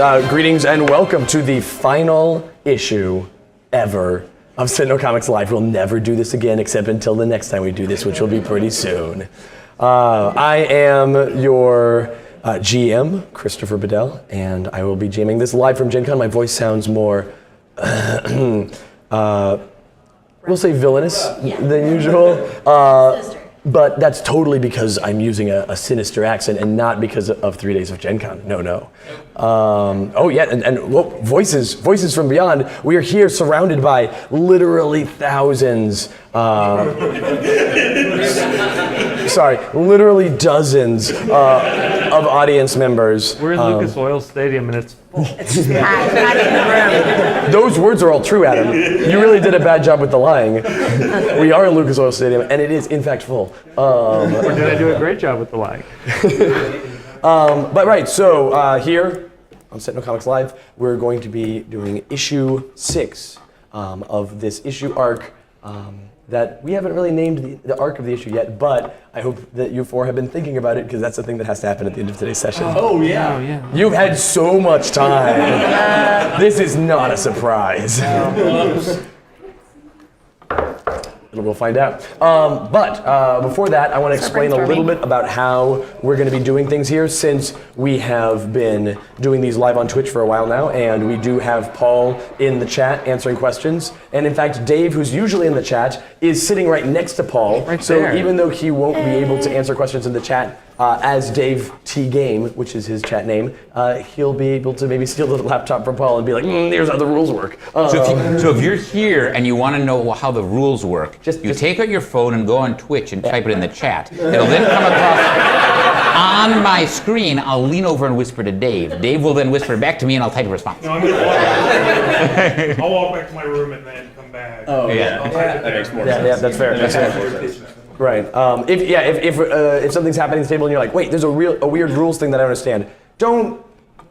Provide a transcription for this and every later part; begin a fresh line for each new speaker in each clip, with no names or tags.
Greetings and welcome to the final issue ever of Sentinel Comics Live. We'll never do this again except until the next time we do this, which will be pretty soon. I am your GM, Christopher Bedell, and I will be GMing this live from Gen Con. My voice sounds more, we'll say villainous than usual. But that's totally because I'm using a sinister accent and not because of 3 days of Gen Con. No. Oh yeah, and voices from beyond. We are here surrounded by literally thousands, literally dozens of audience members.
We're in Lucas Oil Stadium and it's full.
It's packed in the room.
Those words are all true, Adam. You really did a bad job with the lying. We are in Lucas Oil Stadium and it is in fact full.
Or did I do a great job with the lying?
But right, so here on Sentinel Comics Live, we're going to be doing issue 6 of this issue arc that we haven't really named the arc of the issue yet, but I hope that you four have been thinking about it because that's the thing that has to happen at the end of today's session.
Oh yeah.
You've had so much time. This is not a surprise. We'll find out. But before that, I want to explain a little bit about how we're going to be doing things here, since we have been doing these live on Twitch for a while now, and we do have Paul in the chat answering questions. And in fact, Dave, who's usually in the chat, is sitting right next to Paul. So even though he won't be able to answer questions in the chat as Dave T Game, which is his chat name, he'll be able to maybe steal the laptop from Paul and be like, here's how the rules work.
So if you're here and you want to know how the rules work, you take out your phone and go on Twitch and type it in the chat. It'll then come across on my screen. I'll lean over and whisper to Dave. Dave will then whisper back to me and I'll type a response.
No, I'm going to walk back. I'll walk back to my room and then come back.
Oh, yeah.
That makes more sense.
Yeah, that's fair. That's fair. Right. If something's happening at the table and you're like, wait, there's a weird rules thing that I don't understand, don't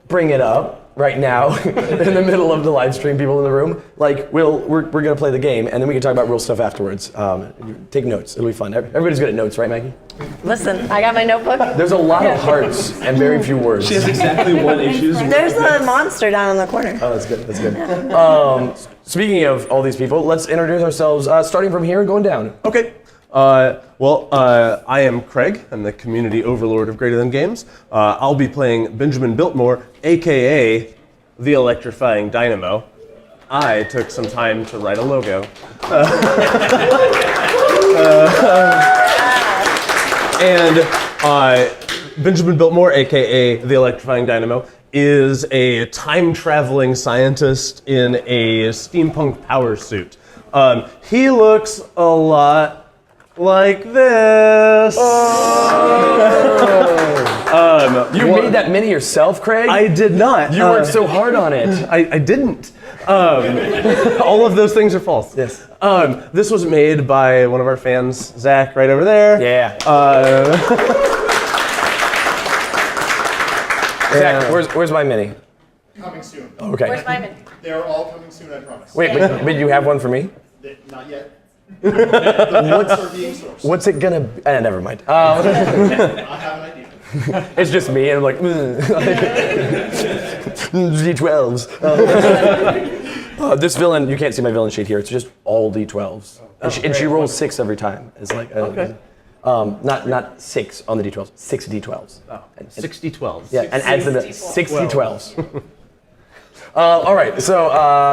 bring it up right now in the middle of the live stream, people in the room. Like, we're gonna play the game and then we can talk about real stuff afterwards. Take notes, it'll be fun. Everybody's good at notes, right, Maggie?
Listen, I got my notebook.
There's a lot of hearts and very few words.
She has exactly one issue.
There's a monster down in the corner.
Oh, that's good, that's good. Speaking of all these people, let's introduce ourselves, starting from here and going down.
Okay. I am Craig. I'm the community overlord of Greater Than Games. I'll be playing Benjamin Biltmore, aka the Electrifying Dynamo. I took some time to write a logo. Benjamin Biltmore, aka the Electrifying Dynamo, is a time-traveling scientist in a steampunk power suit. He looks a lot like this.
You made that mini yourself, Craig?
I did not.
You worked so hard on it.
I didn't. All of those things are false.
Yes.
This was made by one of our fans, Zach, right over there.
Yeah. Zach, where's my mini?
Coming soon.
Okay.
Where's my mini?
They're all coming soon, I promise.
Wait, but you have one for me?
Not yet. The notes are being sourced.
What's it gonna be? Never mind.
I have an idea.
It's just me, and I'm like, D12s. This villain, you can't see my villain sheet here. It's just all D12s, and she rolls 6 every time. It's like, not 6 on the D12s, 6 D12s.
Oh, 6 D12s.
Yeah, and adds them to 6 D12s. All right, so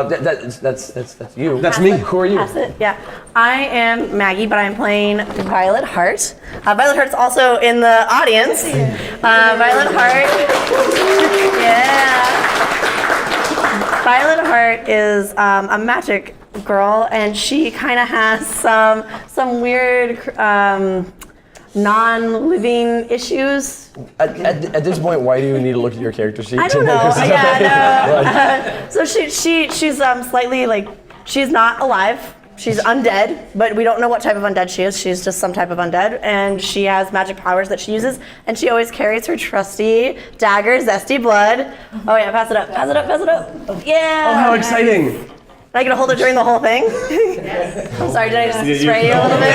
that's you.
That's me.
Who are you?
Pass it. Yeah. I am Maggie, but I'm playing Violet Heart. Violet Heart's also in the audience. Violet Heart. Yeah. Violet Heart is a magic girl, and she kind of has some weird non-living issues.
At this point, why do you need to look at your character sheet?
I don't know. Yeah, so she's slightly like, she's not alive. She's undead, but we don't know what type of undead she is. She's just some type of undead, and she has magic powers that she uses, and she always carries her trusty dagger, Zesty Blood. Oh yeah, pass it up, pass it up, pass it up. Yeah.
Oh, how exciting!
I get to hold it during the whole thing? I'm sorry, did I just spray you a little bit?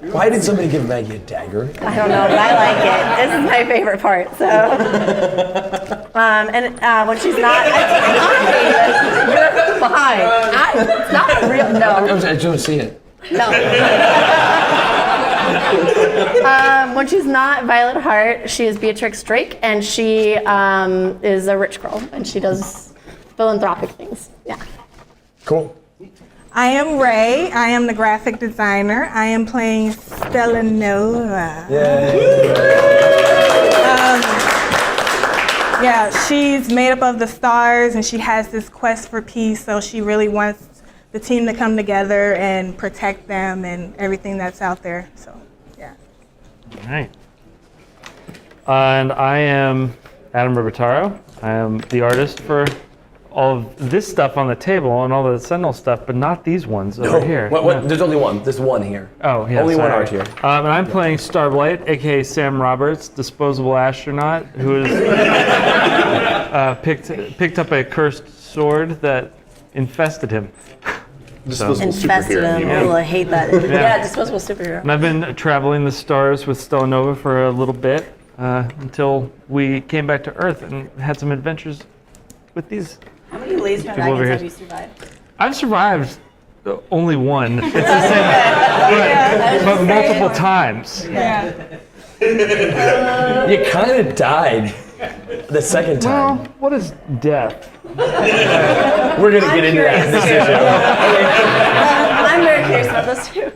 Sorry.
Why did somebody give Maggie a dagger?
I don't know, but I like it. This is my favorite part. So, when she's not, you're fine. It's not a real. No.
I don't see it.
No. When she's not Violet Hart, she is Beatrix Drake, and she is a rich girl, and she does philanthropic things. Yeah.
Cool.
I am Ray. I am the graphic designer. I am playing Stella Nova. Yeah, she's made up of the stars, and she has this quest for peace, so she really wants the team to come together and protect them and everything that's out there. So, yeah.
All right. And I am Adam Ribataro. I am the artist for all of this stuff on the table and all the Sentinel stuff, but not these ones over here.
What?
No.
There's only one. There's one here.
Oh, yeah.
Only one
sorry.
art here.
And I'm playing Starblight, aka Sam Roberts, disposable astronaut, who is picked up a cursed sword that infested him.
Infested him.
Yeah.
Oh, I hate that. Yeah, disposable superhero.
And I've been traveling the stars with Stella Nova for a little bit until we came back to Earth and had some adventures with these.
How many laser
People over
dragons
here.
have you survived?
I've survived only one. It's the same, but multiple times.
Yeah.
You kind of died the second time.
Well, what is death?
We're gonna get into that in this issue.
I'm very curious about this too.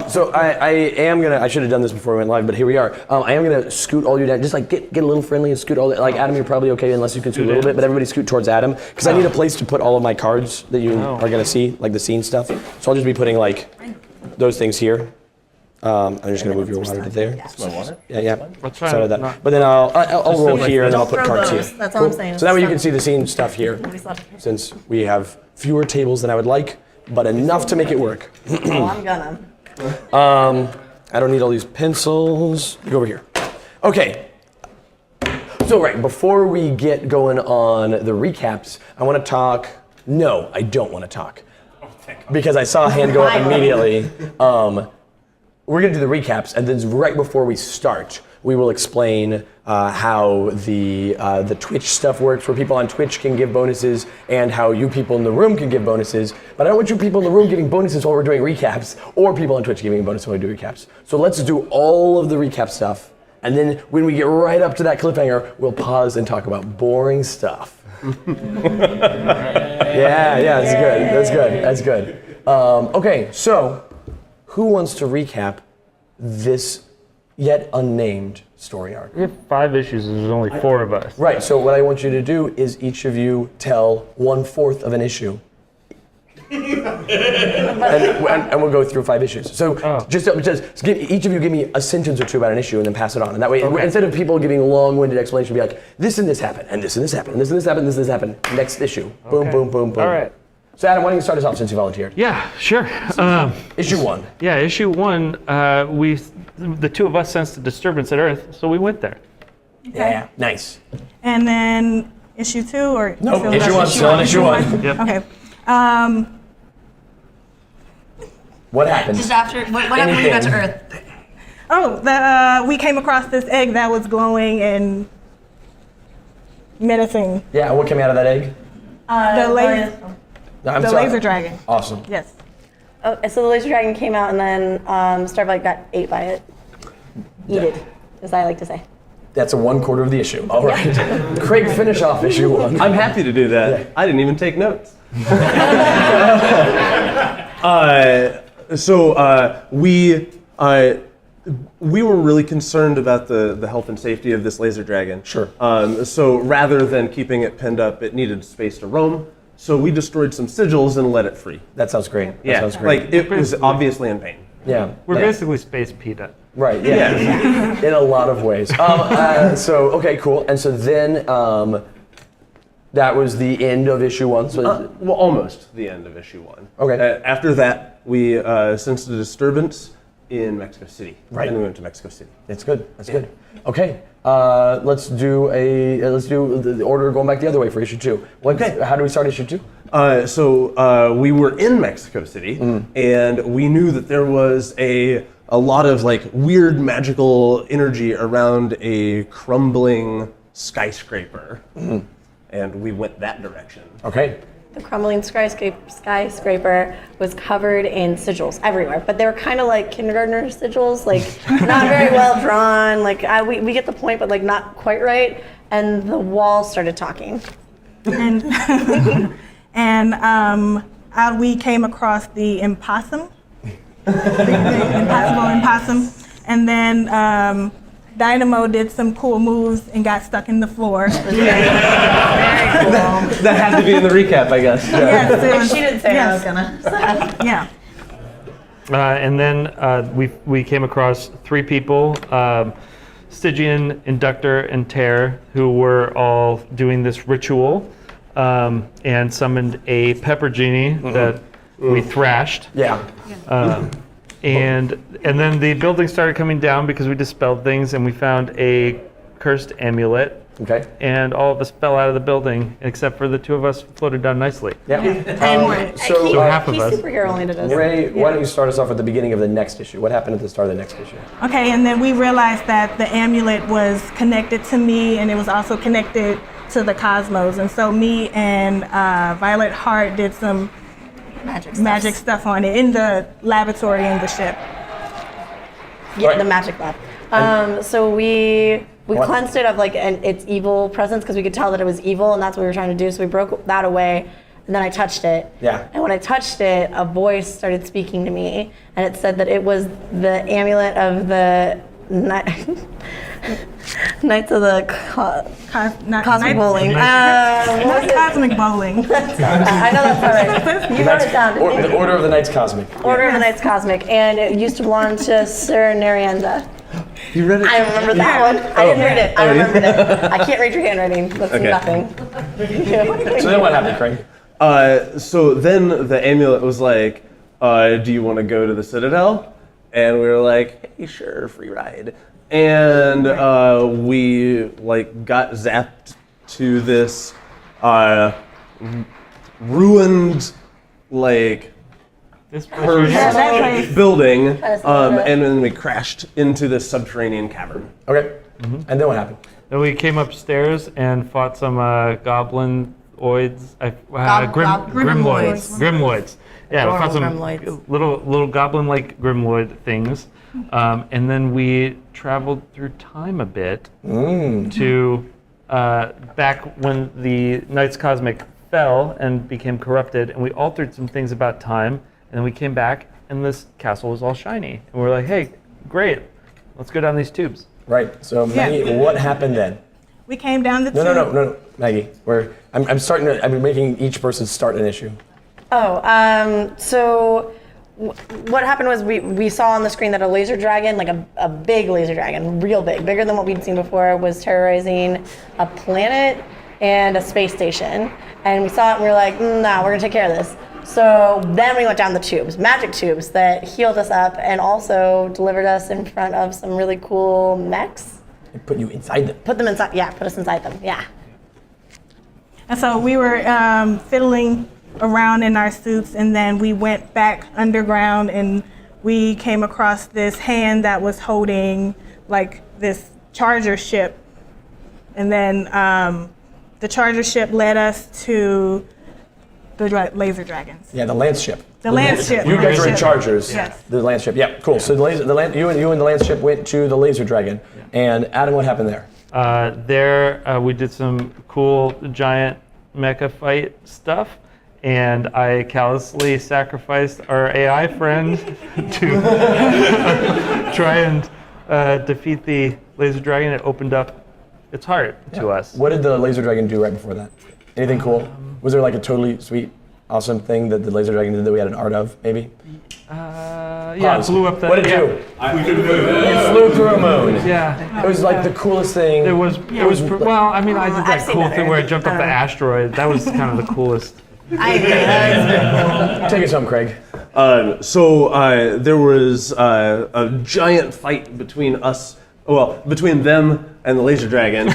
So I am gonna. I should have done this before we went live, but here we are. I am gonna scoot all you down. Just like get a little friendly and scoot all. Like Adam, you're probably okay unless you can scoot a little bit. But everybody scoot towards Adam because I need a place to put all of my cards that you are gonna see, like the scene stuff. So I'll just be putting like those things here. I'm just gonna move your water to there.
That's my water.
Yeah.
Let's try
Sorry
it.
about that. But then I'll roll here and then I'll put
Throw
cards
those.
here.
That's all I'm saying.
So that way you can see the scene stuff here.
Nobody's allowed to-
Since we have fewer tables than I would like, but enough to make it work.
Oh, I'm gonna.
I don't need all these pencils. Go over here. Okay. So right, before we get going on the recaps, I want to talk. No, I don't want to talk. Because I saw a hand go up immediately. We're going to do the recaps, and then right before we start, we will explain how the Twitch stuff works, where people on Twitch can give bonuses, and how you people in the room can give bonuses. But I don't want you people in the room giving bonuses while we're doing recaps, or people on Twitch giving bonuses while we do recaps. So let's do all of the recap stuff, and then when we get right up to that cliffhanger, we'll pause and talk about boring stuff. Yeah, that's good. Okay, so who wants to recap this yet unnamed story arc?
We have 5 issues and there's only 4 of us.
Right, so what I want you to do is each of you tell 1/4 of an issue. and we'll go through 5 issues. So just each of you give me a sentence or two about an issue and then pass it on. And that way, instead of people giving long-winded explanations, be like, this and this happened, and this and this happened, and this and this happened, and this and this happened. Next issue. Boom, boom, boom, boom.
All right.
So Adam, why don't you start us off since you volunteered?
Yeah, sure.
Issue 1.
Yeah, issue 1, the two of us sensed a disturbance at Earth, so we went there.
Yeah, nice.
And then issue 2 or
Nope, issue 1, still on issue 1.
Yep.
Okay.
What happened?
Just after, what happened when you got to Earth?
We came across this egg that was glowing and menacing.
Yeah, what came out of that egg?
The laser,
I'm
the
sorry.
laser dragon.
Awesome.
Yes.
Oh, so the laser dragon came out and then Starblight got ate by it. Eated, as I like to say.
That's a 1/4 of the issue. All right. Craig, finish off issue 1.
I'm happy to do that. I didn't even take notes. We were really concerned about the health and safety of this laser dragon.
Sure.
So rather than keeping it pinned up, it needed space to roam. So we destroyed some sigils and let it free.
That sounds great. That sounds great.
Like it was obviously in pain.
Yeah.
We're
yeah.
basically Space PETA.
Right, yeah. In a lot of ways. So, okay, cool. And so then that was the end of issue 1. So
Well, almost the end of issue 1.
Okay.
After that, we sensed a disturbance in Mexico City.
Right.
And we went to Mexico City.
That's good. That's good. Okay. Let's do the order going back the other way for issue 2. How do we start issue 2?
So we were in Mexico City, and we knew that there was a lot of like weird magical energy around a crumbling skyscraper, and we went that direction.
Okay.
The crumbling skyscraper was covered in sigils everywhere, but they were kind of like kindergartner sigils, like not very well drawn. Like we get the point, but like not quite right. And the walls started talking.
And we came across the impossum, the impossible impossum, and then Dynamo did some cool moves and got stuck in the floor.
Very cool.
That had to be in the recap, I guess.
Yes,
She didn't say
yes.
I was gonna.
Yeah.
And then we came across 3 people, Stygian, Inductor, and Tear, who were all doing this ritual and summoned a pepper genie that we thrashed.
Yeah.
And then the building started coming down because we dispelled things, and we found a cursed amulet.
Okay.
And all of us fell out of the building, except for the 2 of us floated down nicely.
Yeah.
So half of
He's
us.
superhero only to this.
Ray, why don't you start us off at the beginning of the next issue? What happened at the start of the next issue?
Okay, and then we realized that the amulet was connected to me, and it was also connected to the cosmos. And so me and Violet Hart did some magic stuff on it in the laboratory in the ship.
Yeah,
Right.
the magic lab. So we cleansed it of like its evil presence because we could tell that it was evil, and that's what we were trying to do. So we broke that away, and then I touched it.
Yeah.
And when I touched it, a voice started speaking to me, and it said that it was the amulet of the Knights of the Cosmic Bowling.
Not cosmic bowling.
I know that's not right. You wrote it down. didn't you?
The Order of the Knights Cosmic.
Order of the Knights Cosmic, and it used to belong to Sir Narienda.
You read it?
I remember that one. I didn't read it. I remembered it. I can't read your handwriting. That's nothing.
So then what happened, Craig?
So then the amulet was like, do you want to go to the Citadel? And we were like, hey, sure, free ride. And we like got zapped to this ruined like
This
that place.
building, and then we crashed into this subterranean cavern.
Okay. And then what happened?
Then we came upstairs and fought some goblinoids, grimoids. Yeah, we fought some
Grimoids.
little goblin-like grimoid things, and then we traveled through time a bit to back when the Knights Cosmic fell and became corrupted, and we altered some things about time, and then we came back, and this castle was all shiny, and we were like, hey, great, let's go down these tubes.
Right. So Maggie, what happened then?
We came down the tube.
No, Maggie. I'm making each person start an issue.
So what happened was we saw on the screen that a laser dragon, like a big laser dragon, real big, bigger than what we'd seen before, was terrorizing a planet and a space station. And we saw it and we were like, nah, we're gonna take care of this. So then we went down the tubes, magic tubes that healed us up and also delivered us in front of some really cool mechs.
They put you inside them.
Put them inside, yeah, put us inside them, yeah.
And so we were fiddling around in our suits, and then we went back underground, and we came across this hand that was holding like this charger ship. And then the charger ship led us to the laser dragons.
Yeah, the Lance ship.
The Lance ship.
You guys are in
Ship.
chargers.
Yes.
The Lance ship. Yeah, cool. So you and the Lance ship went to the laser dragon. And Adam, what happened there?
There we did some cool giant mecha fight stuff, and I callously sacrificed our AI friend to try and defeat the laser dragon. It opened up its heart to us.
What did the laser dragon do right before that? Anything cool? Was there like a totally sweet, awesome thing that the laser dragon did that we had an art of, maybe?
Yeah, it blew up the.
What did it do? It flew through a moon.
Yeah.
It was like the coolest thing.
It was. Well, I mean, I did
I've
that
seen
cool
better.
thing where I jumped up the asteroid. That was kind of the coolest.
I agree.
Take us home, Craig.
So there was a giant fight between us, between them and the laser dragon,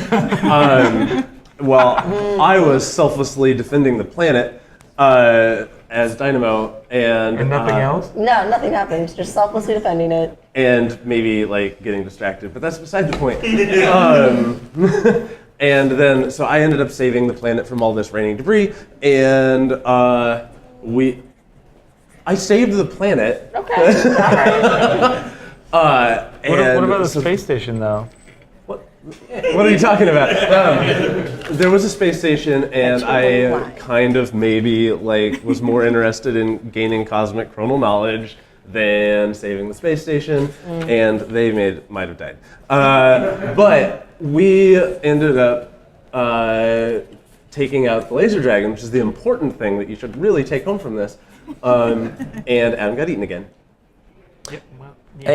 while I was selflessly defending the planet as Dynamo, and
nothing else?
No, nothing happened. Just selflessly defending it.
and maybe like getting distracted, but that's beside the point. And then, so I ended up saving the planet from all this raining debris, and I saved the planet.
Okay.
What about the space station, though?
What are you talking about? There was a space station, and I kind of maybe like was more interested in gaining cosmic chronal knowledge than saving the space station, and they might have died. But we ended up taking out the laser dragon, which is the important thing that you should really take home from this. And Adam got eaten again.
Yep. Well, yeah.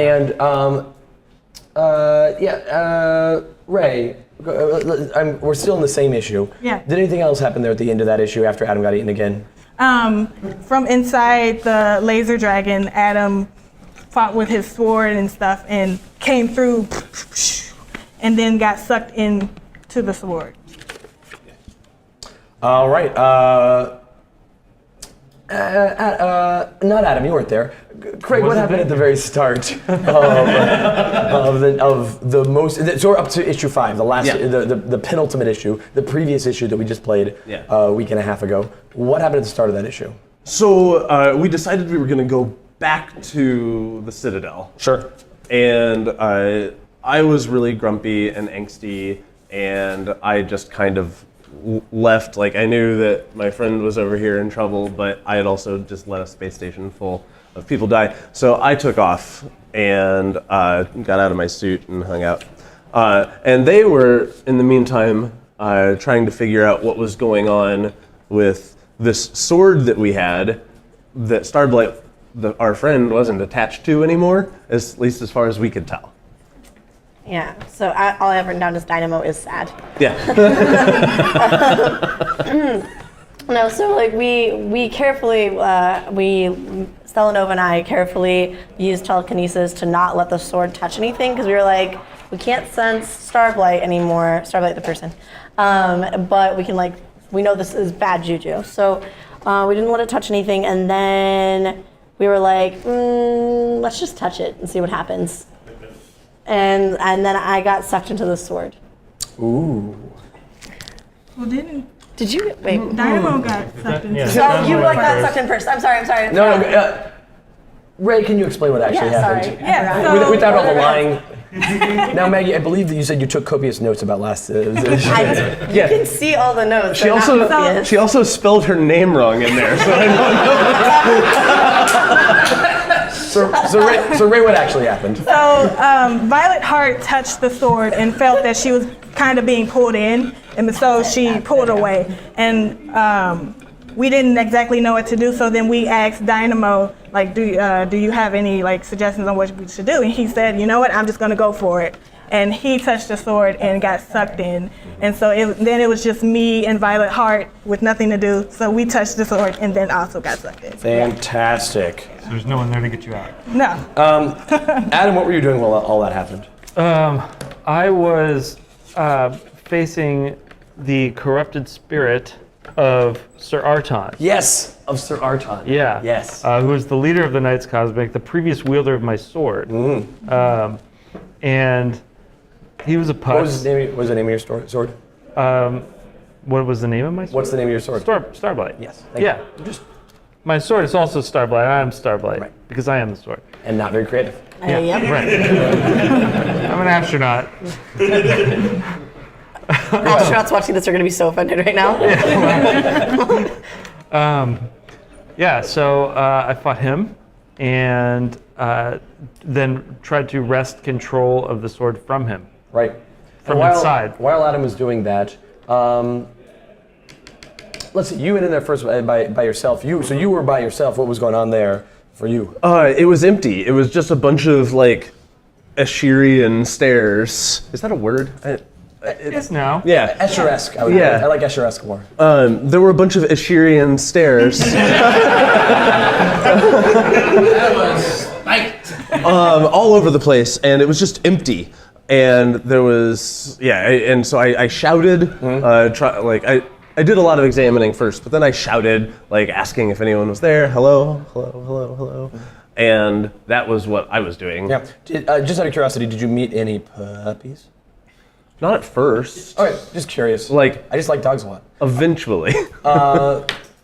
And Ray, we're still in the same issue.
Yeah.
Did anything else happen there at the end of that issue after Adam got eaten again?
From inside the laser dragon, Adam fought with his sword and stuff and came through and then got sucked into the sword.
All right. Not Adam, you weren't there. Craig, what happened at the very start of the most? So we're up to issue 5, the last, the penultimate issue, the previous issue that we just played a week and a half ago. What happened at the start of that issue?
So we decided we were going to go back to the Citadel.
Sure.
And I was really grumpy and angsty, and I just kind of left. Like, I knew that my friend was over here in trouble, but I had also just let a space station full of people die. So I took off and got out of my suit and hung out. And they were, in the meantime, trying to figure out what was going on with this sword that we had that Starblight, our friend, wasn't attached to anymore, at least as far as we could tell.
Yeah, so all I have written down is Dynamo is sad.
Yeah.
No, so like we carefully, Stella Nova and I carefully used telekinesis to not let the sword touch anything, because we were like, we can't sense Starblight anymore, Starblight the person, but we can we know this is bad juju. So we didn't let it touch anything, and then we were like, let's just touch it and see what happens. And then I got sucked into the sword.
Ooh.
Well,
Did you? Wait.
Dynamo got sucked into
So you got sucked in first. I'm sorry.
No. Ray, can you explain what actually happened?
Sorry.
Yeah, so-
Without all the lying. Now, Maggie, I believe that you said you took copious notes about last.
You can see all the notes.
She
They're not
also
copious.
spelled her name wrong in there, so I don't know.
So Ray, what actually happened?
So Violet Heart touched the sword and felt that she was kind of being pulled in, and so she pulled away. And we didn't exactly know what to do, so then we asked Dynamo, do you have any suggestions on what we should do? And he said, you know what, I'm just going to go for it. And he touched the sword and got sucked in. And so then it was just me and Violet Heart with nothing to do. So we touched the sword and then also got sucked in.
Fantastic.
So there's no one there to get you out.
No.
Adam, what were you doing while all that happened?
I was facing the corrupted spirit of Sir Arton.
Yes, of Sir Arton.
Yeah.
Yes.
Who was the leader of the Knights Cosmic, the previous wielder of my sword. And he was a putz.
What was the name of your sword?
What was the name of my sword?
What's the name of your sword?
Starblight.
Yes.
Yeah.
Just
My sword is also Starblight. I am Starblight.
Right.
Because I am the sword.
and not very creative.
Yep.
Right. I'm an astronaut.
Astronauts watching this are going to be so offended right now.
So I fought him and then tried to wrest control of the sword from him.
Right.
From
And
inside.
While Adam was doing that, let's see, you went in there first by yourself. So you were by yourself. What was going on there for you?
It was empty. It was just a bunch of like Ashirian stairs. Is that a word?
Yes, no.
Yeah.
Escher-esque. I like Escher-esque more.
There were a bunch of Escherian stairs. All over the place, and it was just empty. And there was, and so I shouted, I did a lot of examining first, but then I shouted, like asking if anyone was there. Hello, hello, hello, hello. And that was what I was doing.
Yeah. Just out of curiosity, did you meet any puppies?
Not at first.
All right, just curious. I just like dogs a lot.
Eventually.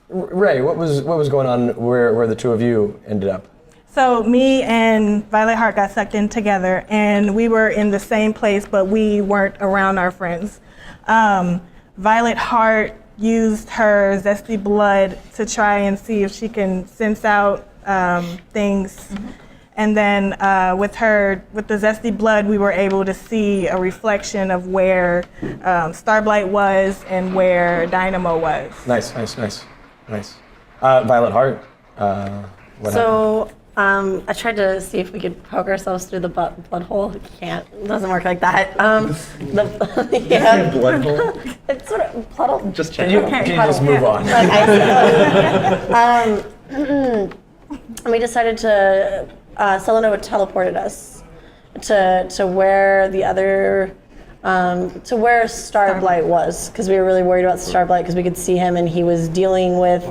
Ray, what was going on where the two of you ended up?
So me and Violet Heart got sucked in together, and we were in the same place, but we weren't around our friends. Violet Heart used her zesty blood to try and see if she can sense out things. And then with the zesty blood, we were able to see a reflection of where Starblight was and where Dynamo was.
Nice. Violet Heart. What happened?
I tried to see if we could poke ourselves through the blood hole. We can't. It doesn't work like that.
Blood hole?
It's sort of puddle.
Just check. Can you just move on?
We decided to. Stella Nova teleported us to where the other. To where Starblight was, because we were really worried about Starblight because we could see him and he was dealing with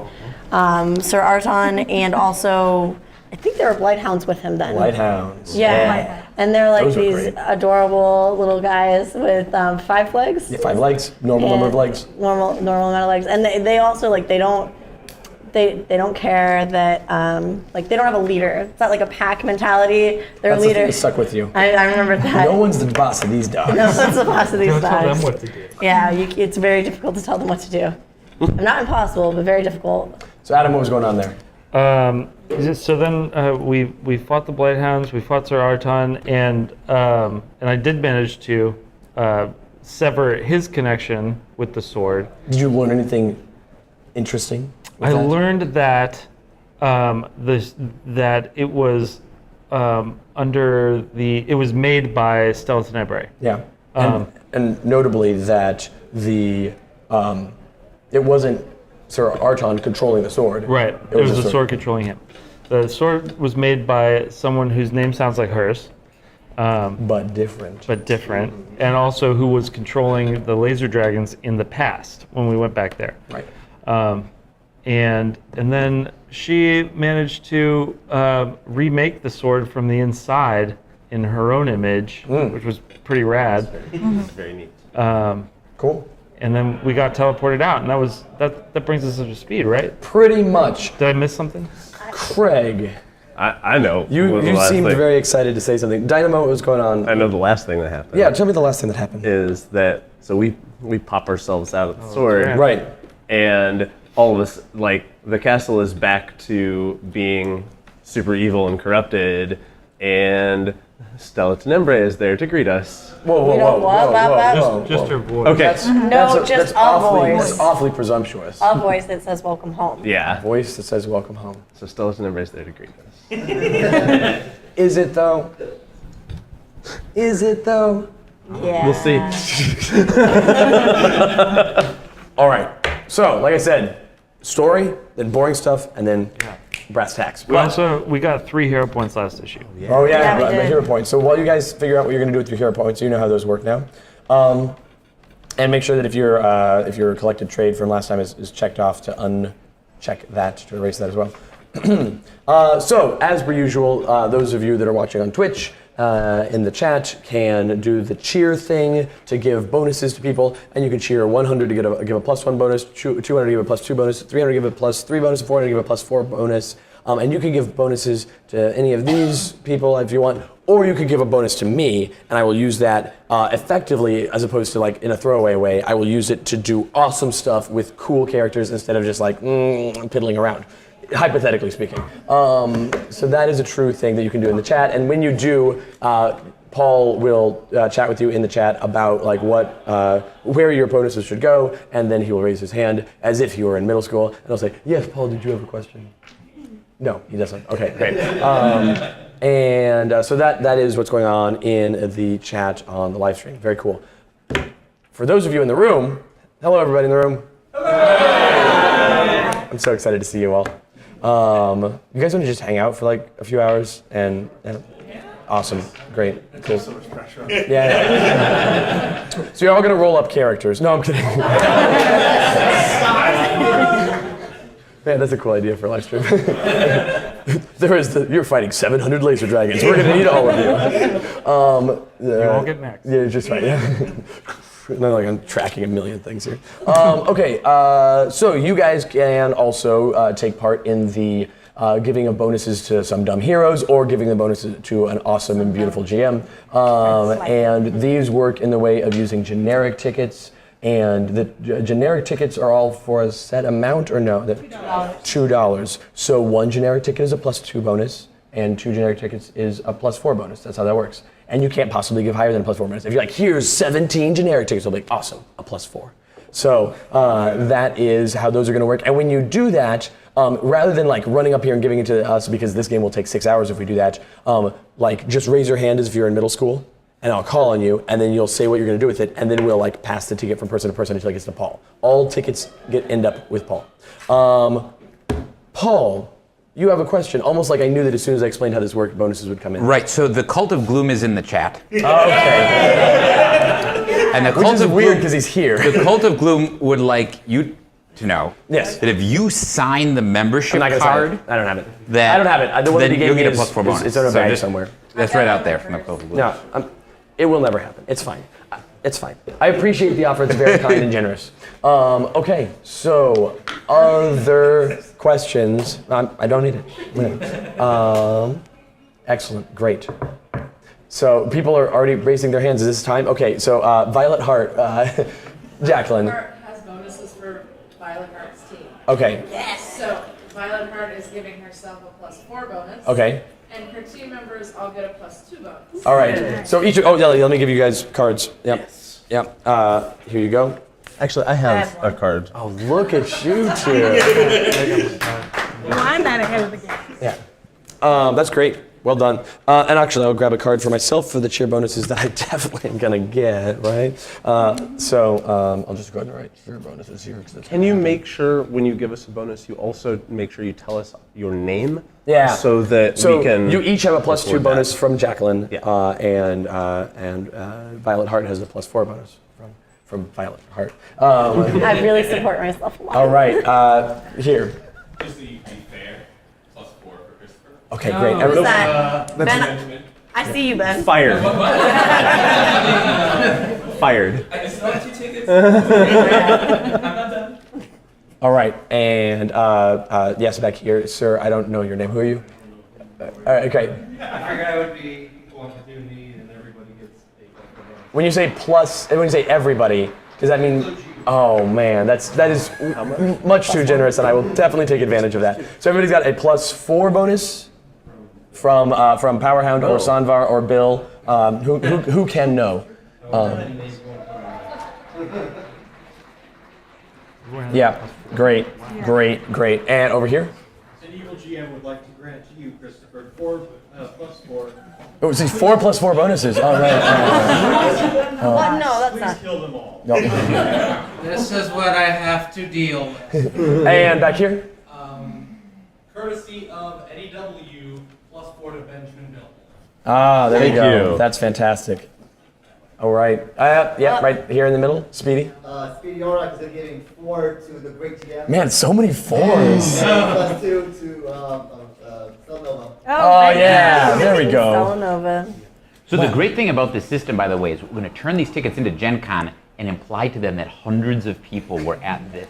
Sir Arton, and also I think there were Blighthounds with him then.
Blighthounds.
Yeah. And they're like
Those are
these
great.
Adorable little guys with 5 legs.
Yeah, 5 legs, normal number of legs.
Normal amount of legs, and they also they don't care that they don't have a leader. It's not like a pack mentality. They're
That's
a leader.
the thing that stuck with you.
I remember that.
No one's the boss of these dogs.
No one's the boss of these
Don't tell
dogs.
them what to do.
Yeah, it's very difficult to tell them what to do. Not impossible, but very difficult.
So Adam, what was going on there?
So then we fought the Blighthounds, we fought Sir Arton, and I did manage to sever his connection with the sword.
Did you learn anything interesting?
I learned that that it was it was made by Stella Nova.
Yeah. And notably that it wasn't Sir Arton controlling the sword.
Right. It was the sword controlling him. The sword was made by someone whose name sounds like hers.
But different.
And also who was controlling the laser dragons in the past when we went back there.
Right.
And then she managed to remake the sword from the inside in her own image, which was pretty rad.
Very neat.
Cool.
And then we got teleported out, and that brings us up to speed, right?
Pretty much.
Did I miss something?
Craig,
I know.
you seemed very excited to say something. Dynamo, what was going on?
I know the last thing that happened.
Yeah, tell me the last thing that happened.
Is that so we pop ourselves out of the sword.
Right.
And all of us, the castle is back to being super evil and corrupted, and Stella Nova is there to greet us.
Whoa.
Just her voice.
Okay.
Just a
That's
voice.
awfully presumptuous.
A voice that says "Welcome home."
Yeah.
Voice that says welcome home.
So Stella Nova is there to greet us.
Is it though? Is it though?
Yeah.
We'll see.
All right. So, like I said, story, then boring stuff, and then brass tacks.
We got 3 hero points last issue.
Oh yeah,
Yeah, we
the
did.
hero points. So while you guys figure out what you're going to do with your hero points, you know how those work now. And make sure that if your collected trade from last time is checked off, to uncheck that, to erase that as well. So as per usual, those of you that are watching on Twitch in the chat can do the cheer thing to give bonuses to people, and you can cheer 100 to give a +1 bonus, 200 to give a +2 bonus, 300 to give a +3 bonus, 400 to give a +4 bonus. And you can give bonuses to any of these people if you want, or you could give a bonus to me, and I will use that effectively, as opposed to in a throwaway way. I will use it to do awesome stuff with cool characters instead of just piddling around, hypothetically speaking. So that is a true thing that you can do in the chat, and when you do, Paul will chat with you in the chat about where your bonuses should go, and then he will raise his hand as if you were in middle school, and he'll say, "Yes, Paul, did you have a question?" No, he doesn't. Okay, great. So that is what's going on in the chat on the live stream. Very cool. for those of you in the room, hello everybody in the room. I'm so excited to see you all. You guys want to just hang out for like a few hours and awesome, great, cool. So much pressure. Yeah. So you're all gonna roll up characters. No, I'm kidding. Man, that's a cool idea for a live stream. You're fighting 700 laser dragons. We're gonna need all of you.
You all get next.
Yeah, just right. Yeah. Not like I'm tracking a million things here. Okay, so you guys can also take part in the giving of bonuses to some dumb heroes or giving the bonuses to an awesome and beautiful GM. And these work in the way of using generic tickets. And the generic tickets are all for a set amount, or no? $2. So one generic ticket is a +2 bonus, and 2 generic tickets is a +4 bonus. That's how that works. And you can't possibly give higher than a +4 bonus. If you're like, here's 17 generic tickets, they'll be like, awesome, a +4. So that is how those are going to work. And when you do that, rather than like running up here and giving it to us, because this game will take 6 hours if we do that, like just raise your hand as if you're in middle school, and I'll call on you, and then you'll say what you're going to do with it, and then we'll like pass the ticket from person to person until it gets to Paul. All tickets end up with Paul. Paul, you have a question. Almost like I knew that as soon as I explained how this worked, bonuses would come in.
Right, so the Cult of Gloom is in the chat.
Okay.
And the
Which
Cult
is
of
weird
Gloom,
because he's here.
the Cult of Gloom would like you to know
Yes.
that if you sign the membership
I'm not gonna
card,
sign it. I don't have it.
that
I don't have it. The one
then
that he gave
you'll
me
get
is,
a +4 bonus.
It's in a
So
bag
just-
somewhere.
That's right out there from the Cult of Gloom.
No, it will never happen. It's fine. It's fine. I appreciate the offer. It's very kind and generous. Okay, so other questions? I don't need it. Excellent. Great. So people are already raising their hands. Is this time? Okay, so Violet Heart, Jacqueline.
Heart has bonuses for Violet Heart's team.
Okay.
So Violet Heart is giving herself a +4 bonus.
Okay.
And her team members all get a +2 bonus.
All right. So each. Oh, yeah. Let me give you guys cards. Yep. Yes. Yep. Here you go.
Actually, I have a card.
Oh, look at you two.
Well, I'm not ahead of the game.
Yeah. That's great. Well done. And actually, I'll grab a card for myself for the cheer bonuses that I definitely am gonna get. Right. So I'll just go ahead and write cheer bonuses here.
Can you make sure when you give us a bonus, you also make sure you tell us your name?
Yeah.
So that we can.
You each have a +2
record
bonus
that.
from Jacqueline,
Yeah.
and Violet Heart has a +4 bonus from Violet Heart.
I really support myself a lot.
All right. Here.
Just so you can be fair, +4 for Christopher.
Okay. Great.
Who's that?
That's
Ben,
Benjamin.
I see you, Ben.
Fired. Fired.
I still have 2 tickets. I'm not done.
All right. And yes, back here, sir. I don't know your name. Who are you? All right. Okay.
I figured I would be equal opportunity and everybody gets a +4.
When you say plus, and when you say everybody, does that mean? Oh man, that is much too generous, and I will definitely take advantage of that. So everybody's got a +4 bonus from Powerhound or Sanvar or Bill. Who can know? Yeah, great. And over here?
An evil GM would like to grant to you, Christopher, +4.
Oh, it's 4 + 4 bonuses. All right.
What? No, that's
Please
not.
kill them all.
No.
This is what I have to deal with.
And back here?
Courtesy of Eddie W, +4 to Benjamin Bill.
Ah, there you
Thank
go.
you.
That's fantastic. All right. Yeah, right here in the middle. Speedy.
Speedy Orak is giving 4 to the great GM.
Man, so many 4s.
+2 to Stella Nova.
Oh yeah, there we
Stella
go.
Nova.
So the great thing about this system, by the way, is we're going to turn these tickets into Gen Con and imply to them that hundreds of people were at this.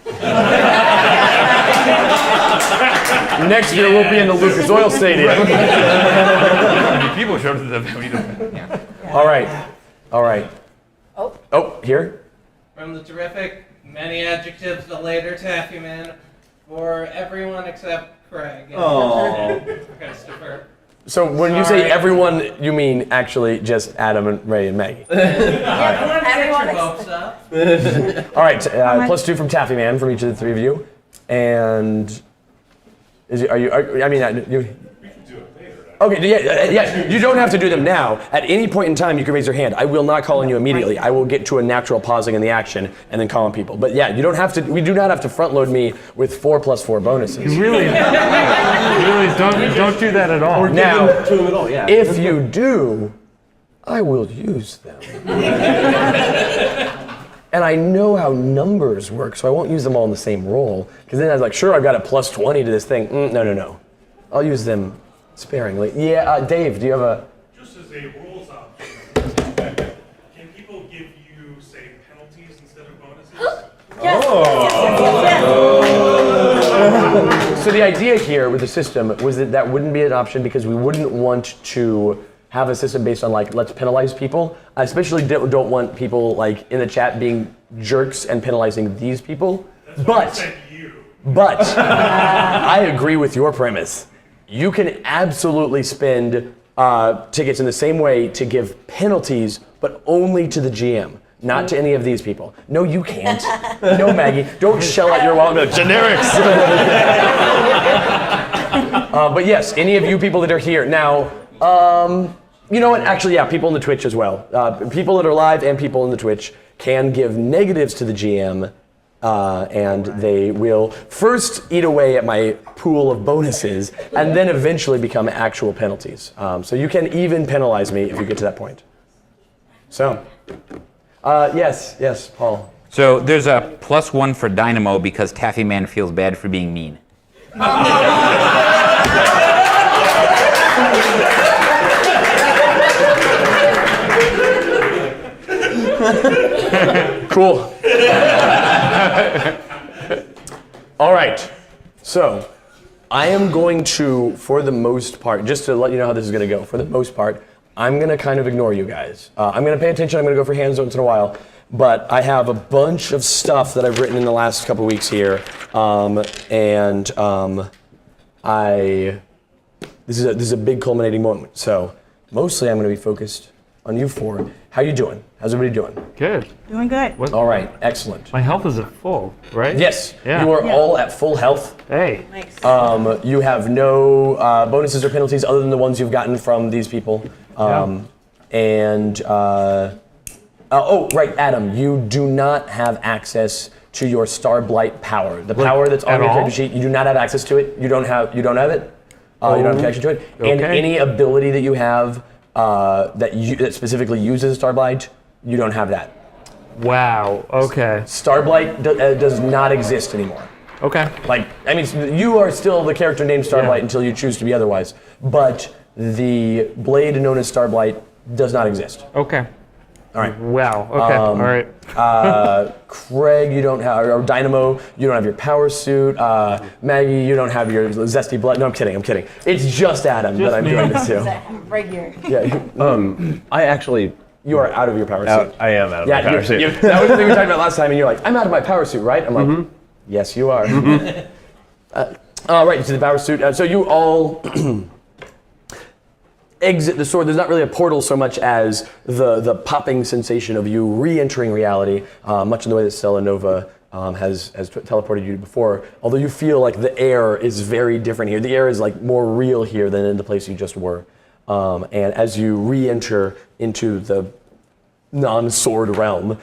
Next year we'll be in the Lucas Oil Stadium.
People showed up to the yeah.
All right. Oh, here.
From the terrific many adjectives the later Taffy Man for everyone except Craig.
Oh.
Christopher.
So when you say
Sorry.
everyone, you mean actually just Adam and Ray and Maggie.
Everyone
Hopes up.
All right. +2 from Taffy Man from each of the 3 of you. And are you?
We can do it later,
Okay, yes, you don't have to do them now. At any point in time, you can raise your hand. I will not call on you immediately. I will get to a natural pausing in the action and then call on people. But yeah, you don't have to. We do not have to front load me with 4+4 bonuses.
You really don't do that at all.
Now,
To him at all, yeah.
if you do, I will use them. And I know how numbers work, so I won't use them all in the same roll. Because then I was like, sure, I've got a +20 to this thing. No. I'll use them sparingly. Yeah, Dave, do you have a...
Just as a rules option, can people give you, say, penalties instead of bonuses?
So the idea here with the system was that wouldn't be an option because we wouldn't want to have a system based on like, let's penalize people. I especially don't want people like in the chat being jerks and penalizing these people. But I agree with your premise. You can absolutely spend tickets in the same way to give penalties, but only to the GM, not to any of these people. No, you can't. No, Maggie, don't shell out your wallet. Generics. But yes, any of you people that are here now. You know what? Actually, yeah, people in the Twitch as well. People that are live and people in the Twitch can give negatives to the GM. And they will first eat away at my pool of bonuses and then eventually become actual penalties. So you can even penalize me if you get to that point. So, yes, Paul.
So there's a +1 for Dynamo because Taffy Man feels bad for being mean.
Cool. All right. So, I am going to, for the most part, just to let you know how this is going to go, for the most part, I'm going to kind of ignore you guys. I'm going to pay attention. I'm going to go for hands once in a while. But I have a bunch of stuff that I've written in the last couple weeks here. This is a big culminating moment. So, mostly I'm going to be focused on you four. How you doing? How's everybody doing?
Good.
Doing good.
All right, excellent.
My health is at full, right?
Yes,
Yeah.
you are all at full health.
Hey.
You have no bonuses or penalties other than the ones you've gotten from these people. Right, Adam, you do not have access to your Starblight power. The power that's on your character sheet, you do not have access to it. You don't have it. You don't have connection to it. And any ability that you have that specifically uses Starblight, you don't have that.
Wow. Okay.
Starblight does not exist anymore.
Okay.
You are still the character named Starblight until you choose to be otherwise. But the blade known as Starblight does not exist.
Okay.
All right.
Wow. Okay. All right.
Craig, you don't have, or Dynamo, you don't have your power suit. Maggie, you don't have your zesty blood. No, I'm kidding. It's just Adam that I'm doing this to.
Right here.
Yeah.
I actually...
You are out of your power suit.
I am out of my power suit.
That was the thing we talked about last time, and you're like, I'm out of my power suit, right? I'm like, yes, you are. Right, so the power suit. So you all exit the sword. There's not really a portal so much as the popping sensation of you re-entering reality, much in the way that Stella Nova has teleported you before. Although you feel like the air is very different here. The air is like more real here than in the place you just were. And as you re-enter into the non-sword realm,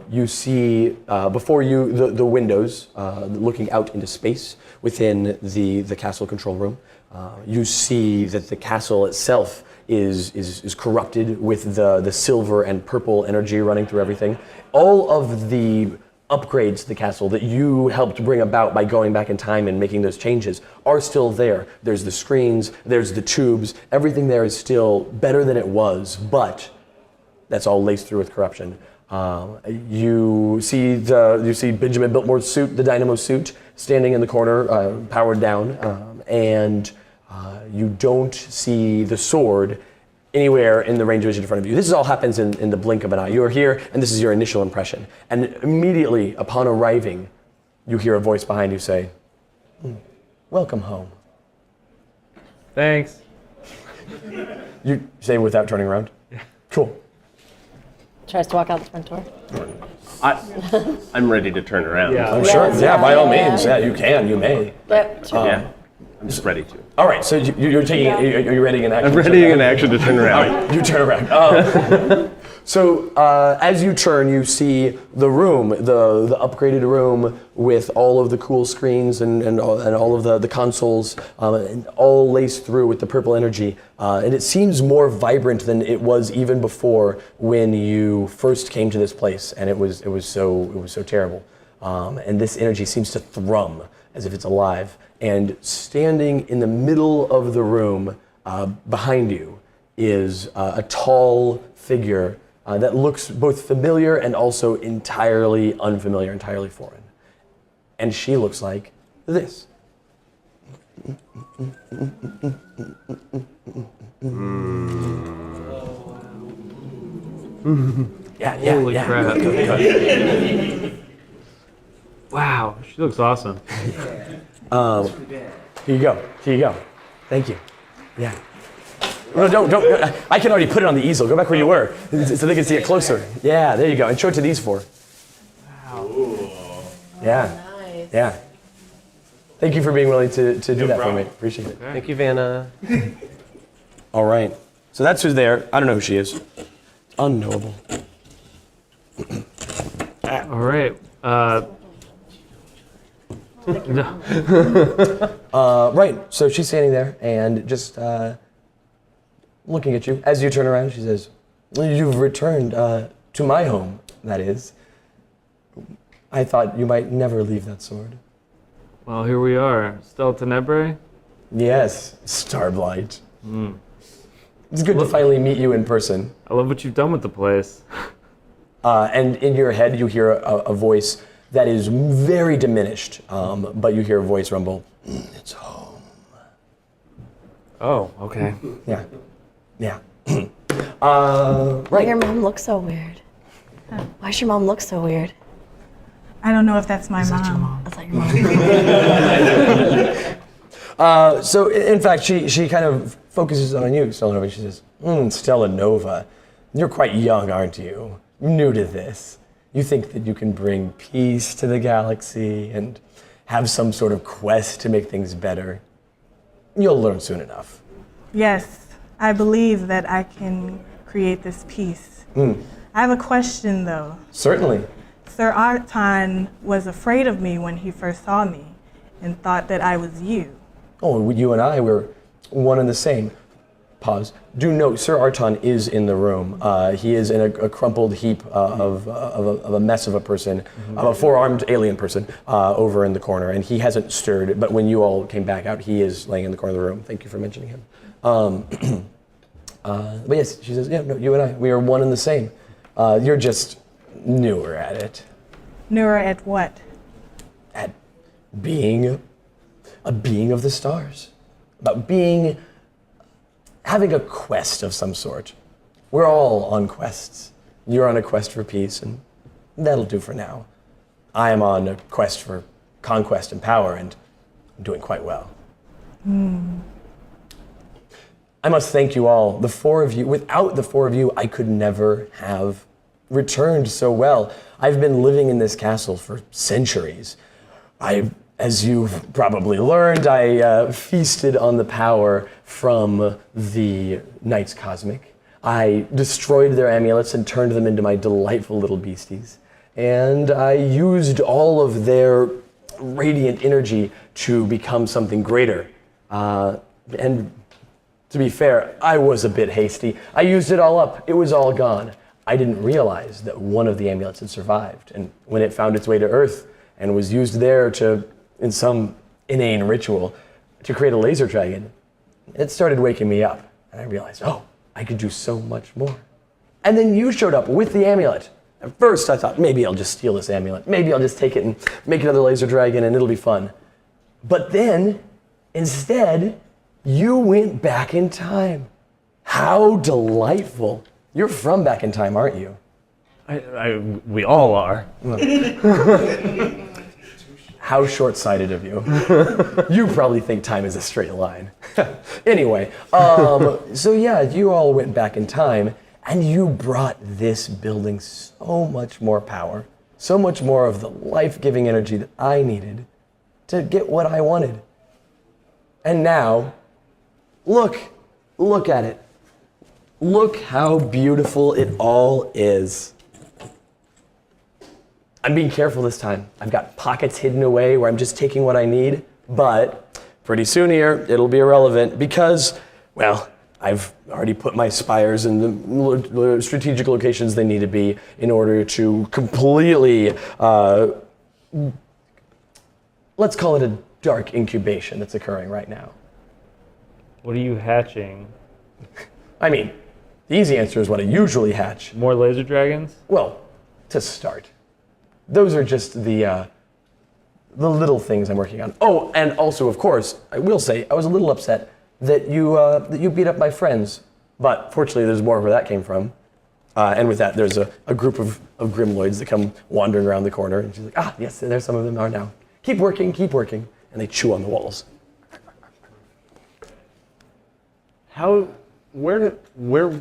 you see before you the windows looking out into space within the castle control room. You see that the castle itself is corrupted with the silver and purple energy running through everything. All of the upgrades to the castle that you helped bring about by going back in time and making those changes are still there. There's the screens, there's the tubes, everything there is still better than it was, but that's all laced through with corruption. You see Benjamin Biltmore's suit, the Dynamo suit, standing in the corner, powered down, and you don't see the sword anywhere in the range of vision in front of you. This all happens in the blink of an eye. You are here, and this is your initial impression. And immediately upon arriving, you hear a voice behind you say, "Welcome home."
Thanks.
You say without turning around?
Yeah.
Cool.
Tries to walk out the front door.
I'm ready to turn around.
Yeah.
I'm sure. Yeah, by all means. Yeah, you can. You may.
Yep.
Yeah. I'm just ready to.
All right, so you're taking. Are you readying an action?
I'm readying an action to turn around.
You turn around. So as you turn, you see the room, the upgraded room with all of the cool screens and all of the consoles, and all laced through with the purple energy. And it seems more vibrant than it was even before when you first came to this place, and it was so terrible. And this energy seems to thrum as if it's alive. And standing in the middle of the room, behind you, is a tall figure that looks both familiar and also entirely unfamiliar, entirely foreign. And she looks like this. Yeah.
Holy crap. Wow, she looks awesome.
Here you go. Thank you. Yeah. No, don't. I can already put it on the easel. Go back where you were, so they can see it closer. Yeah, there you go. And show it to these four. Wow. Yeah.
Nice.
Yeah. Thank you for being willing to do that for me. Appreciate it.
Thank you, Vanna.
All right. So that's who's there. I don't know who she is. Unknowable.
All right.
Right. So she's standing there and just looking at you. As you turn around, she says, "You've returned to my home, that is. I thought you might never leave that sword."
Well, here we are. Stella Tenebrae?
Yes, Starblight. It's good to finally meet you in person.
I love what you've done with the place.
And in your head, you hear a voice that is very diminished, but you hear a voice rumble, "It's home."
Oh, okay.
Yeah.
Why
Right.
your mom looks so weird? Why does your mom look so weird?
I don't know if that's my mom.
That's like your mom.
So in fact, she kind of focuses on you, Stella Nova. She says, "Stella Nova, you're quite young, aren't you? New to this. You think that you can bring peace to the galaxy and have some sort of quest to make things better. You'll learn soon enough."
Yes, I believe that I can create this peace. I have a question though.
Certainly.
Sir Arton was afraid of me when he first saw me and thought that I was you.
Oh, you and I were one and the same. Pause. Do note, Sir Arton is in the room. He is in a crumpled heap of a mess of a person, of a four-armed alien person over in the corner, and he hasn't stirred. But when you all came back out, he is laying in the corner of the room. Thank you for mentioning him. But yes, she says, "Yeah, no, you and I, we are one and the same. You're just newer at it,
Newer at what?
at being a being of the stars, about having a quest of some sort. We're all on quests. You're on a quest for peace, and that'll do for now. I am on a quest for conquest and power, and I'm doing quite well. I must thank you all, the four of you. Without the four of you, I could never have returned so well. I've been living in this castle for centuries. As you've probably learned, I feasted on the power from the Knights Cosmic. I destroyed their amulets and turned them into my delightful little beasties. And I used all of their radiant energy to become something greater. And to be fair, I was a bit hasty. I used it all up. It was all gone. I didn't realize that one of the amulets had survived. And when it found its way to Earth and was used there in some inane ritual, to create a laser dragon, it started waking me up. And I realized, I could do so much more. And then you showed up with the amulet. At first, I thought, maybe I'll just steal this amulet. Maybe I'll just take it and make another laser dragon and it'll be fun. But then, instead, you went back in time. How delightful. You're from back in time, aren't you?
We all are.
How short-sighted of you. You probably think time is a straight line. Anyway, so yeah, you all went back in time and you brought this building so much more power, so much more of the life-giving energy that I needed to get what I wanted. And now, look at it. Look how beautiful it all is. I'm being careful this time. I've got pockets hidden away where I'm just taking what I need, but pretty soon here, it'll be irrelevant because, well, I've already put my spires in the strategic locations they need to be in order to completely, let's call it a dark incubation that's occurring right now.
What are you hatching?
I mean, the easy answer is what I usually hatch.
More laser dragons?
Well, to start. Those are just the little things I'm working on. Oh, and also, of course, I will say I was a little upset that you beat up my friends, but fortunately, there's more where that came from. And with that, there's a group of Grimloids that come wandering around the corner, and she's like, yes, there's some of them are now. Keep working, and they chew on the walls.
Where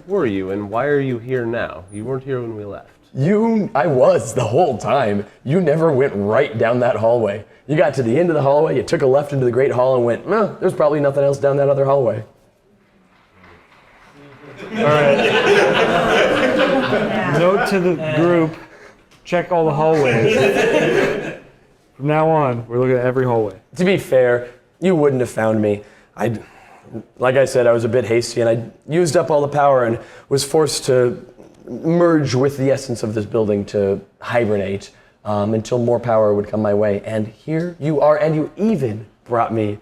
were you, and why are you here now? You weren't here when we left.
I was the whole time. You never went right down that hallway. You got to the end of the hallway, you took a left into the Great Hall and went, there's probably nothing else down that other hallway.
All right. Note to the group, check all the hallways. From now on, we're looking at every hallway.
To be fair, you wouldn't have found me. Like I said, I was a bit hasty and I used up all the power and was forced to merge with the essence of this building to hibernate until more power would come my way. And here you are, and you even brought me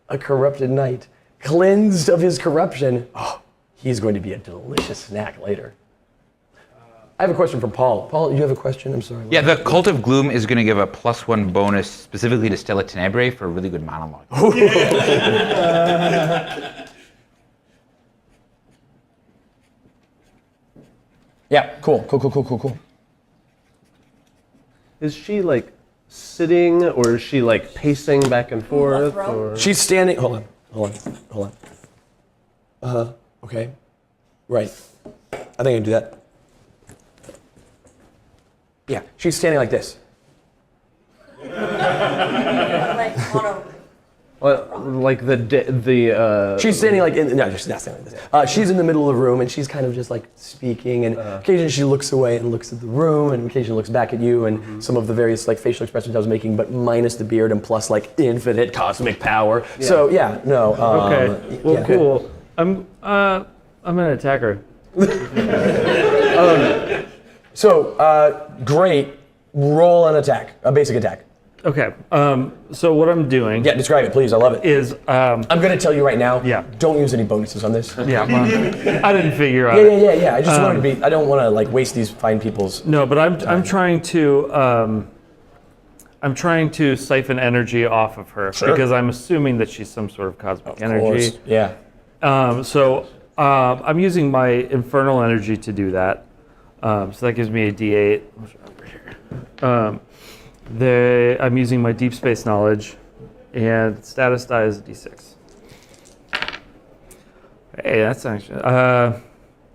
a corrupted knight, cleansed of his corruption. Oh, he's going to be a delicious snack later. I have a question from Paul. Paul, you have a question? I'm sorry.
Yeah, the Cult of Gloom is going to give a +1 bonus specifically to Stella Tenebrae for a really good monologue.
Yeah, cool.
Is she like sitting, or is she like pacing back and forth? Or?
She's standing. Hold on. Okay. Right. I think I can do that. Yeah, she's standing like this.
Like the
She's standing like no, she's not standing like this. She's in the middle of the room and she's kind of just like speaking, and occasionally she looks away and looks at the room, and occasionally looks back at you, and some of the various like facial expressions I was making, but minus the beard and plus like infinite cosmic power. Yeah. So yeah, no.
Okay. Well, cool. I'm gonna attack her.
So great. Roll an attack, a basic attack.
Okay. So what I'm doing?
Yeah, describe it, please. I love it.
Is
I'm going to tell you right now.
Yeah.
Don't use any bonuses on this.
Yeah. I didn't figure out.
Yeah. I just wanted to be. I don't want to like waste these fine people's.
No, but I'm trying to. I'm trying to siphon energy off of her because I'm assuming that she's some sort of cosmic energy.
Course. Yeah.
So I'm using my infernal energy to do that. So that gives me a D8. I'm using my deep space knowledge, and status die is a D6. Hey, that's actually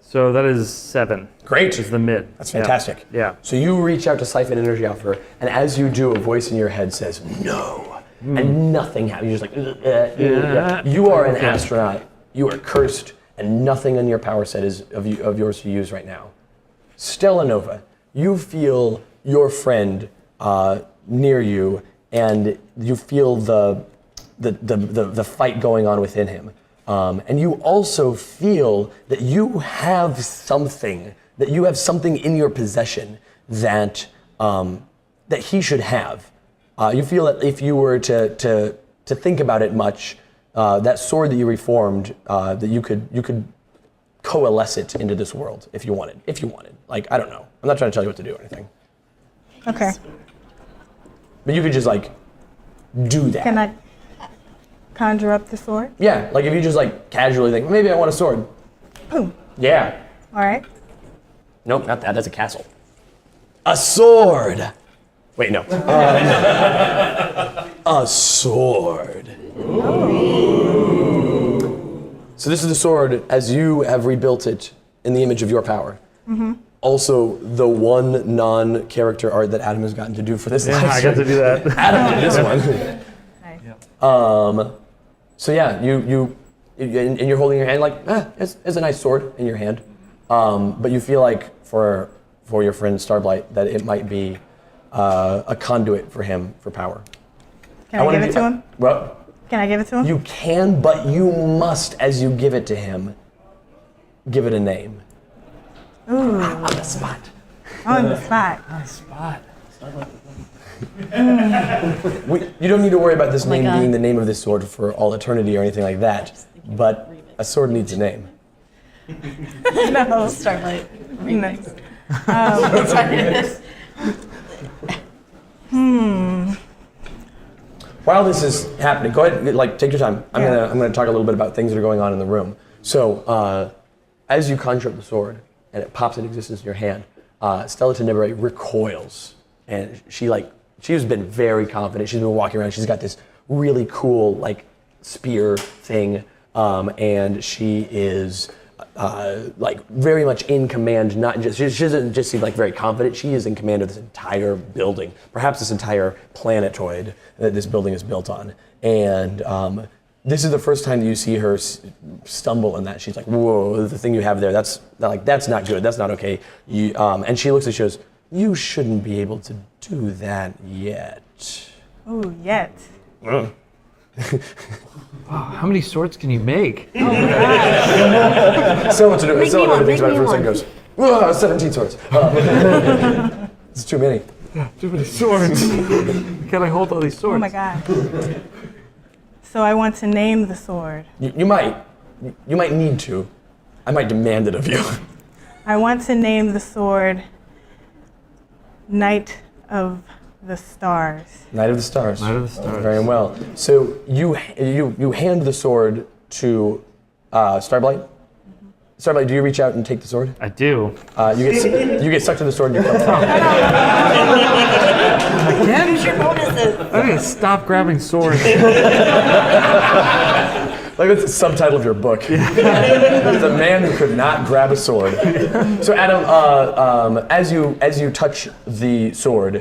so that is 7.
Great.
Is the mid.
That's fantastic.
Yeah.
So you reach out to siphon energy off her, and as you do, a voice in your head says no, and nothing happens. You're just like, You are an astronaut. You are cursed, and nothing in your power set is of yours to use right now. Stella Nova, you feel your friend near you, and you feel the fight going on within him. And you also feel that you have something in your possession that that he should have. You feel that if you were to think about it much, that sword that you reformed, that you could coalesce it into this world if you wanted. Like, I don't know. I'm not trying to tell you what to do or anything.
Okay.
But you could just like do that.
Can I conjure up the sword?
Yeah, like if you just like casually think, maybe I want a sword.
Boom.
Yeah.
All right.
Nope, not that. That's a castle. A sword. Wait, no. A sword. So this is the sword as you have rebuilt it in the image of your power. Mm-hmm. Also, the one non-character art that Adam has gotten to do for this live
I got to do that.
Adam did this one.
Nice.
So yeah, and you're holding your hand like, it's a nice sword in your hand, but you feel like for your friend Starblight that it might be a conduit for him for power.
Can I give it to him?
What?
Can I give it to him?
You can, but you must, as you give it to him, give it a name.
Ooh.
On the spot.
On the spot.
On the spot.
You don't need to worry about this name
God.
being the name of this sword for all eternity or anything like that, but a sword needs a name.
No.
Starblight.
Nice.
While this is happening, go ahead, like take your time. I'm gonna talk a little bit about things that are going on in the room. So, as you conjure up the sword and it pops into existence in your hand, Stella Nova recoils, and she's been very confident. She's been walking around. She's got this really cool like spear thing, and she is like very much in command. Not just she doesn't just seem like very confident. She is in command of this entire building, perhaps this entire planetoid that this building is built on. And this is the first time that you see her stumble in that. She's like, "Whoa! The thing you have there, that's not good. That's not okay." And she looks and she goes, "You shouldn't be able to do that yet."
Ooh, yet.
Wow, how many swords can you make?
Someone to do it. Someone
one,
thinks about it for a second
make
goes, "Whoa, 17 swords." It's too many.
Too many swords. Can I hold all these swords?
Oh my God. So I want to name the sword.
You might need to. I might demand it of you.
I want to name the sword Knight of the Stars.
Knight of the Stars.
Knight of the Stars.
Very well. So you hand the sword to Starblight. Starblight, do you reach out and take the sword?
I do.
You get stuck to the sword and you come from.
Again?
Your bonuses.
I'm gonna stop grabbing swords.
Like that's the subtitle of your book. The man who could not grab a sword. So Adam, as you touch the sword,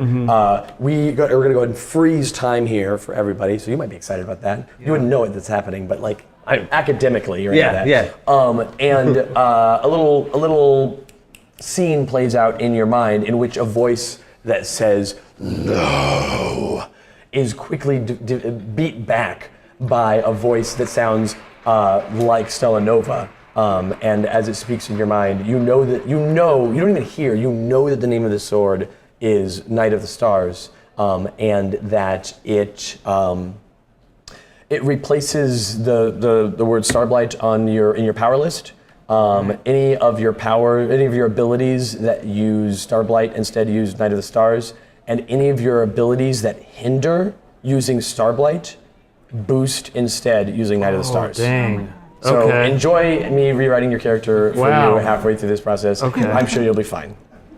we're gonna go ahead and freeze time here for everybody. So you might be excited about that. You wouldn't know it that's happening, but like academically, you're into that.
Yeah.
And a little scene plays out in your mind in which a voice that says "No" is quickly beat back by a voice that sounds like Stella Nova. And as it speaks in your mind, you don't even hear, you know that the name of the sword is Knight of the Stars, and that it replaces the word Starblight in your power list. Any of your abilities that use Starblight instead use Knight of the Stars, and any of your abilities that hinder using Starblight boost instead using Knight of the Stars.
Dang.
So
Okay.
enjoy me rewriting your character for
Wow.
you halfway through this process.
Okay.
I'm sure you'll be fine.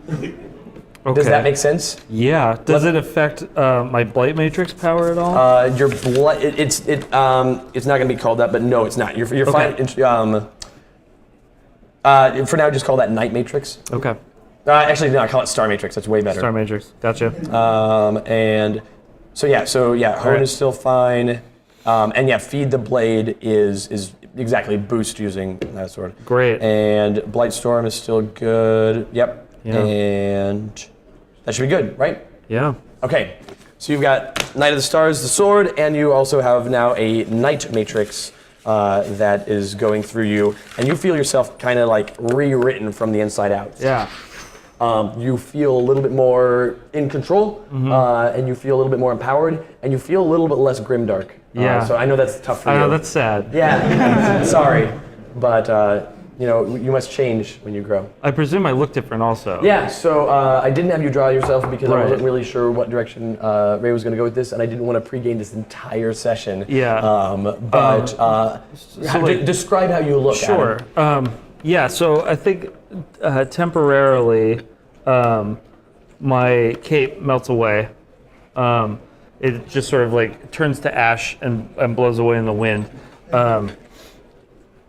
Okay.
Does that make sense?
Yeah. Does it affect my Blight Matrix power at all?
Your blood. It's not going to be called that, but no, it's not. You're fine. For now, just call that Night Matrix.
Okay.
Actually, no, I call it Star Matrix. That's way better.
Star Matrix. Gotcha.
And so yeah, Hone is still fine. And yeah, Feed the Blade is exactly boost using that sword.
Great.
And Blight Storm is still good. Yep.
Yeah.
And that should be good, right?
Yeah.
Okay. So you've got Knight of the Stars, the sword, and you also have now a Night Matrix that is going through you, and you feel yourself kind of like rewritten from the inside out.
Yeah.
You feel a little bit more in control, and you feel a little bit more empowered, and you feel a little bit less grimdark.
Yeah.
So I know that's tough for you.
I know, that's sad.
Yeah. Sorry, but you must change when you grow.
I presume I look different also.
Yeah. So I didn't have you draw yourself because I
Right.
wasn't really sure what direction Ray was going to go with this, and I didn't want to pregame this entire session.
Yeah.
Describe how you look.
Sure.
Adam.
Yeah, so I think temporarily my cape melts away. It just sort of like turns to ash and blows away in the wind.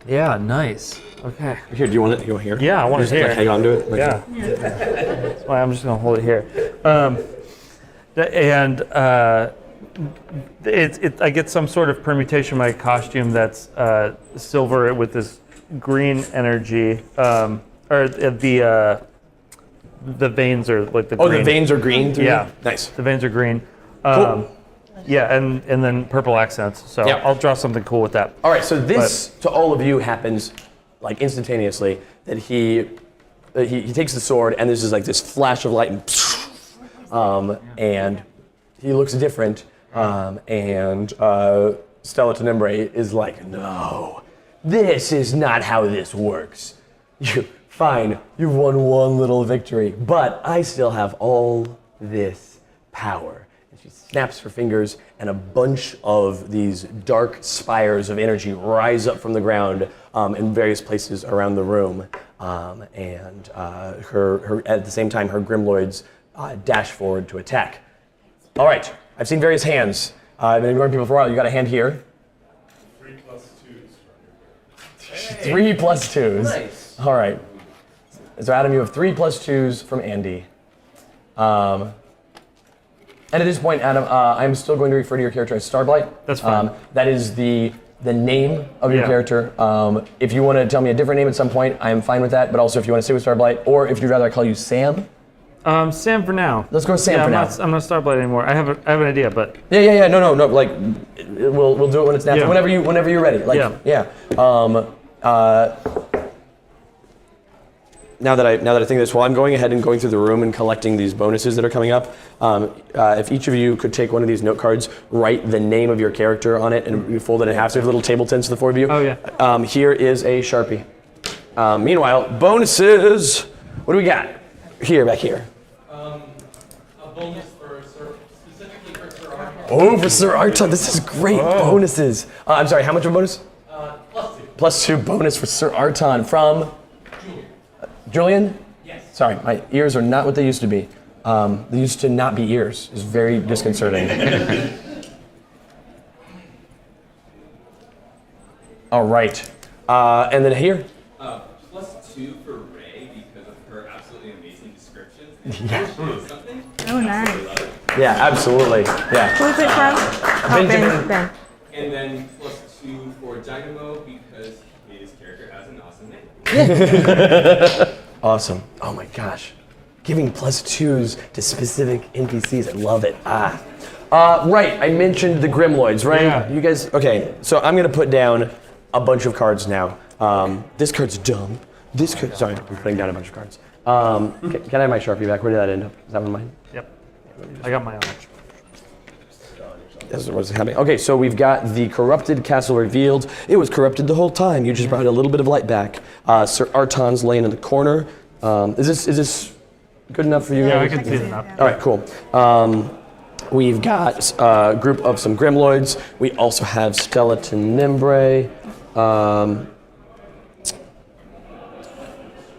Yeah, nice. Okay.
Here, do you want it to go here?
Yeah, I want it
Just
here.
hang on to it.
Yeah. That's why I'm just gonna hold it here. I get some sort of permutation of my costume that's silver with this green energy, or the veins are like the green.
Oh, the veins are green through
Yeah.
there? Nice.
The veins are green.
Cool.
Yeah, and then purple accents. So
Yeah.
I'll draw something cool with that.
All right, so this to all of you happens like instantaneously. That he takes the sword and there's just like this flash of light and he looks different. And Stella Nova is like, no, this is not how this works. Fine, you've won one little victory, but I still have all this power. And she snaps her fingers, and a bunch of these dark spires of energy rise up from the ground in various places around the room. And her at the same time, her Grimloids dash forward to attack. All right, I've seen various hands. I've been ignoring people for a while. You got a hand here.
3 + 2s.
3 + 2s.
Nice.
All right. So Adam, you have 3 + 2s from Andy. And at this point, Adam, I'm still going to refer to your character as Starblight.
That's fine.
That is the name of your
Yeah.
character. If you want to tell me a different name at some point, I am fine with that. But also, if you want to stay with Starblight, or if you'd rather I call you Sam.
Sam for now.
Let's go with Sam for now.
I'm not Starblight anymore. I have an idea, but
Yeah. No. Like, we'll do it when it's natural.
Yeah.
Whenever you're ready. Like,
Yeah.
Now that I think of this, while I'm going ahead and going through the room and collecting these bonuses that are coming up, if each of you could take one of these note cards, write the name of your character on it, and you fold it in half. So you have little table tents for the 4 of you.
Oh yeah.
Here is a Sharpie. Meanwhile, bonuses. What do we got? Back here.
A bonus for specifically for Sir Arthur.
Oh, for Sir Arton, this is great bonuses. I'm sorry, how much of a bonus?
+2.
+2 bonus for Sir Arton from Julian?
Yes.
Sorry, my ears are not what they used to be. They used to not be ears. It's very disconcerting. All right. And then here.
+2 for Ray because of her absolutely amazing descriptions.
Yeah.
Something.
Oh, nice.
Yeah, absolutely. Yeah.
Who's it from?
Benjamin.
Ben.
And then +2 for Dynamo because his character has an awesome name.
Awesome. Oh my gosh. Giving +2s to specific NPCs. I love it. Right. I mentioned the Grimloids, right?
Yeah.
You guys, okay. So I'm going to put down a bunch of cards now. This card's dumb. This card, sorry, I'm putting down a bunch of cards. Can I have my Sharpie back? Where did that end up? Is that one mine?
Yep. I got my own.
This is what's happening. Okay, so we've got the corrupted castle revealed. It was corrupted the whole time. You just brought a little bit of light back. Sir Arton's laying in the corner. Is this good enough for you?
Yeah, I
guys?
can see it now.
All right, cool. We've got a group of some Grimloids. We also have Stella Nova.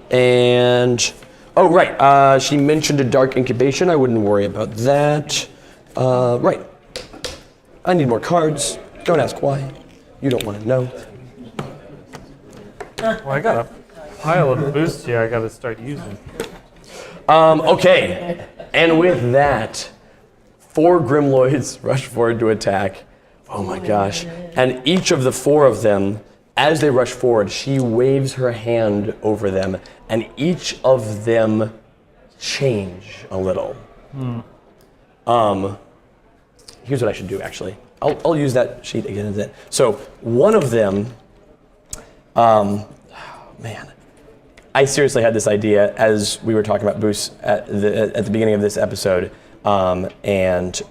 And, oh, right, she mentioned a Dark Incubation. I wouldn't worry about that. Right. I need more cards. Don't ask why. You don't want to know.
Well, I got a pile of boosts here I got to start using.
Okay. And with that, 4 Grimloids rush forward to attack. Oh my gosh. And each of the 4 of them, as they rush forward, she waves her hand over them, and each of them change a little. Here's what I should do, actually. I'll use that sheet again as it. So one of them, man, I seriously had this idea as we were talking about boosts at the beginning of this episode, and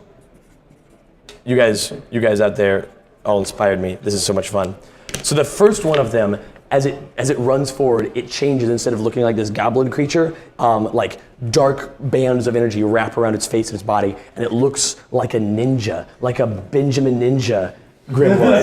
you guys out there all inspired me. This is so much fun. So the first one of them, as it runs forward, it changes. Instead of looking like this goblin creature, like dark bands of energy wrap around its face and its body, and it looks like a ninja, like a Benjamin Ninja Grimoire.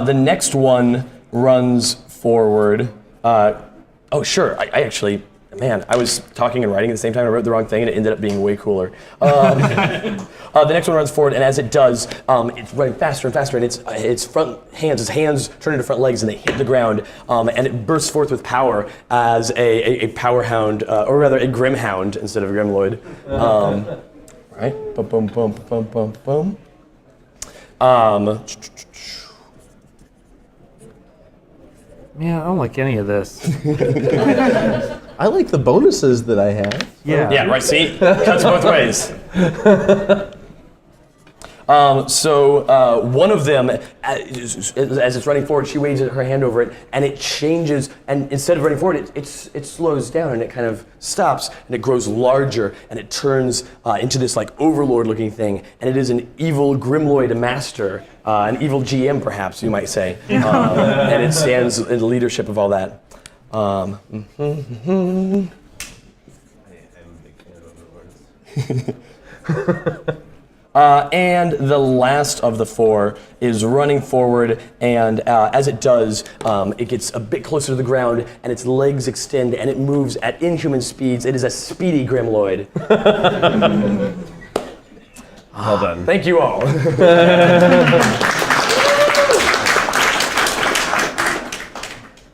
The next one runs forward. Oh, sure. I actually am Man, I was talking and writing at the same time. I wrote the wrong thing, and it ended up being way cooler. The next one runs forward, and as it does, it's running faster and faster, and its hands turn into front legs, and they hit the ground, and it bursts forth with power as a power hound, or rather a grim hound instead of a grimloid. Right? Boom, boom, boom, boom, boom, boom.
Man, I don't like any of this.
I like the bonuses that I have.
Yeah, right, see? Cuts both ways. One of them, as it's running forward, she waves her hand over it, and it changes, and instead of running forward, it slows down, and it kind of stops, and it grows larger, and it turns into this like overlord-looking thing, and it is an evil Grimloid master, an evil GM, perhaps, you might say, and it stands in the leadership of all that.
I'm a big fan of overlords.
And the last of the four is running forward, and as it does, it gets a bit closer to the ground, and its legs extend, and it moves at inhuman speeds. It is a speedy Grimloid.
Well done.
Thank you all.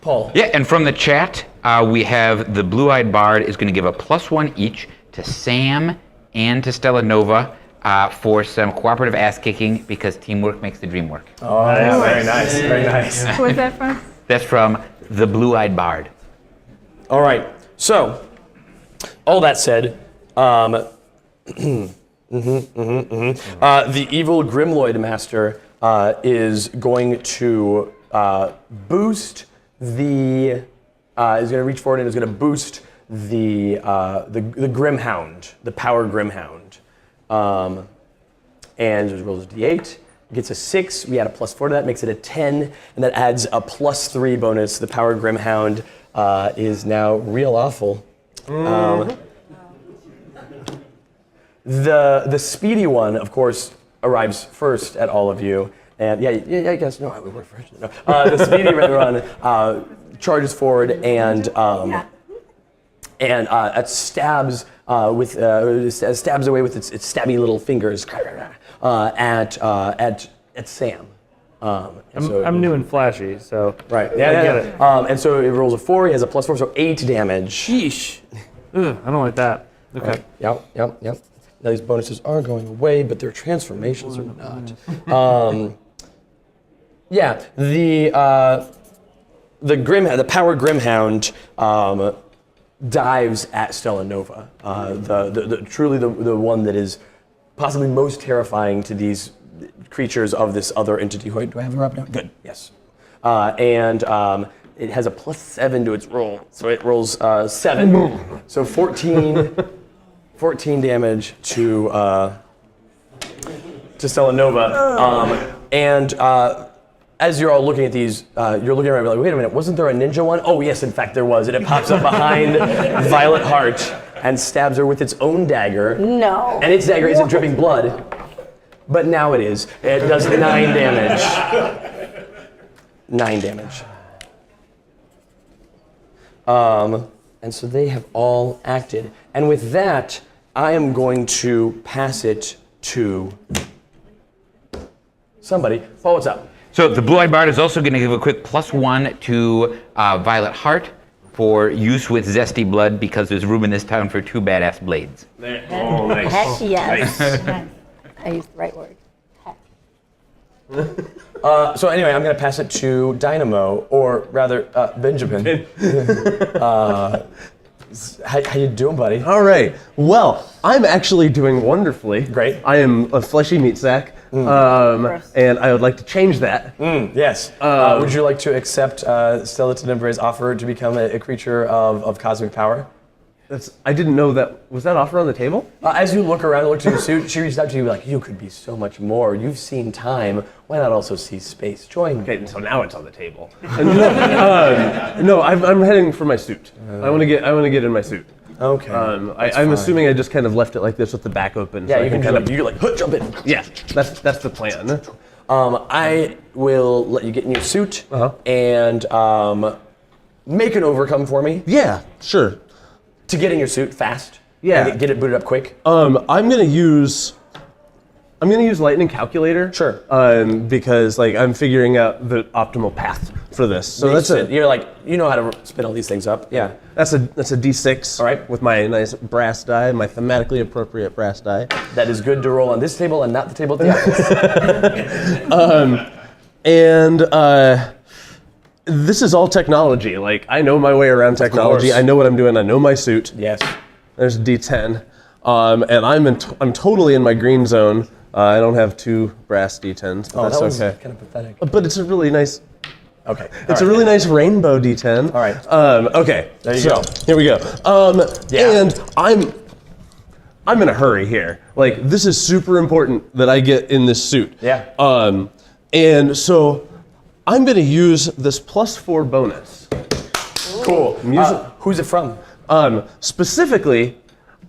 Paul.
Yeah, and from the chat, we have the Blue-Eyed Bard is going to give a +1 each to Sam and to Stella Nova. For some cooperative ass-kicking, because teamwork makes the dream work.
Oh, yeah, very nice, very nice.
Where's that from?
That's from the Blue-Eyed Bard.
All right, so, all that said, the evil Grimloid Master is going to boost the, is going to reach forward and is going to boost the Grimhound, the Power Grimhound. And it rolls a d8, gets a 6, we add a +4 to that, makes it a 10, and that adds a +3 bonus. The Power Grimhound is now real awful. The speedy one, of course, arrives first at all of you, and yeah, I guess, no, I would work first. No. The speedy one charges forward and it stabs stabs away with its stabby little fingers at Sam.
I'm new and flashy, so
right.
I get it.
And so it rolls a 4. He has a +4, so 8 damage.
Sheesh. Ugh, I don't like that. Okay.
Yep. Now these bonuses are going away, but their transformations are not. Yeah, the Power Grimhound dives at Stella Nova, truly the one that is possibly most terrifying to these creatures of this other entity. Wait, do I have her up now? Good, yes. And it has a +7 to its roll, so it rolls 7. So 14 damage to Stella Nova. As you're all looking at these, you're looking around like, wait a minute, wasn't there a ninja one? Oh yes, in fact there was. And it pops up behind Violet Heart and stabs her with its own dagger.
No.
And its dagger isn't dripping blood, but now it is. It does 9 damage. 9 damage. And so they have all acted. And with that, I am going to pass it to somebody. Paul, what's up?
So the Blue-Eyed Bard is also going to give a quick +1 to Violet Heart for use with Zesty Blood, because there's room in this town for 2 badass blades.
Oh, nice. Heck yes. Nice. I used the right word.
So anyway, I'm going to pass it to Dynamo, or rather, Benjamin. How you doing, buddy?
All right. Well, I'm actually doing wonderfully.
Great.
I am a fleshy meat sack, and I would like to change that.
Yes. Would you like to accept Stella Tenebrae's offer to become a creature of cosmic power?
I didn't know that. Was that offer on the table?
As you look around and look to your suit, she reached out to you like, you could be so much more. You've seen time. Why not also see space? Join me.
Okay, so now it's on the table. No, I'm heading for my suit. I want to get in my suit.
Okay.
I'm assuming I just kind of left it like this with the back open.
Yeah,
so
you can jump in.
Yeah, that's the plan.
I will let you get in your suit and make an overcome for me.
Yeah, sure.
to get in your suit fast.
Yeah.
And get it booted up quick.
I'm gonna use Lightning Calculator.
Sure.
Because like I'm figuring out the optimal path for this. So that's
You're like, you know how to spin all these things up. Yeah.
That's a D6.
All right.
With my nice brass die, my thematically appropriate brass die.
That is good to roll on this table and not the table at the office.
This is all technology. Like I know my way around technology. I know what I'm doing. I know my suit.
Yes.
There's a D10, and I'm totally in my green zone. I don't have 2 brass D10s, but
that
that's
was
okay.
kind of pathetic.
But it's a really nice.
Okay.
It's a really nice rainbow D10.
All right.
Okay.
There you go.
Here we go.
Yeah.
And I'm in a hurry here. Like this is super important that I get in this suit.
Yeah.
And so I'm going to use this +4 bonus.
Cool. Who's it from?
Specifically,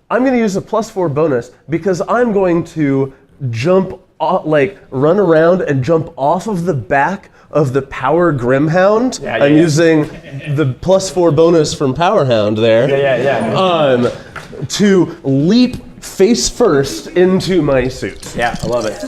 I'm going to use a +4 bonus because I'm going to jump, run around and jump off of the back of the Power Grimhound. I'm using the +4 bonus from Powerhound there.
Yeah.
To leap face first into my suit.
Yeah, I love it.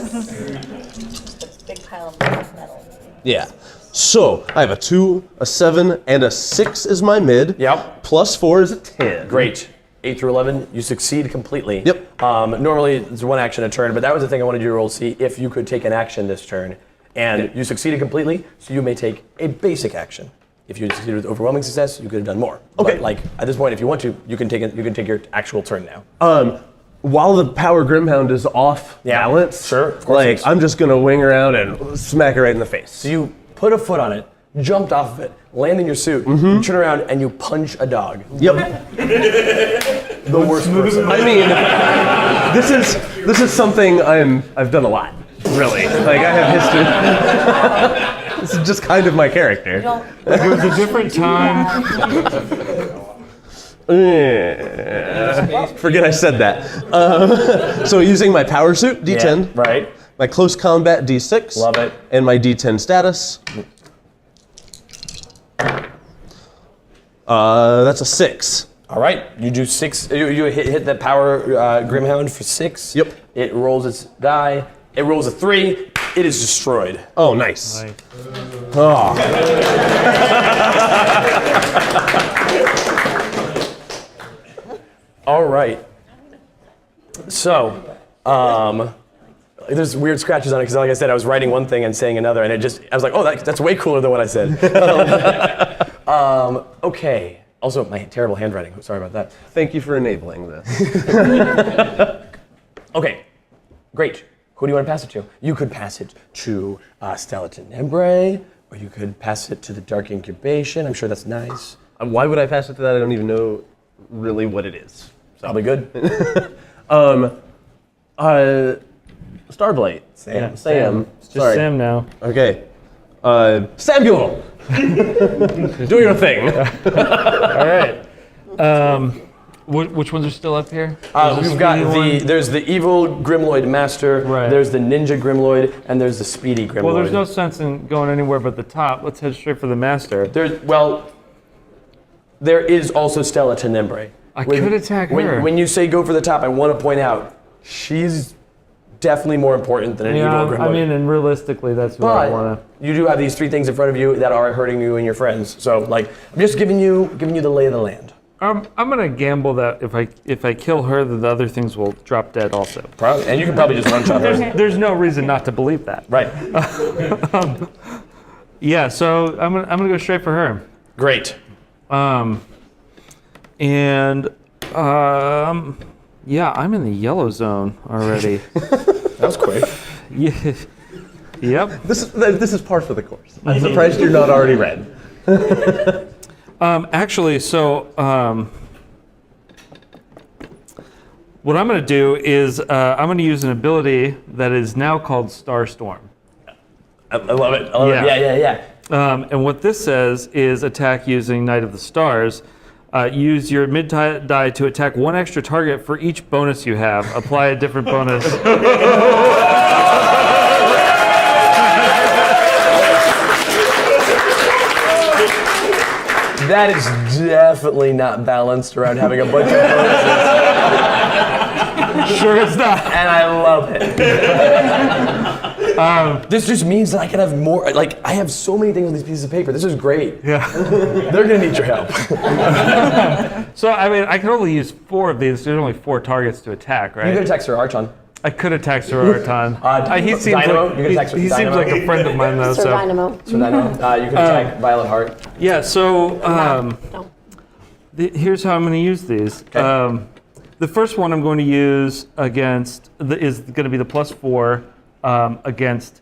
Big pile of metal.
Yeah. So I have a 2, a 7, and a 6 is my mid.
Yep.
+4 is a 10.
Great. 8 through 11, you succeed completely.
Yep.
Normally it's 1 action a turn, but that was the thing I wanted you to roll to see if you could take an action this turn. And you succeeded completely, so you may take a basic action. If you succeeded with overwhelming success, you could have done more.
Okay.
But, at this point, if you want to, you can take your actual turn now.
While the Power Grimhound is off balance,
sure, of course
I'm just gonna wing around and smack it right in the face.
So you put a foot on it, jumped off of it, land in your suit, you turn around and you punch a dog.
Yep.
The worst person.
I mean, this is something I've done a lot. Really, I have history. This is just kind of my character.
It was a different time.
Forget I said that. So using my power suit, D10.
Yeah, right.
My close combat, D6.
Love it.
And my D10 status. That's a 6.
All right, you do 6. You hit the Power Grimhound for 6.
Yep.
It rolls its die. It rolls a 3. It is destroyed.
Oh, nice. Oh.
All right. So, there's weird scratches on it because, like I said, I was writing one thing and saying another, and I was like, oh, that's way cooler than what I said. Okay. Also, my terrible handwriting. Sorry about that.
Thank you for enabling this.
Okay. Great. Who do you want to pass it to? You could pass it to Stella Nova, or you could pass it to the Dark Incubation. I'm sure that's nice.
Why would I pass it to that? I don't even know really what it is.
Probably good.
Starblight.
Sam.
It's just Sam now.
Okay. Samuel! Do your thing.
All right. Which ones are still up here?
We've got there's the evil Grimloid Master,
Right.
There's the Ninja Grimloid, and there's the Speedy Grimloid.
Well, there's no sense in going anywhere but the top. Let's head straight for the master.
There is also Stella Nova.
I could attack her.
When you say go for the top, I want to point out she's definitely more important than an evil Grimloid.
I mean, and realistically, that's what I want to.
You do have these 3 things in front of you that are hurting you and your friends. So, I'm just giving you the lay of the land.
I'm gonna gamble that if I kill her, then the other things will drop dead also.
Probably, and you can probably just one shot her.
There's no reason not to believe that.
Right.
Yeah. So I'm gonna go straight for her.
Great.
Yeah, I'm in the yellow zone already.
That was quick.
Yeah. Yep.
This is par for the course. I'm surprised you're not already red.
Actually, so what I'm going to do is I'm going to use an ability that is now called Starstorm.
I love it. Yeah.
And what this says is attack using Night of the Stars. Use your mid die to attack 1 extra target for each bonus you have. Apply a different bonus.
That is definitely not balanced around having a bunch of bonuses.
Sure it's not.
And I love it. This just means that I can have more, like, I have so many things on these pieces of paper. This is great.
Yeah.
They're gonna need your help.
So, I mean, I can only use 4 of these. There's only 4 targets to attack, right?
You could attack Sir Archon.
I could attack Sir Archon.
He seems
like a friend of mine, though.
Sir Dynamo.
Sir Dynamo. You can attack Violet Heart.
Yeah, so
No.
here's how I'm going to use these.
Okay.
The first one I'm going to use against is going to be the +4 against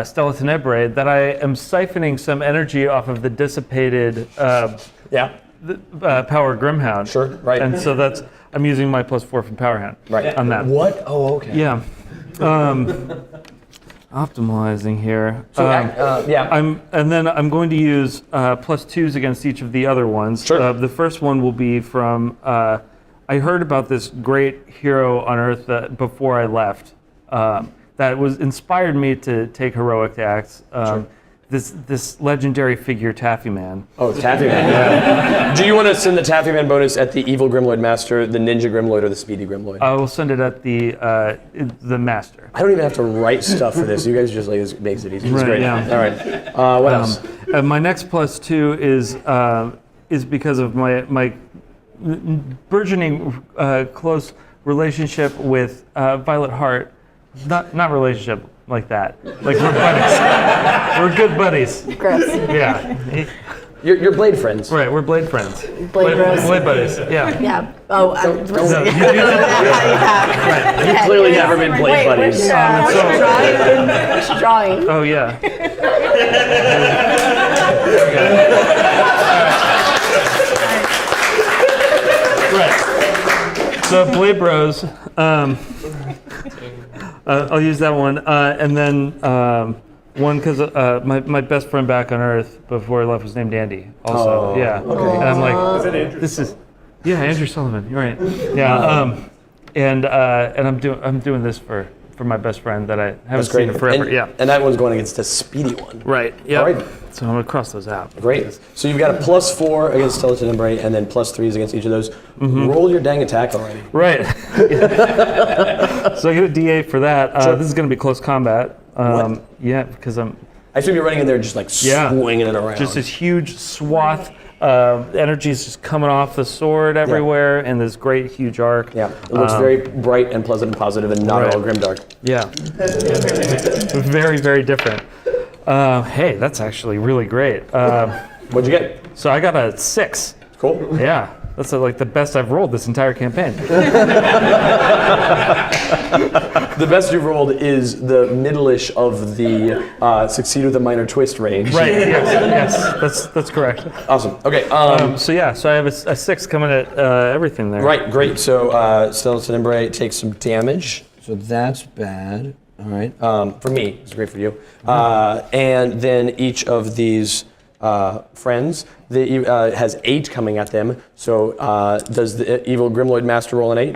Stella Tenebrae, that I am siphoning some energy off of the dissipated Power Grimhound.
Sure, right.
And so I'm using my +4 from Powerhound on that.
What? Oh, okay.
Yeah. Optimizing here.
So,
And then I'm going to use +2s against each of the other ones.
Sure.
The first one will be from, I heard about this great hero on Earth before I left. That was inspired me to take heroic acts.
Sure.
This legendary figure, Taffy Man.
Oh, Taffy Man, yeah. Do you want to send the Taffy Man bonus at the Evil Grimloid Master, the Ninja Grimloid, or the Speedy Grimloid?
I will send it at the Master.
I don't even have to write stuff for this. You guys just like, this makes it easy. It's
Right,
great.
yeah.
All right. What else?
My next +2 is because of my burgeoning close relationship with Violet Heart. Not relationship like that. Like, we're buddies. We're good buddies.
Gross.
Yeah.
You're Blade friends.
Right, we're Blade friends.
Blade bros.
Blade buddies, yeah.
Yeah. Oh,
You've clearly never been Blade buddies.
Which drawing?
Oh, yeah. Right. So, Blade Bros. I'll use that one, and then one because my best friend back on Earth before I left was named Andy. Also, yeah.
Okay.
And I'm like, this is, Andrew Sullivan. You're right. Yeah. And I'm doing this for my best friend that I haven't seen in forever.
And, and that one's going against the Speedy one.
Right. Yeah.
All right.
So I'm gonna cross those out.
Great. So you've got a +4 against Stella Tenebrae, and then +3s against each of those. Mm-hmm. Roll your dang attack already.
Right. So I get a D8 for that.
Sure.
This is going to be close combat.
What?
Yeah, because
I assume you're running in there just like swinging it around.
Just this huge swath. Energy is just coming off the sword everywhere, and this great huge arc.
Yeah, it looks very bright and pleasant and positive, and not all grimdark.
Yeah. Very, very different. Hey, that's actually really great.
What'd you get?
So I got a 6.
Cool.
Yeah. That's like the best I've rolled this entire campaign.
The best you've rolled is the middle-ish of the succeed with a minor twist range.
Right. Yes. That's correct.
Awesome. Okay.
So I have a 6 coming at everything there.
Right. Great. So Stella Tenebrae takes some damage. So that's bad. All right. For me, it's great for you. And then each of these friends has 8 coming at them. So does the Evil Grimloid Master roll an 8?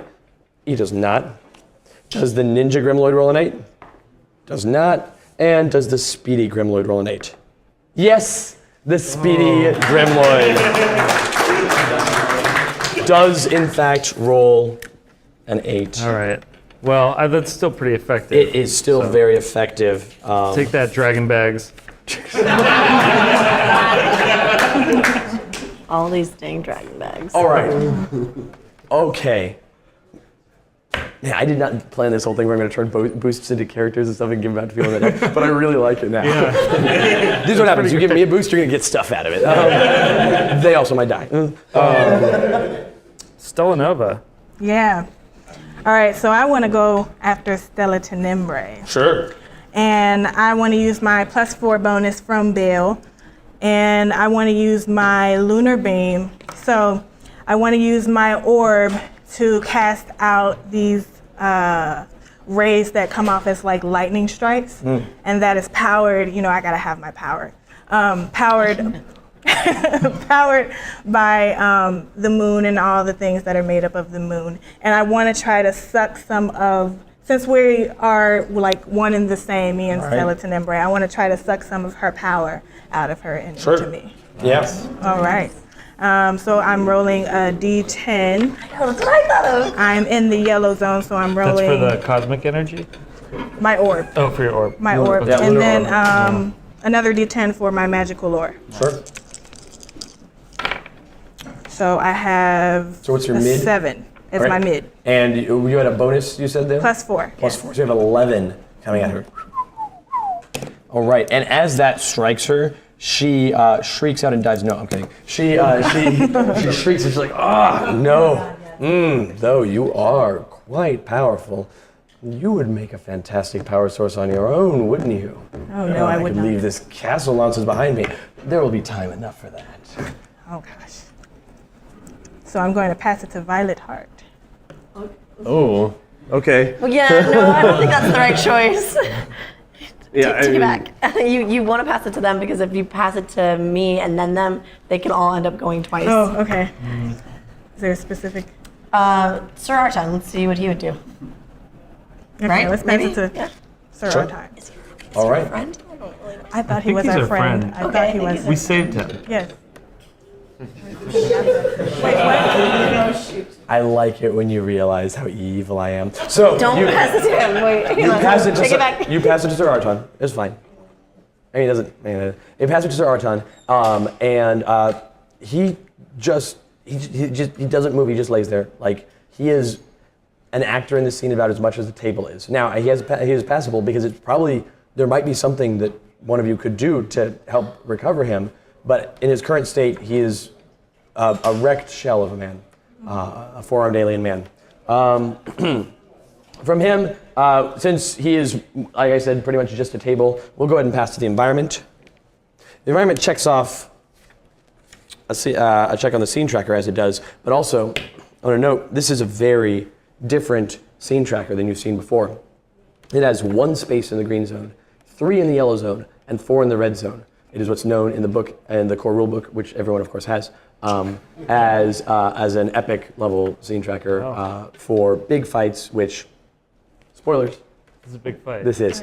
He does not. Does the Ninja Grimloid roll an 8? Does not. And does the Speedy Grimloid roll an 8? Yes, the Speedy Grimloid does in fact roll an 8.
All right. Well, that's still pretty effective.
It is still very effective.
Take that, Dragon Bags.
All these dang dragon bags.
All right. Okay. Yeah, I did not plan this whole thing where I'm going to turn boosts into characters and stuff and give them out to people, but I really like it now. Yeah. This is what happens. You give me a boost, you're going to get stuff out of it. They also might die.
Stella Nova.
Yeah. All right, so I want to go after Stella Tenebrae.
Sure.
And I want to use my +4 bonus from Bale. And I want to use my Lunar Beam. So I want to use my orb to cast out these rays that come off as like lightning strikes. And that is powered, I got to have my power. Powered by the moon and all the things that are made up of the moon. And I want to try to suck some of since we are like one and the same, me and
Right.
Stella Nova, I want to try to suck some of her power out of her and
Sure.
into me.
Yes.
All right. So I'm rolling a D10.
That's what I thought of.
I'm in the yellow zone, so I'm
That's
rolling
for the cosmic energy?
my orb.
Oh, for your orb.
My orb.
Yeah,
And
lunar
then
orb.
another D10 for my magical lore.
Sure.
So I have
So what's your
a
mid?
7 as
All
my
right.
mid.
And you had a bonus, you said there?
+4.
Plus
yes.
4. So you have 11 coming at her. All right. And as that strikes her, she shrieks out and dives. No, I'm kidding. She shrieks and she's like, ah, no. Though you are quite powerful, you would make a fantastic power source on your own, wouldn't you?
Oh, no, I would
could
not.
leave this castle nonsense behind me. There will be time enough for that.
Oh, gosh. So I'm going to pass it to Violet Heart.
Oh, okay.
Well, yeah, no, I don't think that's the right choice.
Yeah,
Take it back. You want to pass it to them because if you pass it to me and then them, they can all end up going twice.
Oh, okay. Is there a specific?
Sir Archon, let's see what he would do.
Okay,
Right?
let's pass
Maybe?
it to
Yeah.
Sir
Sure.
Archon.
All right.
Friend? I don't really know.
I thought he
think
was
he's
our
our
friend.
friend.
I
Okay,
thought
I
he
think
was.
We saved him.
Yes.
I like it when you realize how evil I am. So
Don't
you,
pass it to him. Wait, hang
you
on.
pass it to
Take
Sir,
it back.
you pass it to Sir Archon. It's fine. I mean, it doesn't. You pass it to Sir Archon, and he doesn't move. He just lays there. Like he is an actor in this scene about as much as the table is. Now he is passable because it's probably there might be something that one of you could do to help recover him. But in his current state, he is a wrecked shell of a man, a four-armed alien man. From him, since he is, like I said, pretty much just a table, we'll go ahead and pass to the environment. The environment checks off a check on the scene tracker as it does, but also, I want to note, this is a very different scene tracker than you've seen before. It has 1 space in the green zone, 3 in the yellow zone, and 4 in the red zone. It is what's known in the book and the core rule book, which everyone of course has, as an epic level scene tracker for big fights. Which, spoilers,
This is a big fight.
this is.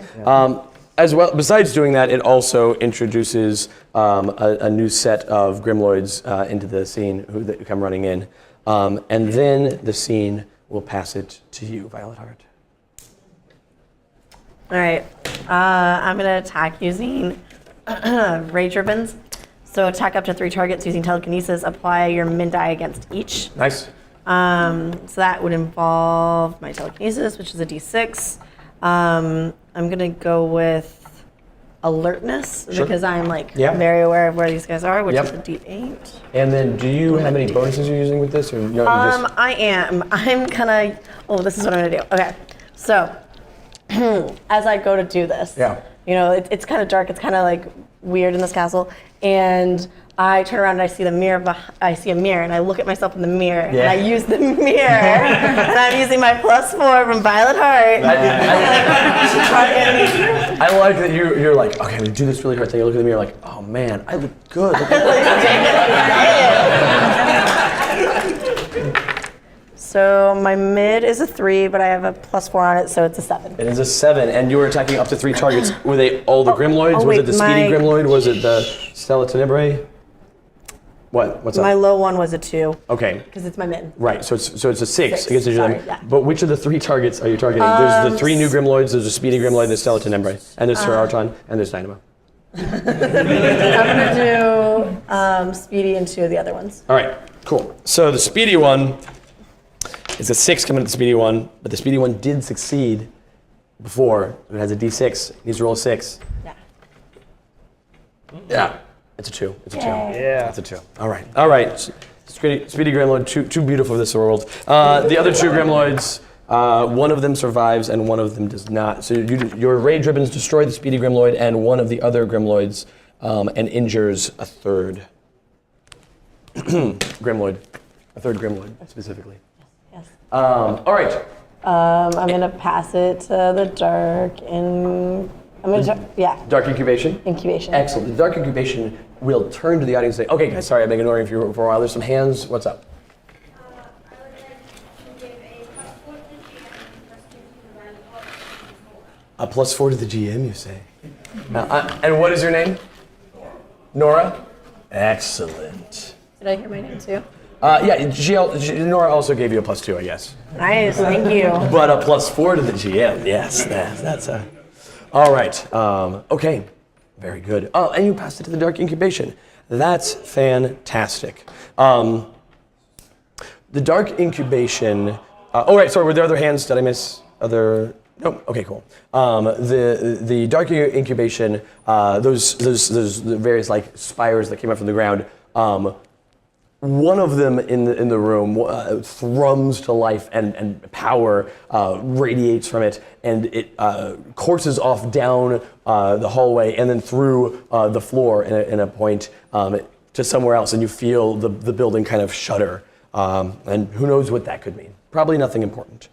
As well, besides doing that, it also introduces a new set of Grimloids into the scene who come running in, and then the scene will pass it to you, Violet Heart.
All right. I'm going to attack using rage ribbons. So attack up to 3 targets using telekinesis. Apply your min die against each.
Nice.
So that would involve my telekinesis, which is a d6. I'm going to go with alertness
Sure.
because I'm like
Yeah.
very aware of where these guys are, which
Yep.
is a d8.
And then, do you have any bonuses you're using with this, or you just?
I am. I'm gonna. Oh, this is what I'm gonna do. Okay. So, as I go to do this,
Yeah.
you know, it's kind of dark. It's kind of like weird in this castle, and I turn around and I see the mirror. I see a mirror, and I look at myself in the mirror, and I use the mirror, and I'm using my +4 from Violet Heart.
I like that you're like, okay, I'm gonna do this really hard thing. You look at the mirror like, oh man, I look good. Look at
So my mid is a 3, but I have a +4 on it, so it's a 7.
It is a 7, and you were attacking up to 3 targets. Were they all the Grimloids? Was
wait,
it the Speedy
my-
Grimloid? Was it the Stella Nova? What's up?
My low one was a 2,
Okay,
because it's my mid.
right. So it's a 6
Six,
against each of them.
sorry, yeah.
But which of the 3 targets are you targeting? There's the 3 new Grimloids. There's a Speedy Grimloid. There's Stella Nova, and there's Sir Archon, and there's Dynamo.
I'm gonna do Speedy and 2 of the other ones.
All right, cool. So the Speedy one is a 6 coming at the Speedy one, but the Speedy one did succeed before. It has a D6. It needs to roll a 6.
Yeah.
Yeah. It's a 2. It's a 2.
Yeah.
It's a 2. All right. All right. Speedy Grimloid, too beautiful for this world. The other 2 Grimloids, one of them survives and one of them does not. So your rage ribbons destroy the Speedy Grimloid and one of the other Grimloids, and injures a third Grimloid. A third Grimloid, specifically.
Yes.
All right.
I'm gonna pass it to the dark and I'm gonna
Dark Incubation.
incubation.
Excellent. The Dark Incubation will turn to the audience and say, okay, guys, sorry, I've been ignoring you for a while. There's some hands. What's up?
I would like to give a +4 to the and +2 to the Violet Heart.
A +4 to the GM, you say? And what is your name? Nora? Excellent.
Did I hear my name too?
Nora also gave you a +2, I guess.
Nice, thank you.
But a +4 to the GM, yes, that's a... All right, okay, very good. Oh, and you passed it to the Dark Incubation. That's fantastic. The Dark Incubation... were there other hands? Did I miss other... No. Okay. Cool. The Dark Incubation, those various like spires that came up from the ground. One of them in the room thrums to life and power radiates from it, and it courses off down the hallway and then through the floor in a point to somewhere else, and you feel the building kind of shudder. And who knows what that could mean? Probably nothing important.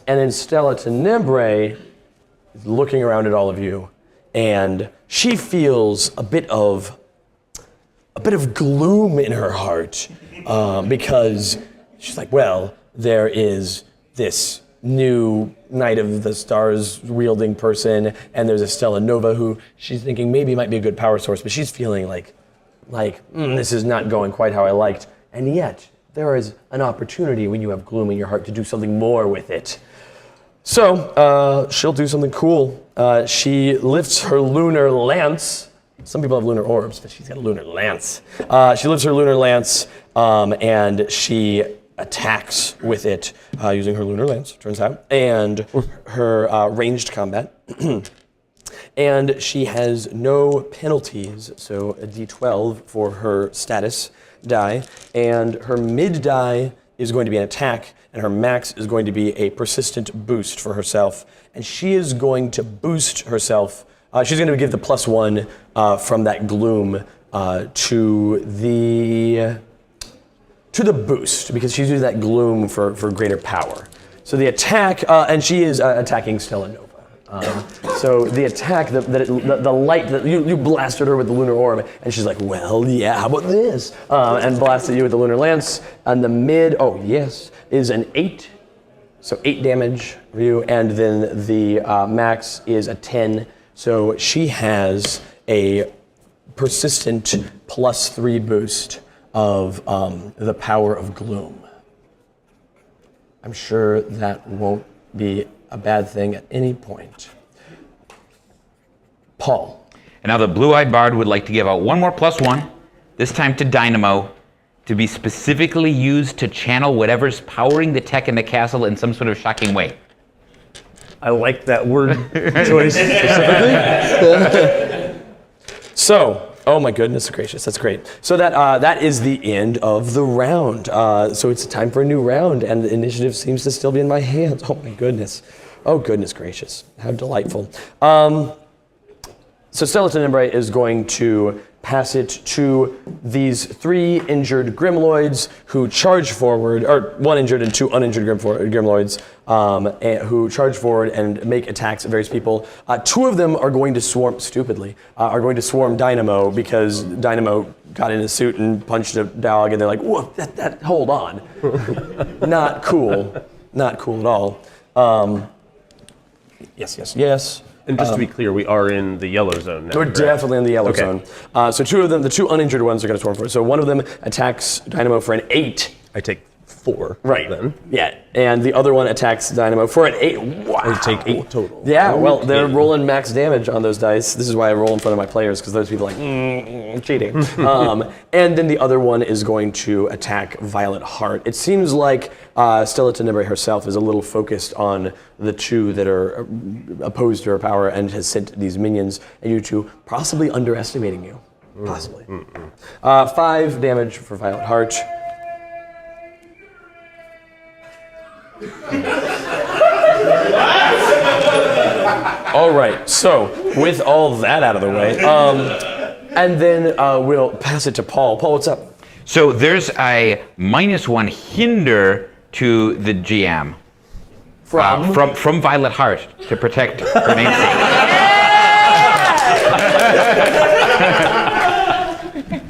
And then Stella Tenebrae is looking around at all of you, and she feels a bit of gloom in her heart because she's like, well, there is this new Knight of the Stars wielding person, and there's a Stella Nova who she's thinking maybe might be a good power source, but she's feeling like this is not going quite how I liked, and yet there is an opportunity when you have gloom in your heart to do something more with it. So she'll do something cool. She lifts her lunar lance. Some people have lunar orbs, but she's got a lunar lance. She lifts her lunar lance and she attacks with it using her lunar lance, turns out, and her ranged combat. And she has no penalties, so a D12 for her status die, and her mid die is going to be an attack, and her max is going to be a persistent boost for herself. And she is going to boost herself. She's going to give the +1 from that gloom to the boost, because she's using that gloom for greater power. So the attack, and she is attacking Stella Nova. So the attack, the light, that you blasted her with the lunar orb, and she's like, well, yeah, how about this? And blasted you with the lunar lance. And the mid, is an 8. So 8 damage for you. And then the max is a 10. So she has a persistent +3 boost of the power of gloom. I'm sure that won't be a bad thing at any point. Paul.
And now the blue-eyed bard would like to give out one more +1, this time to Dynamo, to be specifically used to channel whatever's powering the tech in the castle in some sort of shocking way.
I like that word choice specifically.
So, oh my goodness gracious, that's great. So that is the end of the round. So it's time for a new round, and the initiative seems to still be in my hands. Oh my goodness. Oh goodness gracious, how delightful. So Stella Tenebrae is going to pass it to these 3 injured Grimloids who charge forward, or 1 injured and 2 uninjured Grimloids who charge forward and make attacks at various people. 2 of them are going to swarm, stupidly, swarm Dynamo because Dynamo got in a suit and punched a dog, and they're like, whoa, that hold on. Not cool. Not cool at all. Yes.
And just to be clear, we are in the yellow zone now.
We're definitely in the yellow zone. So 2 of them, the 2 uninjured ones, are going to swarm for it. So one of them attacks Dynamo for an 8.
I take 4.
Right.
Then.
Yeah. And the other one attacks Dynamo for an 8. Wow.
I take 8 total.
Yeah, well, they're rolling max damage on those dice. This is why I roll in front of my players, because those people are like, cheating. And then the other one is going to attack Violet Heart. It seems like Stella Tenebrae herself is a little focused on the 2 that are opposed to her power and has sent these minions, and you 2 possibly underestimating you. Possibly. 5 damage for Violet Heart. All right, so with all that out of the way, and then we'll pass it to Paul. Paul, what's up?
So there's a -1 hinder to the GM from Violet Heart to protect her namesake.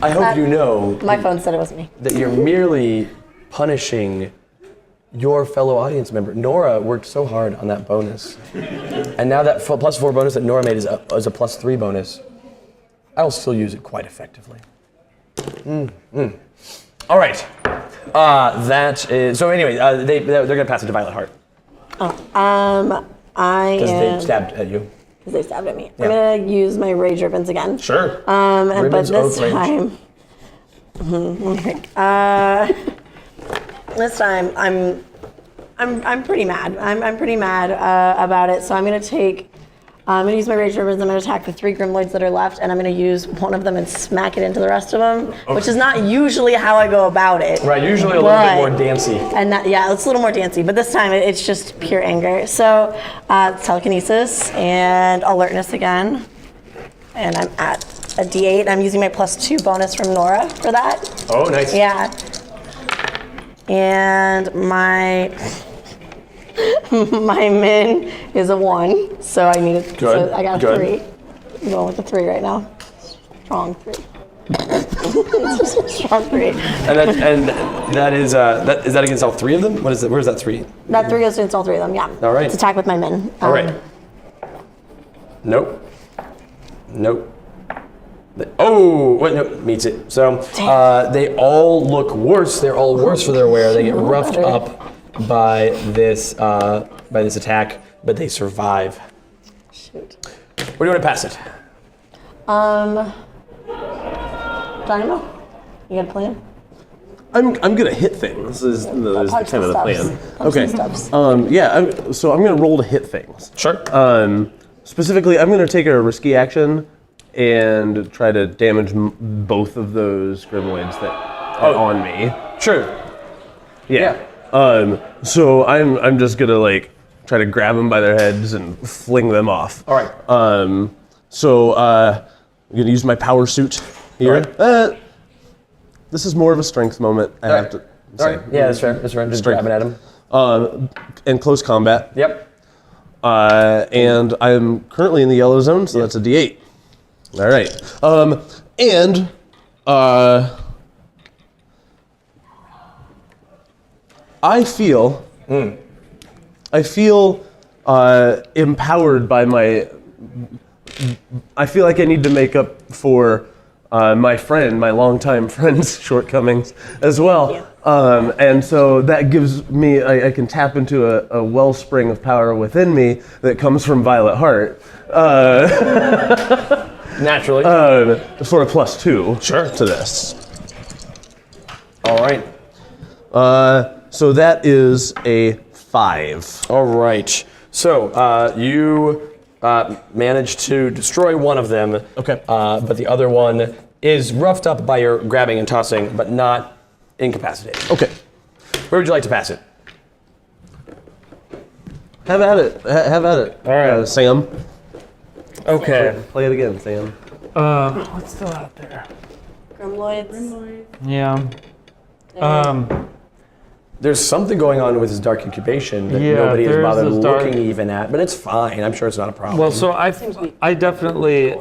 I hope you know
My phone said it was me.
that you're merely punishing your fellow audience member. Nora worked so hard on that bonus. And now that +4 bonus that Nora made is a +3 bonus. I'll still use it quite effectively. All right. That is, so anyway, they're going to pass it to Violet Heart. Because they stabbed at you.
Because they stabbed at me.
Yeah.
I'm going to use my rage ribbons again.
Sure.
But
Ribbons
this
of rage.
time... This time, I'm pretty mad. I'm pretty mad about it. So I'm gonna use my rage ribbons. I'm gonna attack the 3 Gremloids that are left, and I'm gonna use one of them and smack it into the rest of them, which is not usually how I go about it.
Right, usually a little bit more dancey.
And it's a little more dancey, but this time it's just pure anger. So telekinesis and alertness again, and I'm at a D8. I'm using my +2 bonus from Nora for that.
Oh, nice.
Yeah. And my min is a 1, so I need it.
Good.
So I got a 3. I'm going with the 3 right now. Strong 3. Strong 3.
And that is that against all 3 of them? What is it? Where's that 3?
That 3 goes against all 3 of them. Yeah.
All right.
It's attack with my min.
All right. Nope. Oh, wait, no, meets it. So they all look worse. They're all worse for their wear. They get roughed up by this attack, but they survive.
Shoot.
Where do you want to pass it?
Dynamo, you got a plan?
I'm gonna hit things. Is kind
Punch
of the
the
plan.
stubs. Punch
Okay.
the stubs.
So I'm gonna roll to hit things.
Sure.
Specifically, I'm gonna take a risky action and try to damage both of those Gremloids that are on me.
Sure.
Yeah. So I'm just gonna try to grab them by their heads and fling them off.
All right.
So I'm gonna use my power suit here.
All right.
This is more of a strength moment. I have to say.
All right. Yeah, that's fair. That's right. Just
Strength.
grabbing at him.
In close combat.
Yep.
And I'm currently in the yellow zone, so that's a D8. All right. I feel empowered by my. I feel like I need to make up for my longtime friend's shortcomings as well.
Yeah.
And so that gives me, I can tap into a wellspring of power within me that comes from Violet Heart.
Naturally.
For a +2
Sure.
to this.
All right.
So that is a 5.
All right. So you managed to destroy one of them.
Okay.
But the other one is roughed up by your grabbing and tossing, but not incapacitated.
Okay.
Where would you like to pass it?
Have at it. Have at it.
All right.
Sam.
Okay.
Play it again, Sam.
What's still out there?
Gremloids.
Yeah.
There's something going on with his Dark Incubation that
Yeah,
nobody has
there's
bothered
this dark-
looking even at, but it's fine. I'm sure it's not a problem.
Well, so I definitely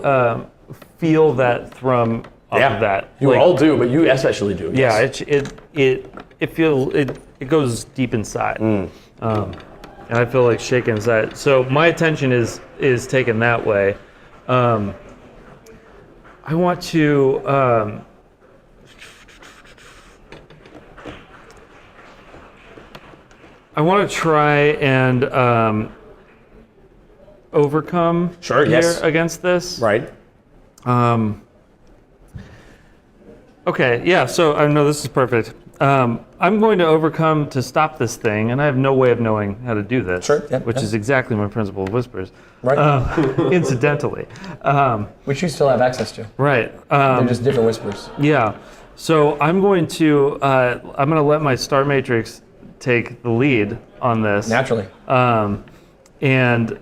feel that thrum off of that.
You all do, but you especially do.
Yeah,
Yes.
it goes deep inside, and I feel like shaking inside. So my attention is taken that way. I want to. I want to try and overcome
yes.
against this.
Right.
Okay, yeah, so I know this is perfect. I'm going to overcome to stop this thing, and I have no way of knowing how to do this.
Sure, yeah,
which
yeah.
is exactly my principle of whispers.
Right.
Incidentally.
Which you still have access to.
Right.
They're just different whispers.
Yeah. So I'm going to let my Star Matrix take the lead on this.
Naturally.
And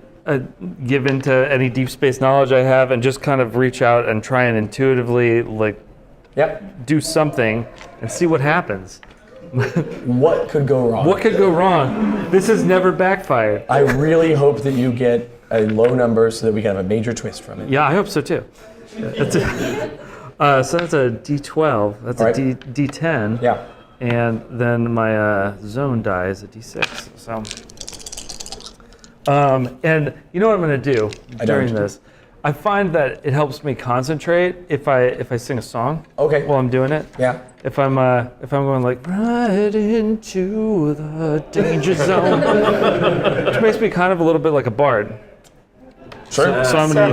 give into any deep space knowledge I have, and just kind of reach out and try and intuitively do something and see what happens.
What could go wrong?
What could go wrong? This has never backfired.
I really hope that you get a low number so that we can have a major twist from it.
Yeah, I hope so too. So that's a D12. That's
All right.
a D10.
Yeah.
and then my zone die is a d6. So, and you know what I'm going to do during this? I find that it helps me concentrate if I sing a song.
Okay.
While I'm doing it.
Yeah.
If I'm going like right into the danger zone, which makes me kind of a little bit like a bard.
Sure.
So I'm gonna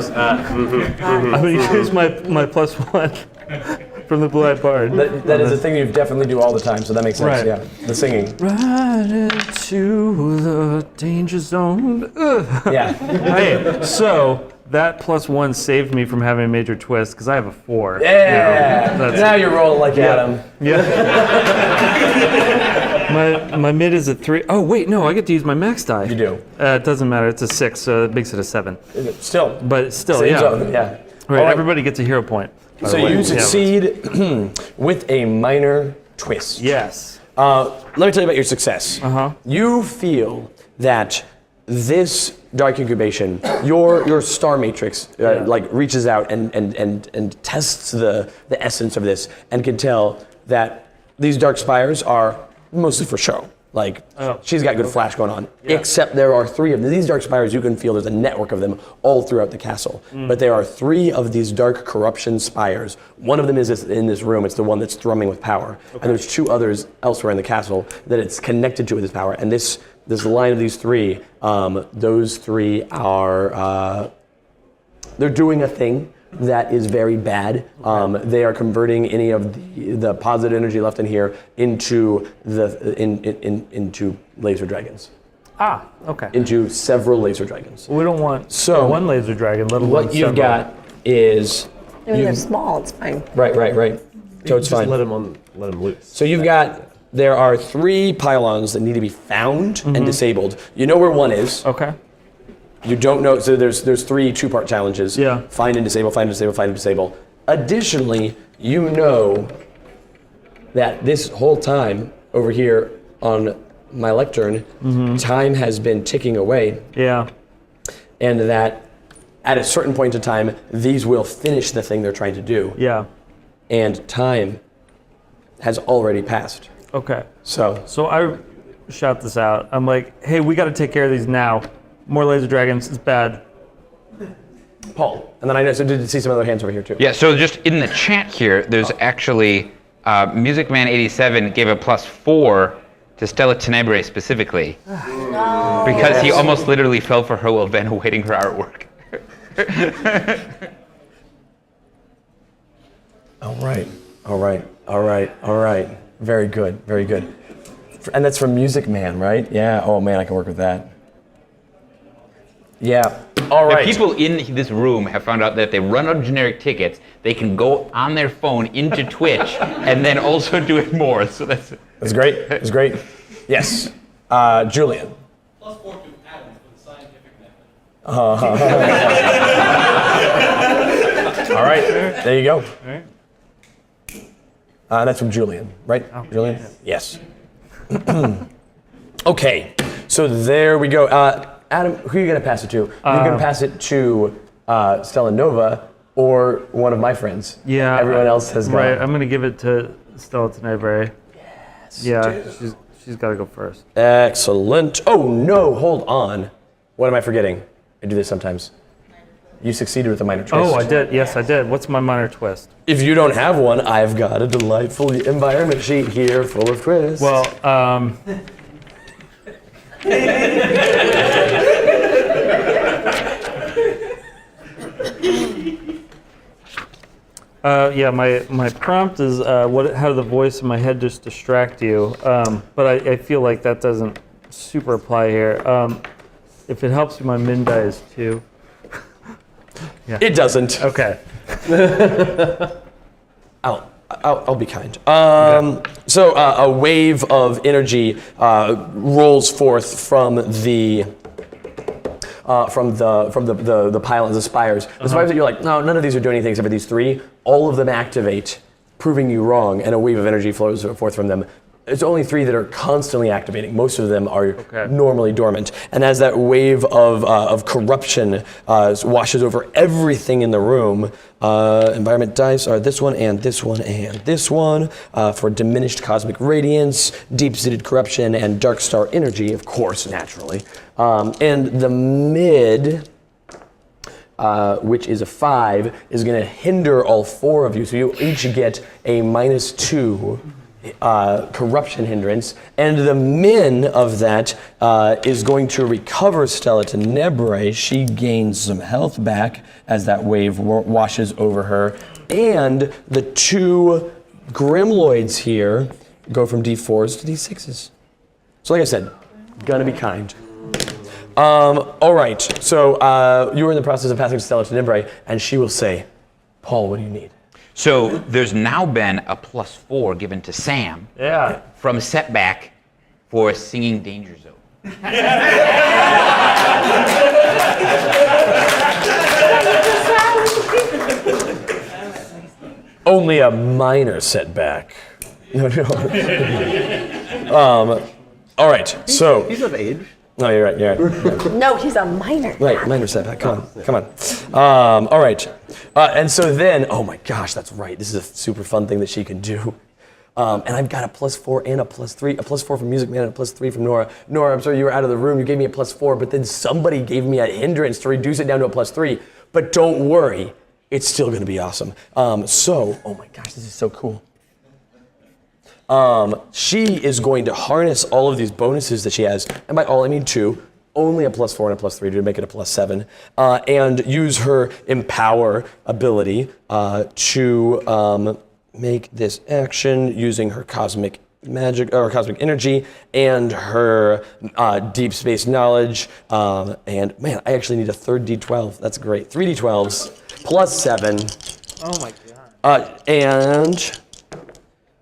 use my +1 from the Blue-Eyed Bard.
That is a thing you definitely do all the time, so that makes sense.
Right.
Yeah, the singing.
Right into the danger zone. Ugh.
Yeah.
Hey, so that +1 saved me from having a major twist because I have a 4.
Yeah. Now you're rolling like Adam.
Yeah. my mid is a 3. Oh wait, no, I get to use my max die.
You do.
It doesn't matter. It's a 6, so it makes it a 7.
Still.
But still,
Same
yeah.
zone, yeah.
Right.
All right.
Everybody gets a hero point. by
So
the way.
you
Yeah.
succeed with a minor twist.
Yes.
Let me tell you about your success.
Uh-huh.
You feel that this Dark Incubation, your star matrix, like reaches out and tests the essence of this, and can tell that these dark spires are mostly for show. Like, she's got good flash going on.
Yeah.
Except there are 3 of them. These dark spires, you can feel there's a network of them all throughout the castle. But there are 3 of these dark corruption spires. One of them is in this room. It's the one that's thrumming with power. And there's 2 others elsewhere in the castle that it's connected to with this power. And this line of these 3, those 3 are, they're doing a thing that is very bad. They are converting any of the positive energy left in here into into laser dragons.
Ah, okay.
Into several laser dragons.
We don't want
So,
one laser dragon, let alone
What you've
several.
got is
I mean, they're small. It's fine.
right. So it's
Just
fine.
let them loose.
So you've got. There are 3 pylons that need to be found and disabled. You know where one is.
Okay.
You don't know, so there's 3 2-part challenges.
Yeah.
Find and disable, find and disable, find and disable. Additionally, you know that this whole time over here on my lectern, time has been ticking away,
Yeah.
and that at a certain point in time, these will finish the thing they're trying to do,
Yeah.
and time has already passed.
Okay.
So,
So I shout this out. I'm like, hey, we got to take care of these now. More laser dragons. It's bad.
Paul, and then I know, so did you see some other hands over here too?
Yeah, so just in the chat here, there's actually Music Man 87 gave a +4 to Stella Tenebrae specifically. Because he almost literally fell for her while Van awaiting her artwork.
All right. Very good. And that's from Music Man, right? Yeah. Oh man, I can work with that. Yeah. All right.
The people in this room have found out that if they run out of generic tickets, they can go on their phone into Twitch and then also do it more. So that's
great. It's great. Yes. Julian.
+4 to Adam for the scientific method.
All right. There you go.
All right.
That's from Julian, right? Julian? Yes. Okay. So there we go. Adam, who are you going to pass it to? You're going to pass it to Stella Nova or one of my friends.
Yeah.
Everyone else has gone.
Right. I'm going to give it to Stella Tenebrae.
Yes.
Yeah. She's got to go first.
Excellent. Oh no, hold on. What am I forgetting? I do this sometimes. You succeeded with a minor twist.
Oh, I did. Yes, I did. What's my minor twist?
If you don't have one, I've got a delightful environment sheet here full of twists.
Well, yeah, my prompt is how did the voice in my head just distract you? But I feel like that doesn't super apply here. If it helps you, my min die is 2. Yeah.
It doesn't.
Okay.
I'll be kind. So a wave of energy rolls forth from the pylons, the spires. The spires that you're like, no, none of these are doing anything except for these 3. All of them activate, proving you wrong, and a wave of energy flows forth from them. it's only 3 that are constantly activating. Most of them are normally dormant. And as that wave of corruption washes over everything in the room, environment dice are this one and this one and this one for diminished cosmic radiance, deep-seated corruption, and dark star energy, of course, naturally. And the mid, which is a 5, is going to hinder all 4 of you. So you each get a -2 corruption hindrance, and the min of that is going to recover Stella to Nebre. She gains some health back as that wave washes over her, and the 2 Grimloids here go from D4s to D6s. So like I said, gonna be kind. All right, so you were in the process of passing Stella to Nebre, and she will say, Paul, what do you need?
So there's now been a +4 given to Sam from setback for singing Danger Zone.
Only a minor setback. No. All right, so.
He's of age.
No, you're right.
No, he's a minor.
Right, minor setback. Come on. All right. And so then, oh my gosh, that's right. This is a super fun thing that she can do. And I've got a +4 and a +3, a +4 from Music Man and a +3 from Nora. Nora, I'm sorry you were out of the room. You gave me a +4, but then somebody gave me a hindrance to reduce it down to a +3. But don't worry, it's still going to be awesome. Oh my gosh, this is so cool. She is going to harness all of these bonuses that she has, and by all I mean 2, only a +4 and a +3 to make it a +7, and use her Empower ability to make this action using her cosmic magic or cosmic energy and her deep space knowledge. And man, I actually need a 3rd D12. That's great. 3 D12s +7.
Oh my god.
And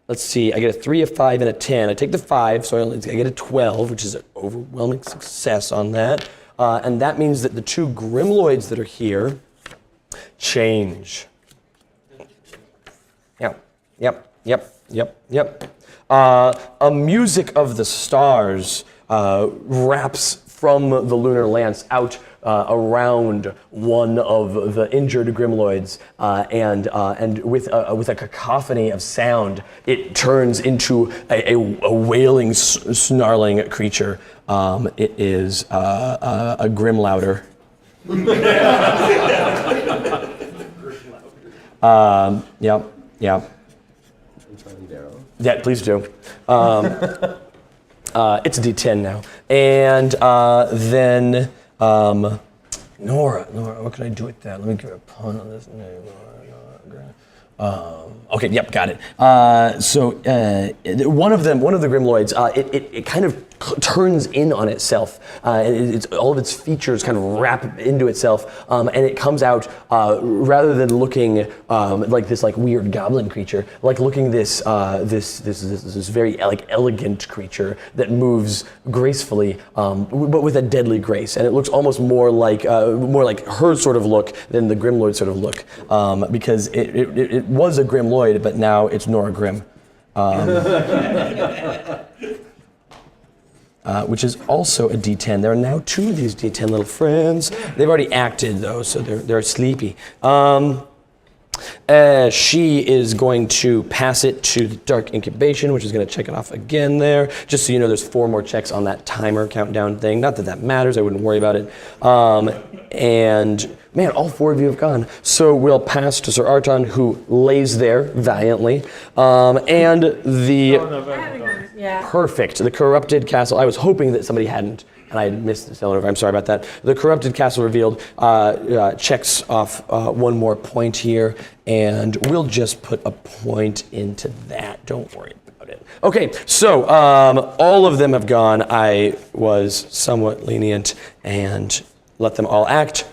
let's see, I get a 3, a 5, and a 10. I take the 5, so I get a 12, which is an overwhelming success on that. And that means that the 2 Grimloids that are here change. Yep. A music of the stars wraps from the lunar lance out around one of the injured Grimloids, and with a cacophony of sound, it turns into a wailing, snarling creature. It is a Grimlouder. Yep. Yeah, please do. It's a D10 now. And then, Nora, what can I do with that? Let me give a pun on this name. Okay, yep, got it. So one of the Grimloids, it kind of turns in on itself. It's all of its features kind of wrap into itself, and it comes out rather than looking like this weird goblin creature, like looking this very elegant creature that moves gracefully, but with a deadly grace, and it looks almost more like her sort of look than the Grimloid sort of look, because it was a Grimloid, but now it's Nora Grimm. Which is also a D10. There are now 2 of these D10 little friends. They've already acted though, so they're sleepy. She is going to pass it to the Dark Incubation, which is going to check it off again there. Just so you know, there's 4 more checks on that timer countdown thing. Not that that matters, I wouldn't worry about it. And man, all 4 of you have gone. So we'll pass to Sir Arton, who lays there valiantly. And the... Perfect. The corrupted castle. I was hoping that somebody hadn't, and I had missed the Stella Nova. I'm sorry about that. The corrupted castle revealed checks off 1 more point here, and we'll just put a point into that. Don't worry about it. Okay, so all of them have gone. I was somewhat lenient and let them all act.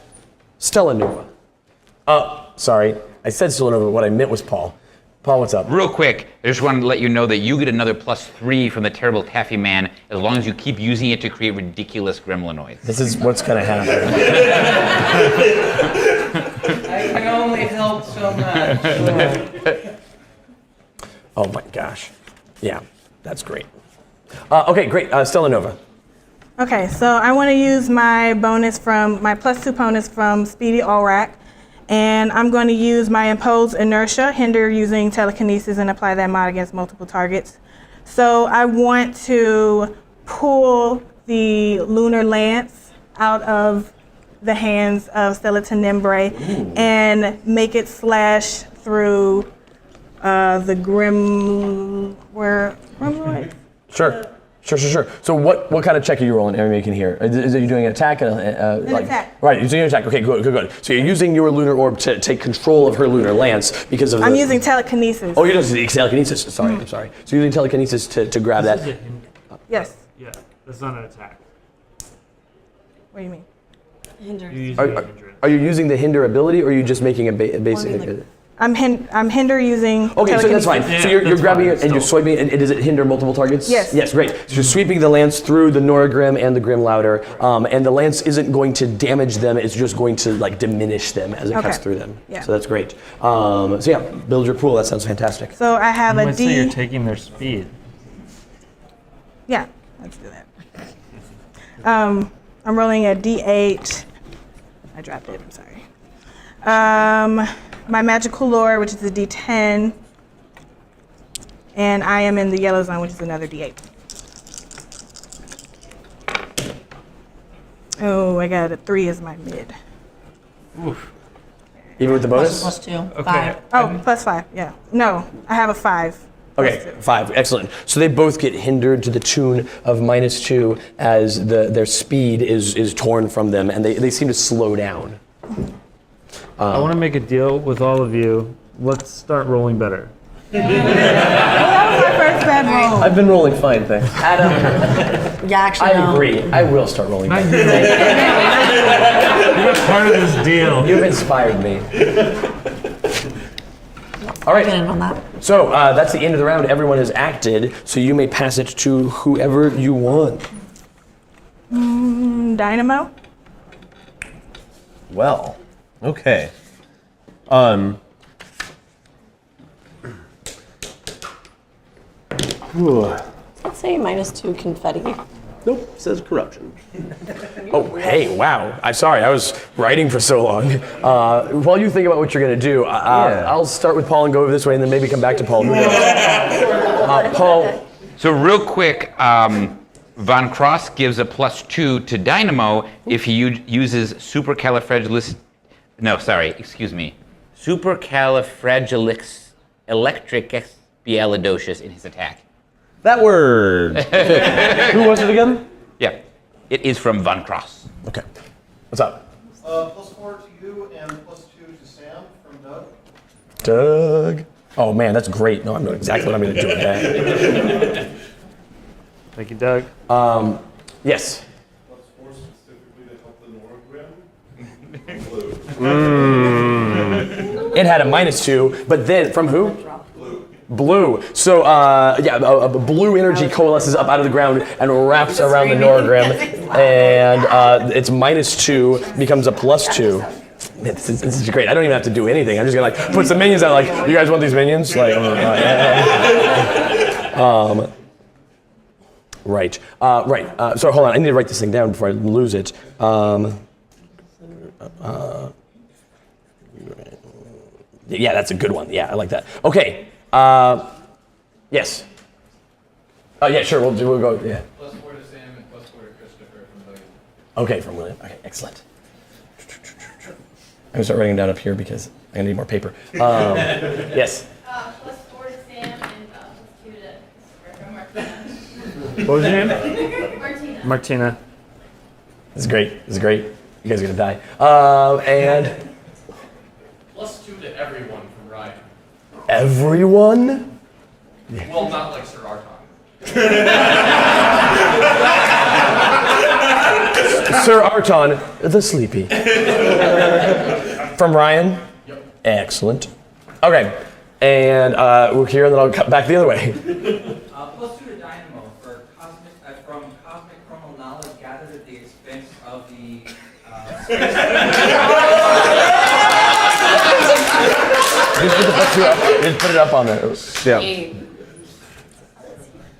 Stella Nova. Oh, sorry. I said Stella Nova, but what I meant was Paul. Paul, what's up?
Real quick, I just wanted to let you know that you get another +3 from the terrible Taffy Man as long as you keep using it to create ridiculous gremlinoids.
This is what's going to happen.
I can only help so much.
Oh my gosh. Yeah. That's great. Okay, great. Stella Nova.
Okay, so I want to use my bonus from my +2 bonus from Speedy Allrack, and I'm going to use my Impose Inertia, hinder using telekinesis, and apply that mod against multiple targets. So I want to pull the Lunar Lance out of the hands of Stella Tenebrae and make it slash through the Gremlinoid.
Sure. So what kind of check are you rolling? Are you making here? Is it you doing an attack?
Attack.
Right, you're doing an attack. Okay, good. So you're using your lunar orb to take control of her lunar lance because of
I'm using telekinesis.
Oh, you're using telekinesis. Sorry, I'm sorry. So you're using telekinesis to grab that.
Yes.
Yeah, that's not an attack.
What do you mean?
Are you using the hinder ability, or are you just making a basic?
I'm hinder using.
Okay, so that's fine.
Yeah,
so you're grabbing
fine,
it and you're swiping it, and does it hinder multiple targets?
Yes.
Yes, great. So you're sweeping the lance through the Noragrim and the Grim Louder, and the lance isn't going to damage them, it's just going to like diminish them as it cuts through them.
Yeah.
So that's great. So yeah, build your pool, that sounds fantastic.
So I have
You
a
might
D.
say you're taking their speed.
Yeah, let's do that. I'm rolling a D8. I dropped it, I'm sorry. My magical lore, which is a D10. And I am in the yellow zone, which is another D8. Oh, I got a 3 as my mid.
Oof.
Even with the bonus?
+2.
Okay.
5.
Oh, +5, yeah. No, I have a 5.
Okay, 5, excellent. So they both get hindered to the tune of -2 as their speed is torn from them, and they seem to slow down.
I want to make a deal with all of you. Let's start rolling better.
That was my first bad roll.
I've been rolling fine, thanks. Adam,
Yeah, actually,
I agree. I will start rolling
Not
better.
you. You're not part of this deal.
You've inspired me. All right.
On that.
So that's the end of the round. Everyone has acted, so you may pass it to whoever you want.
Dynamo.
Well, okay.
Let's say -2 confetti.
Nope, says corruption.
Oh, hey, wow. I'm sorry, I was writing for so long. While you think about what you're going to do, I'll start with Paul and go over this way, and then maybe come back to Paul. Paul.
So real quick, Von Cross gives a +2 to Dynamo if he uses supercalifragilisticexpialidocious in his attack.
That word. Who was it again?
Yeah, it is from Von Cross.
Okay. What's up?
+4 to you and +2 to Sam from Doug.
Doug. Oh, man, that's great. No, I know exactly what I'm going to do with that.
Thank you, Doug.
Yes.
+4 specifically to help the Noragrim.
It had a -2, but then from who? Blue. So, a blue energy coalesces up out of the ground and wraps around the Noragrim, and its -2 becomes a +2. Man, this is great. I don't even have to do anything. I'm just gonna like put some minions out. Like, you guys want these minions? Like, right. So hold on. I need to write this thing down before I lose it. Yeah, that's a good one. Yeah, I like that. Okay. Yes. Oh yeah, sure. We'll go. Yeah.
+4 to Sam and +4 to Christopher from William.
Okay, from William. Okay, excellent. I'm gonna start writing down up here because I need more paper. Yes.
+4 to Sam and +2 to Christopher from Martina.
What was your name?
Martina.
Martina.
This is great. You guys are gonna die. And
+2 to everyone from Ryan.
everyone.
Well, not like Sir Arton.
Sir Arton, the sleepy. From Ryan?
Yep.
Excellent. Okay. And we're here, and then I'll cut back the other way.
+2 to Dynamo for from cosmic chromal knowledge gathered at the expense of the.
Just put it up on there.
Yeah.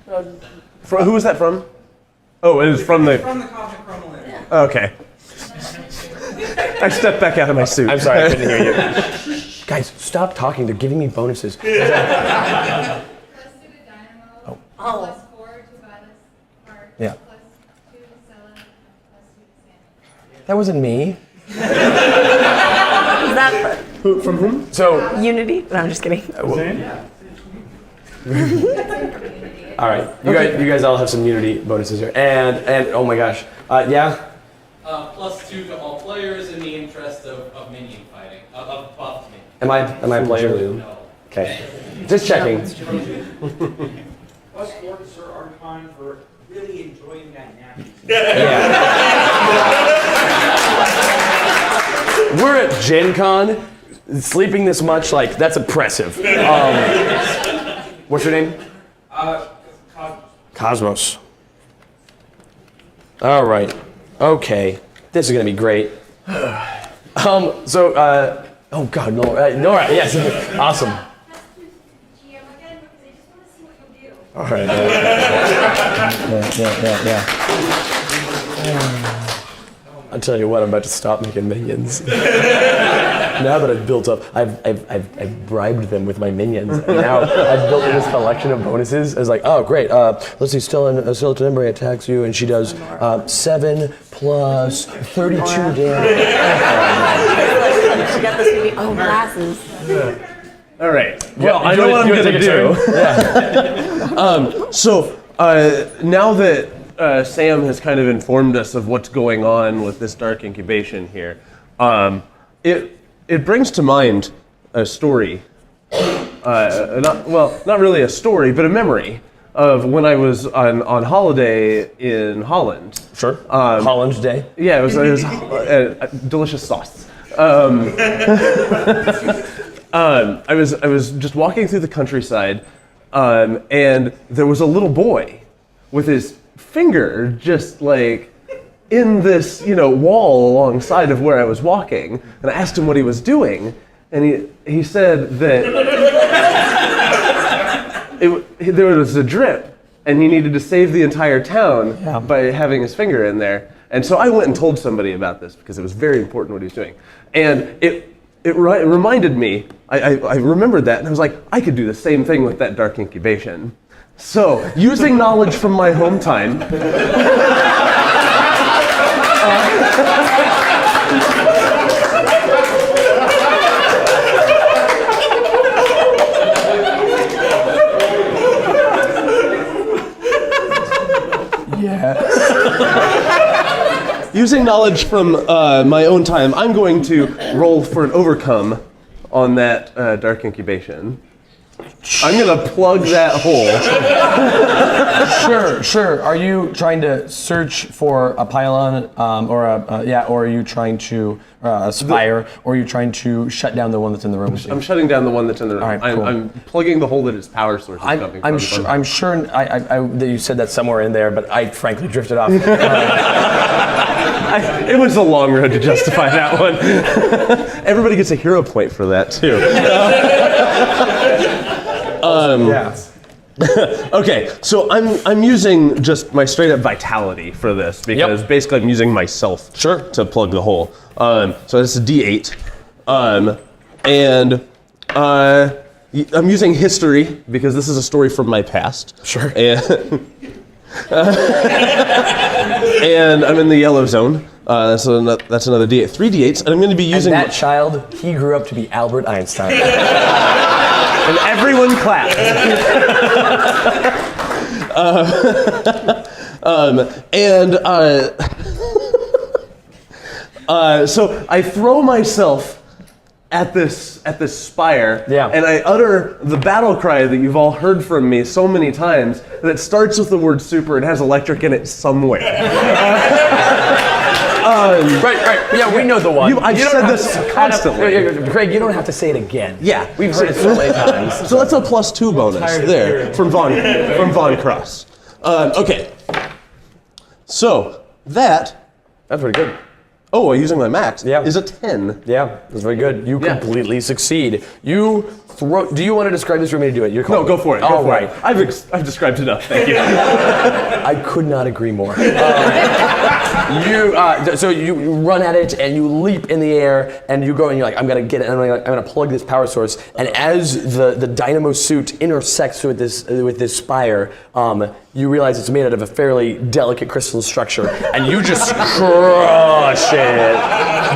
Who was that from? Oh, it was from the
Cosmic Chrome.
Okay. I stepped back out of my suit.
I'm sorry, I couldn't hear you. Guys, stop talking. They're giving me bonuses.
Plus 2 to Dynamo. Plus 4 to Violet's Heart.
Yeah.
Plus 2 to Stella. And plus 2 to Sentinel.
That wasn't me.
Is that
From whom?
So,
Unity? No, I'm just kidding.
all right, you guys all have some Unity bonuses here, and oh my gosh, yeah.
Plus 2 to all players in the interest of minion fighting. Of buff minion.
Am I a player?
No.
Okay, just checking.
Plus 4 to Sir Archon for really enjoying that nap.
Yeah. We're at Gen Con. Sleeping this much, like, that's impressive. What's your name? Cosmos. All right. Okay. This is gonna be great. Oh God, Nora, yes, awesome. All right. Yeah. I'll tell you what, I'm about to stop making minions. Now that I've built up, I've bribed them with my minions. And now I've built this collection of bonuses. I was like, oh great, let's see, Stella Nova attacks you, and she does 7 plus 32 damage.
She got this movie. Oh, glasses.
All right. Well, I know what I'm going to do. So now that Sam has kind of informed us of what's going on with this Dark Incubation here, it brings to mind a story. Not really a story, but a memory of when I was on holiday in Holland.
Sure. Holland Day.
Yeah, it was a delicious sauce. I was just walking through the countryside, and there was a little boy with his finger just like in this wall alongside of where I was walking, and I asked him what he was doing, and he said that there was a drip, and he needed to save the entire town by having his finger in there. And so I went and told somebody about this because it was very important what he was doing, and it reminded me. I remembered that, and I was like, I could do the same thing with that Dark Incubation. So, using knowledge from my home time, using knowledge from my own time, I'm going to roll for an overcome on that Dark Incubation. I'm gonna plug that hole.
Sure. Are you trying to search for a pylon, or are you trying to aspire, or are you trying to shut down the one that's in the room with you?
I'm shutting down the one that's in the room.
All right, cool.
I'm plugging the hole that its power source is coming from.
I'm sure that you said that somewhere in there, but I frankly drifted off.
It was a long road to justify that one. Everybody gets a hero point for that too. Okay, so I'm using just my straight up vitality for this because basically I'm using myself to plug the hole. So this is a D8, and I'm using history because this is a story from my past.
Sure.
And I'm in the yellow zone. That's another D8. 3 D8s, and I'm going to be using...
And that child, he grew up to be Albert Einstein.
And everyone clapped. So I throw myself at this spire, and I utter the battle cry that you've all heard from me so many times that starts with the word super and has electric in it somewhere.
Right. Yeah, we know the one.
I've said this constantly.
Craig, you don't have to say it again.
Yeah,
we've heard it so many times.
So that's a +2 bonus there from Von Cross. Okay, so that's
pretty good.
Oh, using my max is a 10.
Yeah, that's very good. You completely succeed. You throw. Do you want to describe this, or me to do it? You're
No, go for it.
All
Go for
right.
it. I've described enough. Thank you.
I could not agree more. So you run at it and you leap in the air and you go and you're like, I'm gonna get it. And I'm gonna plug this power source. And as the dynamo suit intersects with this spire, you realize it's made out of a fairly delicate crystal structure, and you just crush it.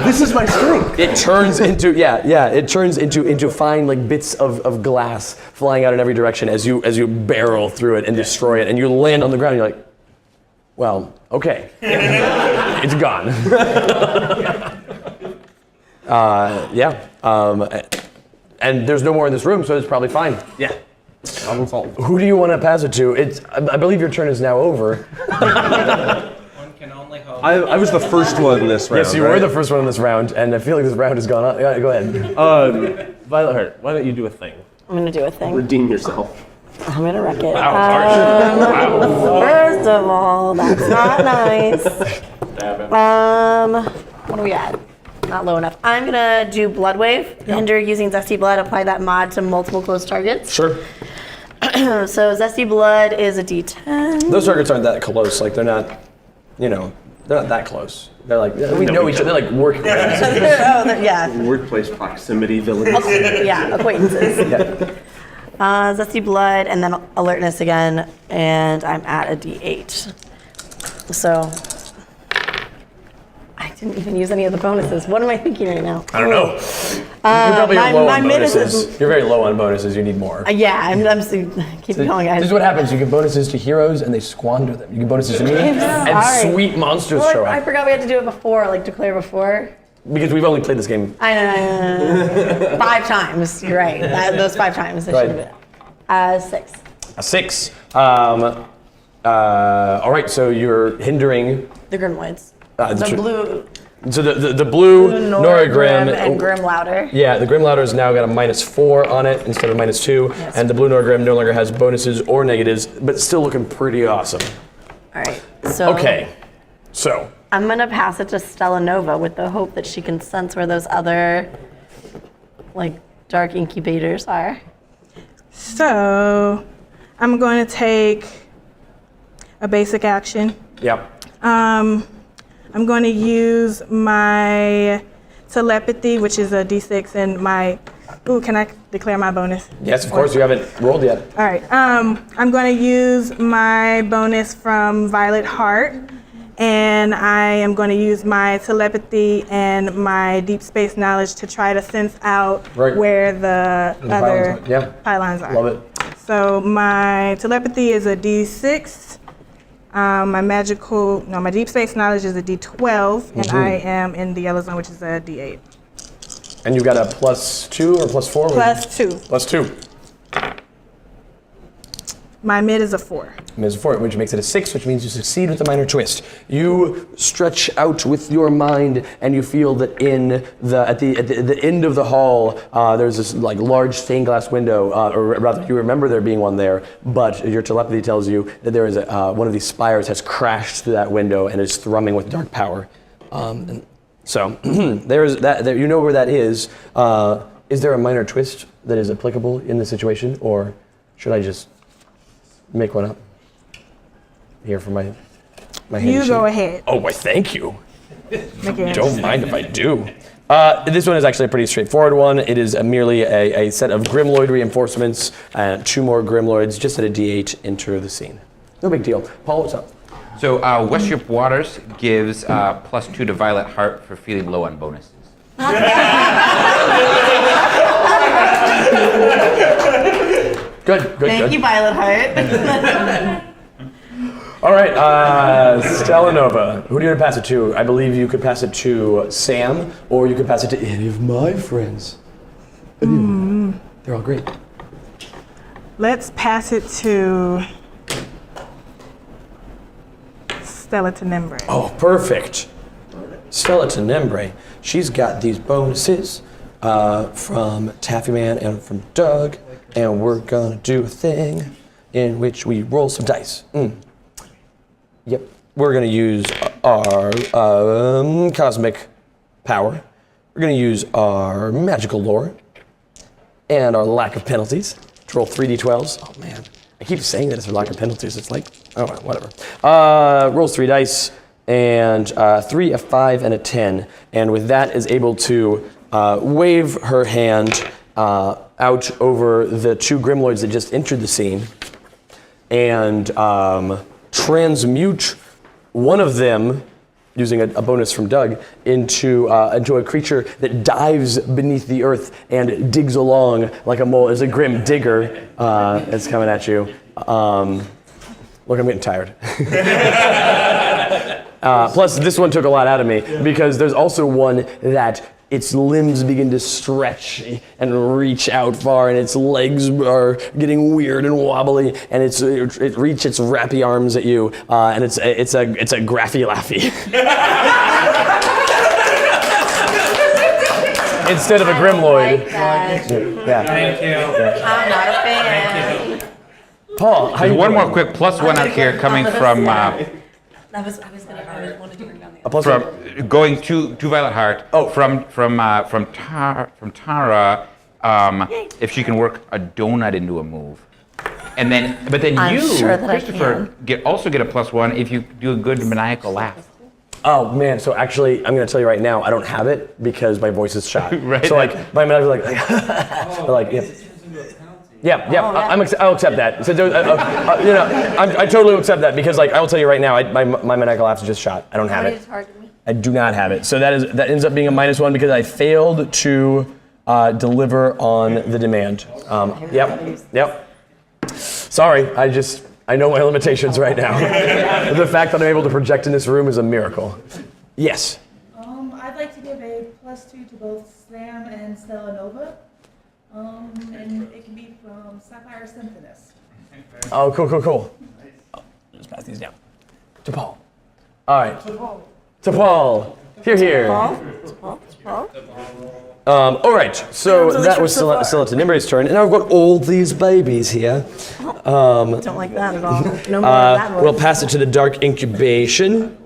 This is my strength.
It turns into It turns into fine like bits of glass flying out in every direction as you barrel through it and destroy it, and you land on the ground. And you're like, well, okay, it's gone. And there's no more in this room, so it's probably fine.
Yeah. Problem solved.
Who do you want to pass it to? I believe your turn is now over.
One can only hope.
I was the first one in this round.
Yes, you were the first one in this round, and I feel like this round has gone on. Yeah, go ahead.
Violet Heart, why don't you do a thing?
I'm gonna do a thing.
Redeem yourself.
I'm gonna wreck it.
Wow,
First of all, that's not nice. What do we at? Not low enough. I'm gonna do Blood Wave. Hinder using Zesty Blood. Apply that mod to multiple close targets.
Sure.
So Zesty Blood is a D10.
Those targets aren't that close. Like they're not that close. They're like we know each other. They're like work friends.
Yeah.
Workplace proximity villains.
Yeah, acquaintances. Zesty Blood and then Alertness again, and I'm at a D8. So I didn't even use any of the bonuses. What am I thinking right now?
I don't know. You probably are low on bonuses. You're very low on bonuses. You need more.
Yeah, I'm keep going, guys.
This is what happens. You give bonuses to heroes and they squander them. You give bonuses to me and sweet monsters show
I
up.
forgot we had to do it before, like declare before.
Because we've only played this game.
I know. 5 times. You're right. Those 5 times. It should have been. 6.
A 6. All right, so you're hindering
The Grimloids.
the
blue.
So the blue Noragrim
and Grim Louder.
Yeah, the Grim Louder's now got a -4 on it instead of -2,
Yes.
and the blue Noragrim no longer has bonuses or negatives, but it's still looking pretty awesome.
All right. So.
Okay, so.
I'm gonna pass it to Stella Nova with the hope that she can sense where those other, like, dark incubators are.
So, I'm going to take a basic action.
Yep.
I'm going to use my telepathy, which is a D6, and my. Ooh, can I declare my bonus?
Yes, of course. You haven't rolled yet.
All right. I'm going to use my bonus from Violet Heart, and I am going to use my telepathy and my deep space knowledge to try to sense out where the other pylons are.
Love it.
So my telepathy is a D6. My deep space knowledge is a D12, and I am in the yellow zone, which is a D8.
And you got a +2 or +4?
+2.
+2.
My mid is a 4.
Mid is a 4, which makes it a 6, which means you succeed with the minor twist. You stretch out with your mind, and you feel that at the end of the hall, there's this like large stained glass window, or rather, you remember there being one there, but your telepathy tells you that there is one of these spires has crashed through that window and is thrumming with dark power. So there's that. You know where that is. Is there a minor twist that is applicable in the situation, or should I just make one up here for my hand.
You go ahead.
Oh, why, thank you.
Okay.
Don't mind if I do. This one is actually a pretty straightforward one. It is merely a set of Grimloid reinforcements and 2 more Grimloids just at a D8 enter the scene. No big deal. Paul, what's up?
So Westrup Waters gives +2 to Violet Heart for feeling low on bonuses.
Good.
Thank you, Violet Heart.
All right, Stella Nova. Who do you want to pass it to? I believe you could pass it to Sam, or you could pass it to any of my friends. They're all great.
Let's pass it to Stella Tenebrae.
Oh, perfect. Stella Tenebrae. She's got these bonuses from Taffy Man and from Doug, and we're gonna do a thing in which we roll some dice. Yep. We're gonna use our cosmic power. We're gonna use our magical lore. and our lack of penalties. Roll 3d12s. Oh man, I keep saying that it's for lack of penalties. It's like, oh, whatever. Rolls 3 dice, and 3, a 5, and a 10. And with that is able to wave her hand out over the 2 Grimloids that just entered the scene and transmute one of them, using a bonus from Doug, into a creature that dives beneath the earth and digs along like a mole. It's a grim digger that's coming at you. Look, I'm getting tired. Plus, this one took a lot out of me because there's also one that its limbs begin to stretch and reach out far, and its legs are getting weird and wobbly, and it reaches its wrappy arms at you, and it's a Graffy Laffy. Instead of a Grimloid.
Like
Yeah.
Thank you.
I'm not a fan.
Paul, how
There's
you
one
doing?
more quick +1 out here coming from
I wanted to bring down the.
A plus one?
going to Violet Heart.
Oh.
From Tara. If she can work a donut into a move, and then
I'm
you,
sure that I
Christopher, also get a +1 if you do a good maniacal laugh.
Oh man, so actually, I'm gonna tell you right now, I don't have it because my voice is shot.
Right.
So like, my mouth is like, like, yeah. I'll accept that. So, I totally accept that because like, I will tell you right now, my maniacal laugh is just shot. I don't have it. I do not have it. So that ends up being a -1 because I failed to deliver on the demand. Yep. Sorry, I know my limitations right now. The fact that I'm able to project in this room is a miracle. Yes.
I'd like to give a +2 to both Sam and Stella Nova. And it can be from Sapphire Symphonis.
Oh, cool. Oh, just pass these down. To Paul. All right. To Paul. Here. All right, so that was Celeste and Nimbri's turn, and now I've got all these babies here.
Don't like that at all. No more of that.
We'll pass it to the Dark Incubation.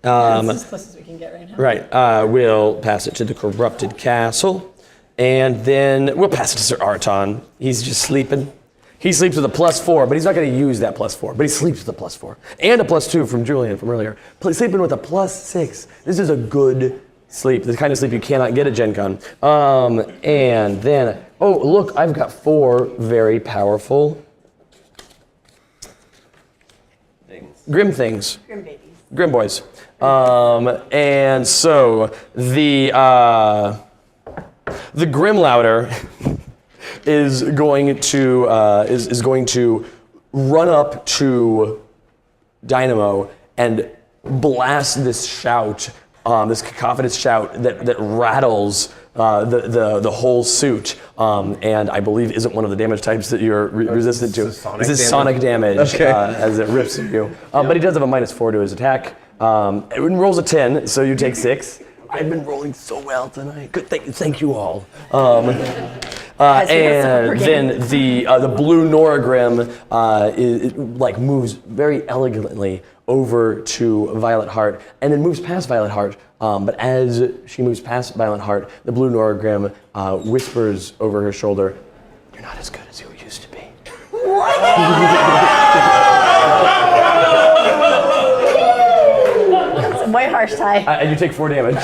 That's as close as we can get right now.
Right, we'll pass it to the Corrupted Castle, and then we'll pass it to Sir Arton. He's just sleeping. He sleeps with a +4, but he's not going to use that +4, but he sleeps with a +4. And a +2 from Julian from earlier. Sleeping with a +6. This is a good sleep, the kind of sleep you cannot get at Gen Con. And then, oh look, I've got 4 very powerful Grim things.
Grim babies.
Grim boys. And so the Grim Louder is going to run up to Dynamo and blast this shout, this cacophonous shout that rattles the whole suit, and I believe isn't one of the damage types that you're resistant to. This is sonic damage as it rips at you. But he does have a -4 to his attack. It rolls a 10, so you take 6. I've been rolling so well tonight. Good, thank you all. And then the blue Noragrim moves very elegantly over to Violet Heart, and then moves past Violet Heart. But as she moves past Violet Heart, the blue Noragrim whispers over her shoulder, "You're not as good as you used to be."
It's way harsh, Ty.
And you take 4 damage.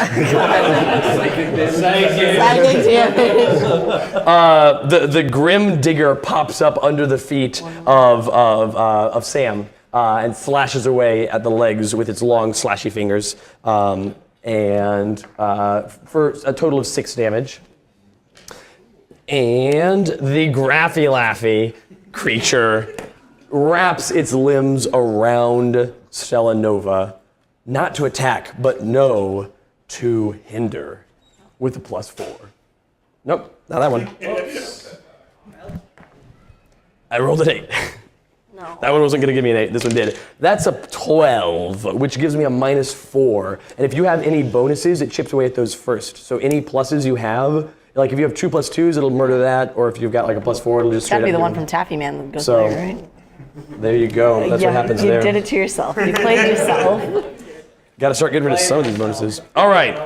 The Grim Digger pops up under the feet of Sam and slashes away at the legs with its long slashy fingers, and for a total of 6 damage. And the Graffy Laffy creature wraps its limbs around Stella Nova, not to attack, but to hinder, with a +4. Nope, not that one. I rolled an 8.
No.
That one wasn't gonna give me an 8, this one did. That's a 12, which gives me a -4. And if you have any bonuses, it chips away at those first. So any pluses you have, like if you have 2 +2s, it'll murder that, or if you've got like a +4, it'll just
It's gotta be
straight
the
up
one from Taffy Man that goes
So,
there, right?
There you go, that's what happens there.
You did it to yourself. You played yourself.
Gotta start getting rid of some of these bonuses. All right.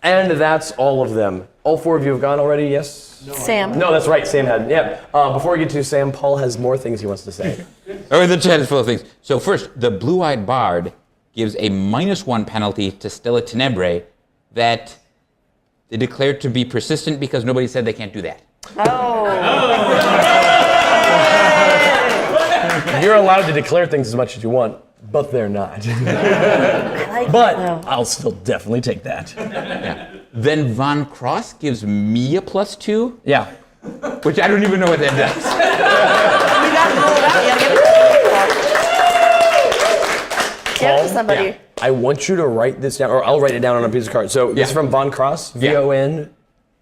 And that's all of them. All 4 of you have gone already, yes?
Sam.
No, that's right, Sam had. Yeah. Before we get to Sam, Paul has more things he wants to say.
Oh, the chat is full of things. So first, the blue-eyed bard gives a -1 penalty to Stella Tenebrae that they declared to be persistent because nobody said they can't do that.
You're allowed to declare things as much as you want, but they're not. But I'll still definitely take that.
Yeah. Then Von Cross gives me a +2.
Yeah.
Which I don't even know what that does.
You got to roll it out. You got to give it to somebody.
Yeah. I want you to write this down, or I'll write it down on a piece of card. So this is from Von Cross, V-O-N.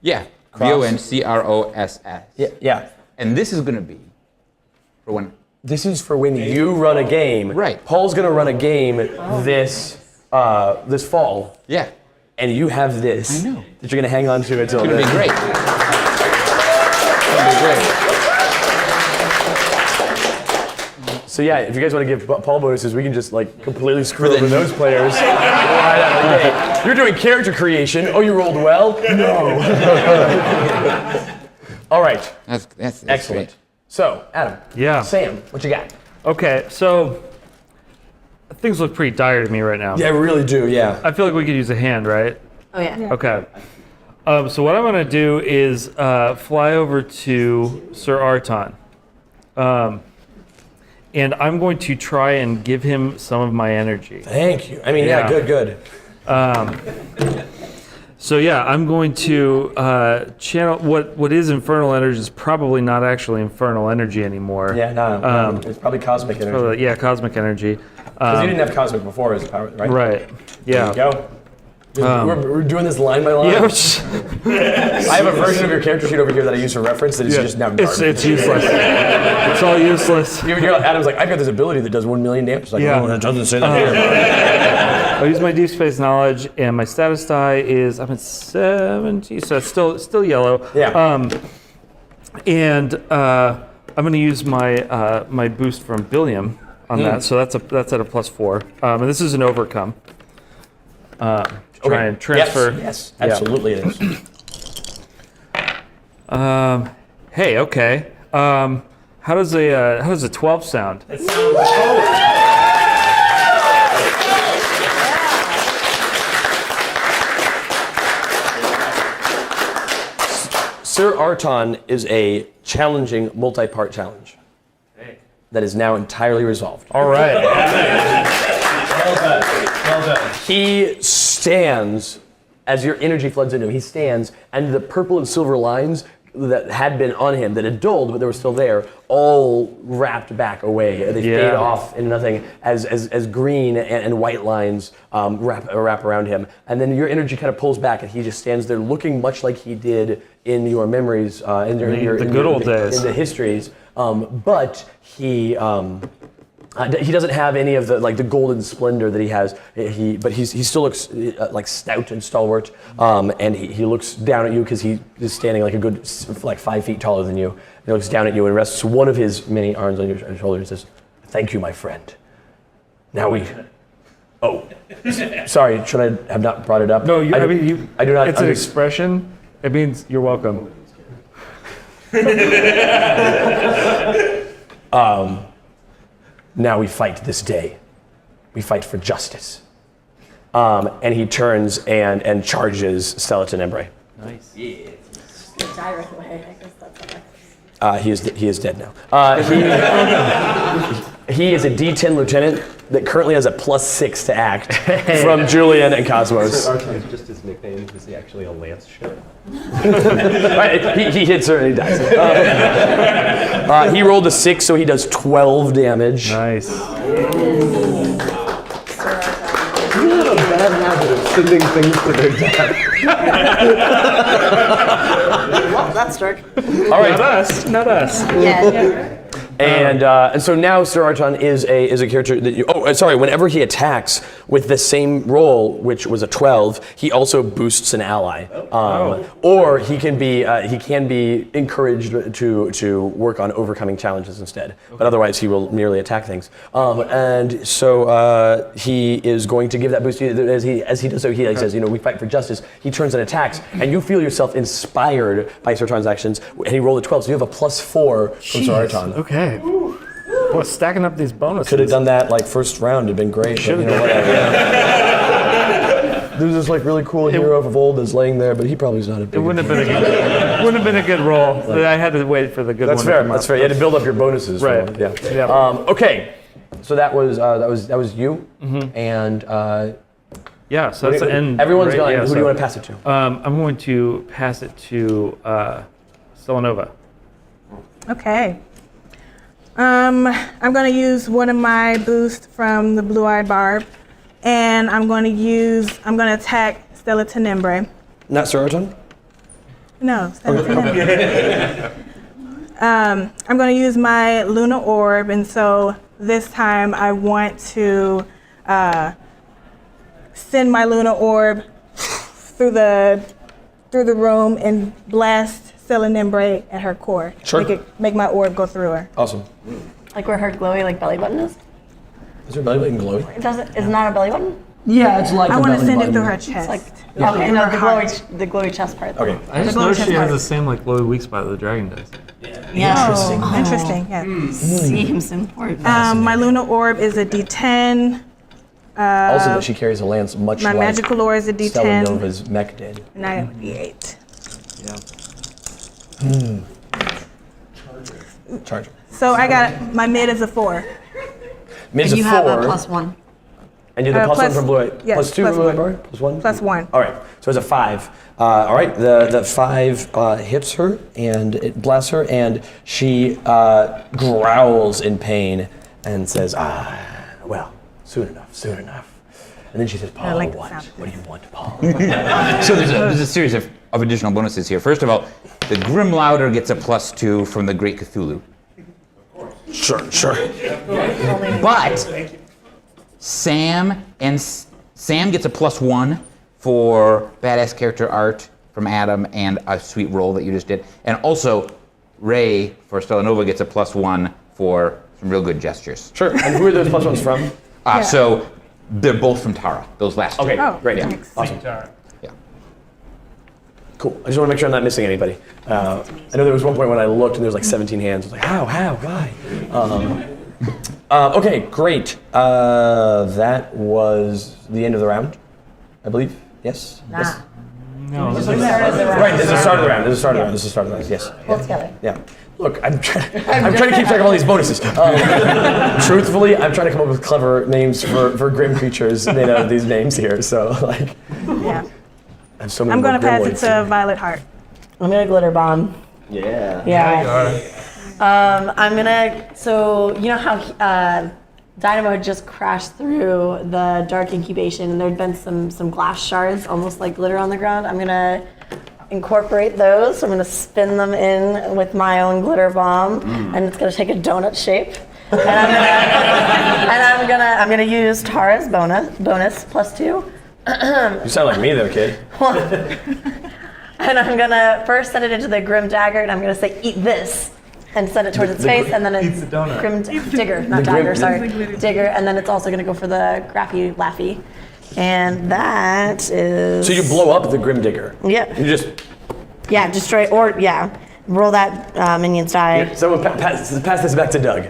Yeah,
Cross.
VONCROSS.
Yeah.
And this is going to be for when.
This is for when you run a game.
Right.
Paul's going to run a game this fall.
Yeah.
And you have this.
I know.
That you're going to hang on to until
It's going to be great. It's going to be great.
So yeah, if you guys want to give Paul bonuses, we can just like completely screw over those players. Right out of the gate. You're doing character creation. Oh, you rolled well? No. All right.
That's
excellent.
Great.
So, Adam.
Yeah.
Sam, what you got?
Okay, so things look pretty dire to me right now.
Yeah, really do, yeah.
I feel like we could use a hand, right?
Oh, yeah.
Okay. So what I'm going to do is fly over to Sir Arton. And I'm going to try and give him some of my energy.
Thank you. I mean, yeah good.
So yeah, I'm going to channel what is infernal energy is probably not actually infernal energy anymore.
Yeah, no, it's probably cosmic energy.
Probably, cosmic energy.
Because you didn't have cosmic before as a power, right?
Right. Yeah.
There you go. We're doing this line by line.
Yeah,
I have a version of your character sheet over here that I use for reference that is just now garbage.
It's useless. It's all useless.
Adam's like, I've got this ability that does 1 million damage. It's like, oh, it doesn't say that here.
I'll use my deep space knowledge, and my status die is I'm at 70, so it's still yellow.
Yeah.
And I'm going to use my my boost from Billiam on that, so that's at a +4. And this is an overcome. Try and transfer.
Yes, absolutely it is.
Hey, okay. How does a 12 sound?
It sounds. Sir Arton is a challenging multi-part challenge that is now entirely resolved.
All right.
Well done. Well done.
He stands, as your energy floods into him, he stands, and the purple and silver lines that had been on him, that had dulled, but they were still there, all wrapped back away. They fade off into nothing as green and white lines wrap around him. And then your energy kind of pulls back, and he just stands there looking much like he did in your memories, in the
good old days.
In the histories. But he doesn't have any of the golden splendor that he has. But he still looks like stout and stalwart, and he looks down at you because he is standing like a good 5 feet taller than you. He looks down at you and rests one of his many arms on your shoulder and says, "Thank you, my friend. Now we." Oh, sorry. Should I have not brought it up?
No, I do
not.
It's an expression. It means you're welcome.
Now we fight this day. We fight for justice. And he turns and charges Stella Tenebrae.
Nice.
Die right away. I guess that's how
He is dead now. He is a D10 lieutenant that currently has a +6 to act from Julian and Cosmos.
Arton's just his nickname. Is he actually a lance ship?
Right, he hits her and he dies. He rolled a 6, so he does 12 damage.
Nice.
You have a bad habit of sending things to their death.
Well, that's dark.
All right.
Not us.
Yeah.
And so now Sir Archon is a character that you. Oh, sorry. Whenever he attacks with the same roll, which was a 12, he also boosts an ally. Or he can be encouraged to work on overcoming challenges instead. But otherwise, he will merely attack things. And so he is going to give that boost. As he does so, he says, we fight for justice. He turns and attacks, and you feel yourself inspired by Sir Archon's actions. And he rolled a 12, so you have a +4 from Sir Archon.
Okay. Boy, stacking up these bonuses.
Could have done that first round. It'd been great.
Should have.
There's this really cool hero of old that's laying there, but he probably is not a big.
It wouldn't have been a good roll. I had to wait for the good one.
That's fair. That's fair. You had to build up your bonuses.
Right.
Yeah. Okay. So that was you, and
yeah. So that's the end.
Everyone's
right?
gone.
Yeah,
Who do you want to pass it to?
I'm going to pass it to Stella Nova.
Okay. I'm going to use one of my boosts from the Blue-Eyed Barb, and I'm going to attack Stella Tenebrae.
Not Sir Archon?
No, Stella Tenebrae. I'm going to use my Lunar Orb, and so this time I want to send my Lunar Orb through the room and blast Stella Tenebrae at her core.
Sure.
Make my orb go through her.
Awesome.
Like where her glowy belly button is?
Is her belly button glowy?
It's not a belly button?
Yeah, it's like
I
a
want to
belly
send
button.
it through her chest.
Okay, no, the glowy chest part.
Okay.
I just noticed she has the same glowy weak spot that the dragon does.
Yeah.
Interesting. Yeah.
Seems important.
My Lunar Orb is a D10.
Also, that she carries a lance much
My
like
magical lore is a D10.
Stella Nova's mech did.
And I have a D8.
Yeah. Charger.
So I got my mid is a 4.
Mid's
And
a
you
4.
have a +1.
And you're the +1 from Blue Eye.
yes,
+2 from Blue Eye Bar? +1?
+1.
All right. So it's a 5. All right. The 5 hits her and it blasts her, and she growls in pain and says, well, soon enough. And then she says, Paul,
like
what do you want, Paul?
So there's a series of additional bonuses here. First of all, the Grim Louder gets a +2 from the Great Cthulhu.
Sure.
But Sam gets a +1 for badass character art from Adam and a sweet roll that you just did. And also, Ray for Stella Nova gets a +1 for some real good gestures.
Sure. And who are those +1s from?
So they're both from Tara, those last two.
Okay, great.
Yeah.
Awesome.
Tara.
Yeah.
Cool. I just want to make sure I'm not missing anybody. I know there was one point when I looked and there was 17 hands. I was like, how, why? Okay, great. That was the end of the round, I believe. Yes?
Nah.
Yes?
No,
This is the start of the round.
Right, this is the start of the round. Yes.
Pull together.
Yeah. Look, I'm trying to keep track of all these bonuses. Truthfully, I'm trying to come up with clever names for grim creatures made out of these names here. So,
Yeah.
I have so many
I'm
more
going to pass
grim
it to Violet Heart.
I'm gonna glitter bomb.
Yeah.
I'm gonna. So you know how Dynamo had just crashed through the Dark Incubation, and there'd been some glass shards, almost like glitter on the ground. I'm gonna incorporate those. So I'm gonna spin them in with my own glitter bomb, and it's gonna take a donut shape. And I'm gonna use Tara's bonus +2.
You sound like me though, kid.
And I'm gonna first send it into the Grim Dagger, and I'm gonna say, "Eat this," and send it towards its face, and then it's Grim Digger, not Dagger, sorry, Digger, and then it's also gonna go for the Graffy Laffy, and that is.
So you blow up the Grim Digger.
Yeah.
You just.
Yeah, destroy roll that minion's die.
Yeah, someone pass this back to Doug.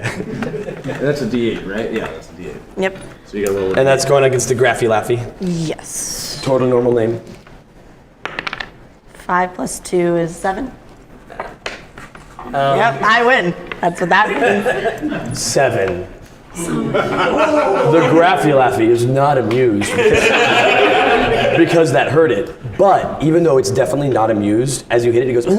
That's a D8, right? Yeah, that's a D8.
Yep.
So you gotta roll it.
And that's going against the Graffy Laffy.
Yes.
Total normal name.
5 + 2 is 7. Yep, I win. That's what that means.
7. The Graffy Laffy is not amused because that hurt it. But even though it's definitely not amused, as you hit it, it goes.
I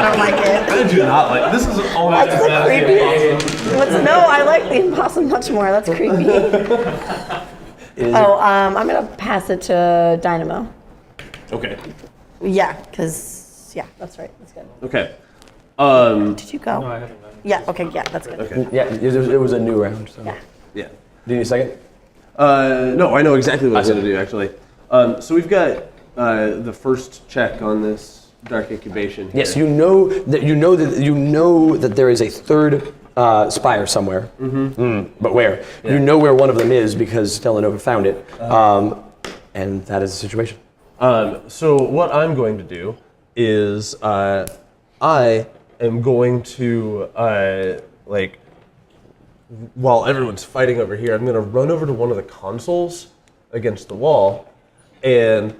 don't like it.
I do not like this. Is always
That's like creepy. No, I like the impossible much more. That's creepy. I'm gonna pass it to Dynamo.
Okay.
Yeah, because that's right. That's good.
Okay.
Did you go? No, I haven't. Yeah. Okay. Yeah, that's good.
Okay.
Yeah, it was a new round. So.
Yeah.
Yeah.
Do you need a second?
No, I know exactly what I was going to do, actually. So we've got the first check on this Dark Incubation.
Yes, you know that there is a third spire somewhere. But where?
Yeah.
You know where one of them is because Stella Nova found it. And that is the situation.
So what I'm going to do is I am going to while everyone's fighting over here, I'm going to run over to one of the consoles against the wall and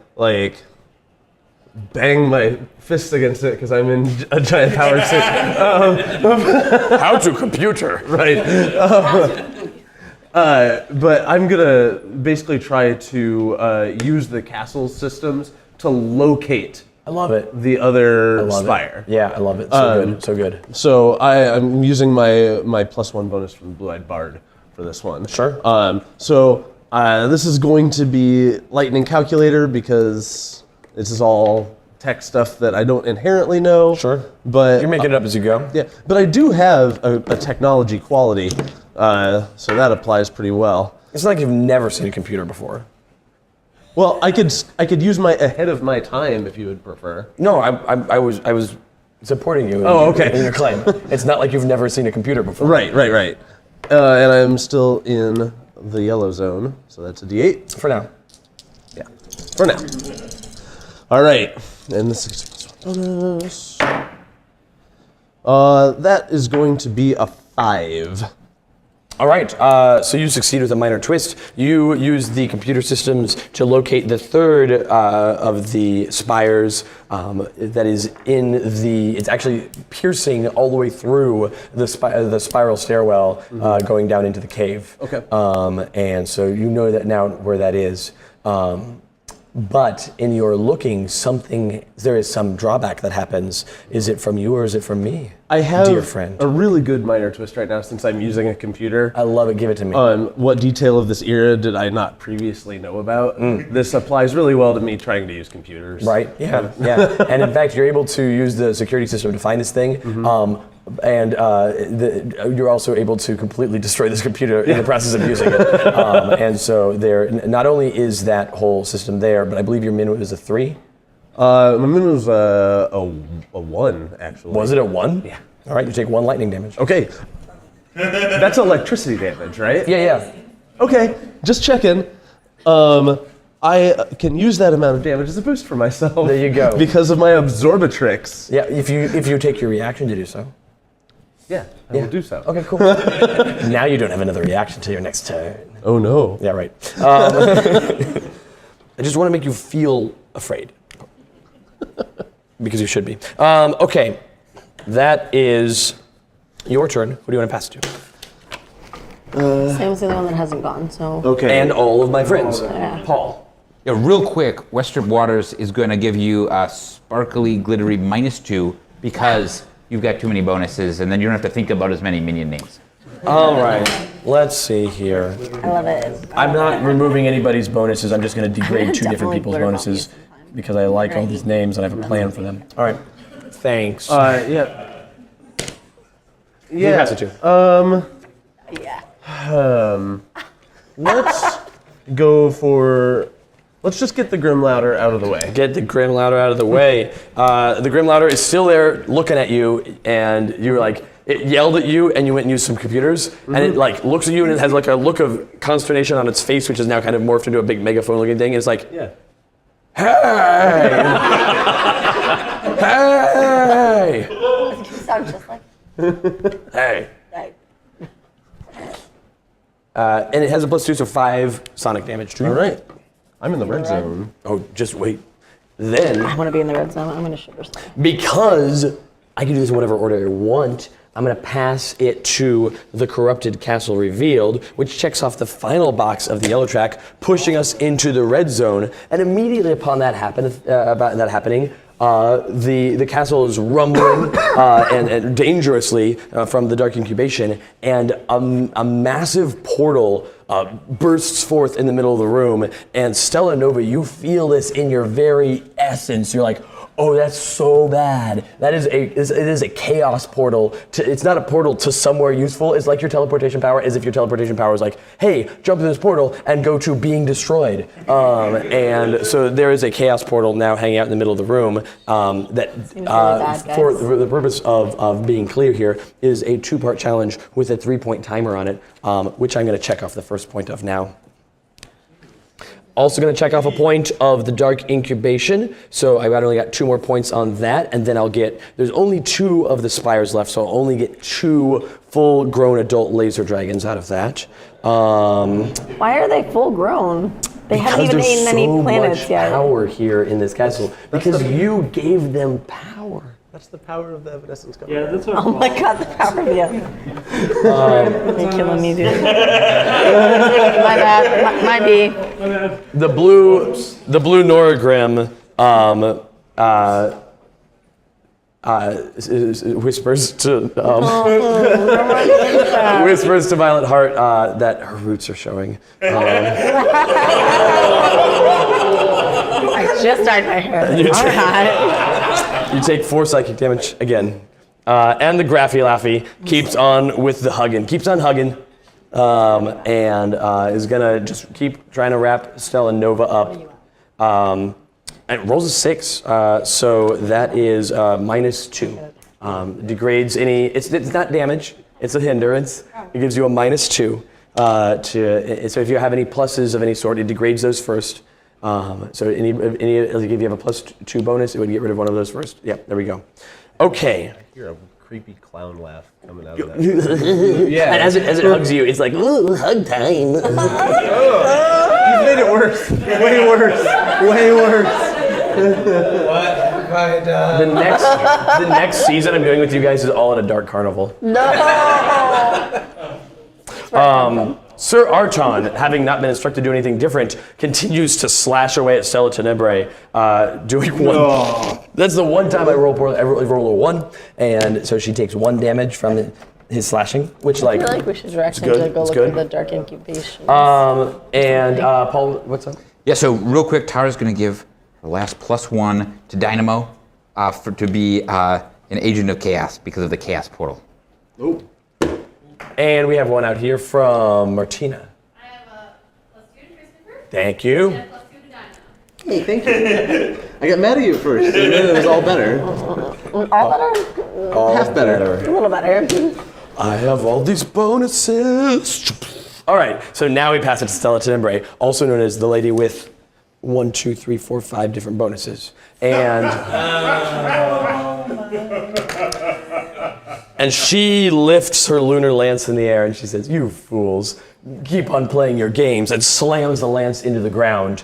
bang my fist against it because I'm in a giant power suit.
How to computer?
Right. But I'm gonna basically try to use the castle systems to locate.
I love it.
The other spire.
Yeah, I love it. So good. So good.
So I'm using my +1 bonus from Blue-Eyed Bard for this one.
Sure.
So this is going to be Lightning Calculator because this is all tech stuff that I don't inherently know.
Sure.
But
you're making it up as you go.
Yeah, but I do have a technology quality, so that applies pretty well.
It's like you've never seen a computer before.
Well, I could use my ahead of my time if you would prefer.
No, I was supporting you. In your claim. It's not like you've never seen a computer before.
Right. And I'm still in the yellow zone, so that's a D8
for now.
Yeah, for now. All right, and this is bonus. That is going to be a 5.
All right, so you succeed with a minor twist. You use the computer systems to locate the third of the spires that is in the, it's actually piercing all the way through the spiral stairwell going down into the cave.
Okay.
And so you know that now where that is. But in your looking, there is some drawback that happens. Is it from you or is it from me?
I have
dear friend.
a really good minor twist right now since I'm using a computer.
I love it. Give it to me.
What detail of this era did I not previously know about? This applies really well to me trying to use computers.
Right. Yeah. Yeah. And in fact, you're able to use the security system to find this thing. And you're also able to completely destroy this computer in the process of using it. And so there, not only is that whole system there, but I believe your min was a 3.
My min was a 1, actually.
Was it a 1?
Yeah.
All right, you take 1 lightning damage.
Okay. That's electricity damage, right?
Yeah.
Okay, just checking. I can use that amount of damage as a boost for myself.
There you go.
Because of my Absorbatrix.
Yeah, if you take your reaction to do so.
Yeah, I will do so.
Okay, cool. Now you don't have another reaction till your next turn.
Oh no.
Yeah, right. I just want to make you feel afraid. Because you should be. Okay, that is your turn. Who do you want to pass it to?
Sam's the only one that hasn't gone, so.
Okay.
And all of my friends.
Yeah.
Paul.
Yeah, real quick, Western Waters is going to give you a sparkly, glittery -2 because you've got too many bonuses, and then you don't have to think about as many minion names.
All right, let's see here.
I love it.
I'm not removing anybody's bonuses. I'm just going to degrade 2 different people's bonuses because I like all these names and I have a plan for them. All right, thanks.
Yeah.
Who pass it to?
Let's go for. Let's just get the Grimlouder out of the way.
Get the Grimlouder out of the way. The Grimlouder is still there looking at you, and you were like, it yelled at you, and you went and used some computers, and it like looks at you, and it has like a look of consternation on its face, which is now kind of morphed into a big megaphone-looking thing. And it's like,
Yeah.
hey, hey,
You sound just like.
hey.
Right.
And it has a +2, so 5 sonic damage to you.
All right. I'm in the red zone.
Oh, just wait. Then,
I want to be in the red zone. I'm going to sugar slam.
because I can do this in whatever order I want, I'm going to pass it to the Corrupted Castle Revealed, which checks off the final box of the yellow track, pushing us into the red zone. And immediately upon that happening, the castle is rumbling and dangerously from the Dark Incubation, and a massive portal bursts forth in the middle of the room. And Stella Nova, you feel this in your very essence. You're like, Oh, that's so bad. That is it is a chaos portal. It's not a portal to somewhere useful. It's like your teleportation power, as if your teleportation power is like, hey, jump in this portal and go to being destroyed. And so there is a chaos portal now hanging out in the middle of the room for the purpose of being clear here is a 2-part challenge with a 3-point timer on it, which I'm going to check off the first point of now. Also going to check off a point of the Dark Incubation, so I've only got 2 more points on that, and then there's only 2 of the spires left, so I'll only get 2 full-grown adult laser dragons out of that.
Why are they full grown? They haven't even eaten any planets yet.
There's so much power here in this castle, because you gave them power.
That's the power of the evanescence gun.
Yeah, that's what
Oh my god, the power of the You're killing me, dude. My bad. Might be.
The blue Noragrim whispers to Violet Heart that her roots are showing.
I just dyed my hair.
You take 4 psychic damage again. And the Graffy Laffy keeps on with the hugging. Keeps on hugging. And is gonna just keep trying to wrap Stella Nova up. And it rolls a 6, so that is -2. Degrades any. It's not damage. It's a hindrance. It gives you a -2. So if you have any pluses of any sort, it degrades those first. So if you have a +2 bonus, it would get rid of one of those first. Yep, there we go. Okay.
I hear a creepy clown laugh coming out of that.
Yeah. And as it hugs you, it's like, ooh, hug time.
You made it worse. Way worse. Way worse.
What have I done?
The next season I'm doing with you guys is all at a dark carnival.
No.
Sir Archon, having not been instructed to do anything different, continues to slash away at Stella Tenebrae, doing one. No. That's the one time I roll a 1, and so she takes 1 damage from his slashing, which
I feel like we should actually go look at the Dark Incubation.
Paul, what's up?
Yeah, so real quick, Tara's going to give her last +1 to Dynamo to be an agent of chaos because of the chaos portal.
Oh. And we have one out here from Martina.
I have a +2 to Christopher.
Thank you.
And a +2 to Dynamo.
Hey, thank you. I got mad at you at first, and then it was all better.
All better?
Half better.
A little better.
I have all these bonuses. All right, so now we pass it to Stella Tenebrae, also known as the lady with 1, 2, 3, 4, 5 different bonuses. And she lifts her lunar lance in the air and she says, "You fools, keep on playing your games," and slams the lance into the ground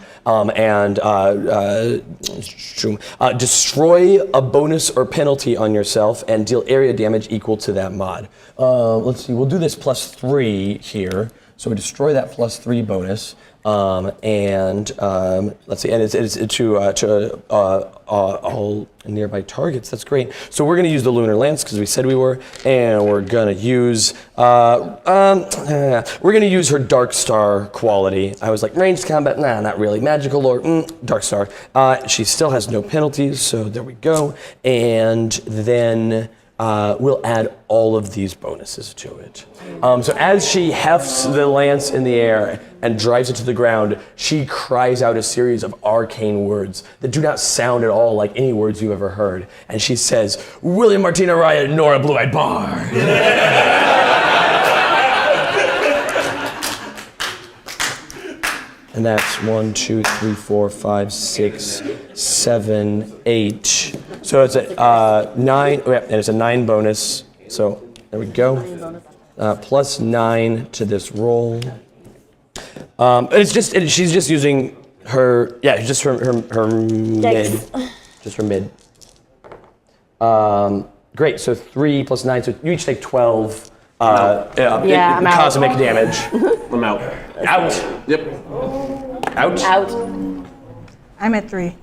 destroy a bonus or penalty on yourself and deal area damage equal to that mod. Let's see, we'll do this +3 here. So we destroy that +3 bonus. Let's see, and it's to all nearby targets. That's great. So we're going to use the lunar lance because we said we were, and we're going to use her dark star quality. I was like, ranged combat, nah, not really. Magical or dark star. She still has no penalties, so there we go. And then we'll add all of these bonuses to it. So as she hefts the lance in the air and drives it to the ground, she cries out a series of arcane words that do not sound at all like any words you ever heard. And she says, "William Martina Riot, Nora Blue-Eyed Bard." And that's 1, 2, 3, 4, 5, 6, 7, 8. So it's a 9, and it's a 9 bonus. So there we go. +9 to this roll. She's just using her, just her mid. Just her mid. Great, so 3 + 9, so you each take 12
I'm
cosmic
out.
damage.
I'm out.
Out.
Yep.
Out.
Out.
I'm at 3.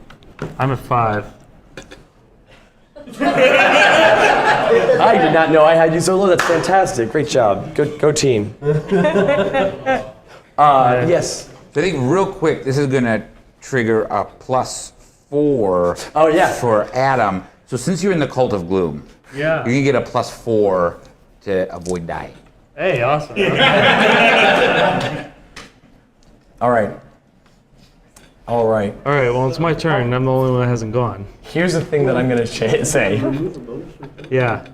I'm at 5.
I did not know I had you so low. That's fantastic. Great job. Go team. Yes.
So I think real quick, this is going to trigger a 4
Oh, yeah.
for Adam. So since you're in the Cult of Gloom,
Yeah.
you're going to get a +4 to avoid dying.
Hey, awesome.
All right. All right.
All right, well, it's my turn. I'm the only one that hasn't gone.
Here's the thing that I'm going to say.
Yeah.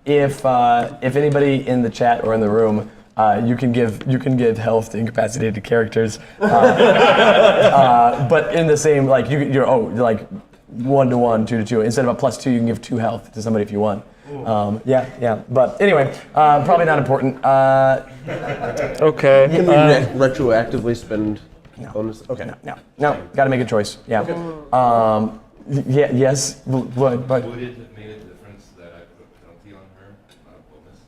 If anybody in the chat or in the room, you can give health to incapacitated characters, but in the same you're 1 to 1, 2 to 2. Instead of a +2, you can give 2 health to somebody if you want. Yeah. But anyway, probably not important.
Okay.
Can we retroactively spend bonus? Okay.
No. Got to make a choice. Yeah. Yes. But
Would it have made a difference that I put a penalty on her, not a bonus?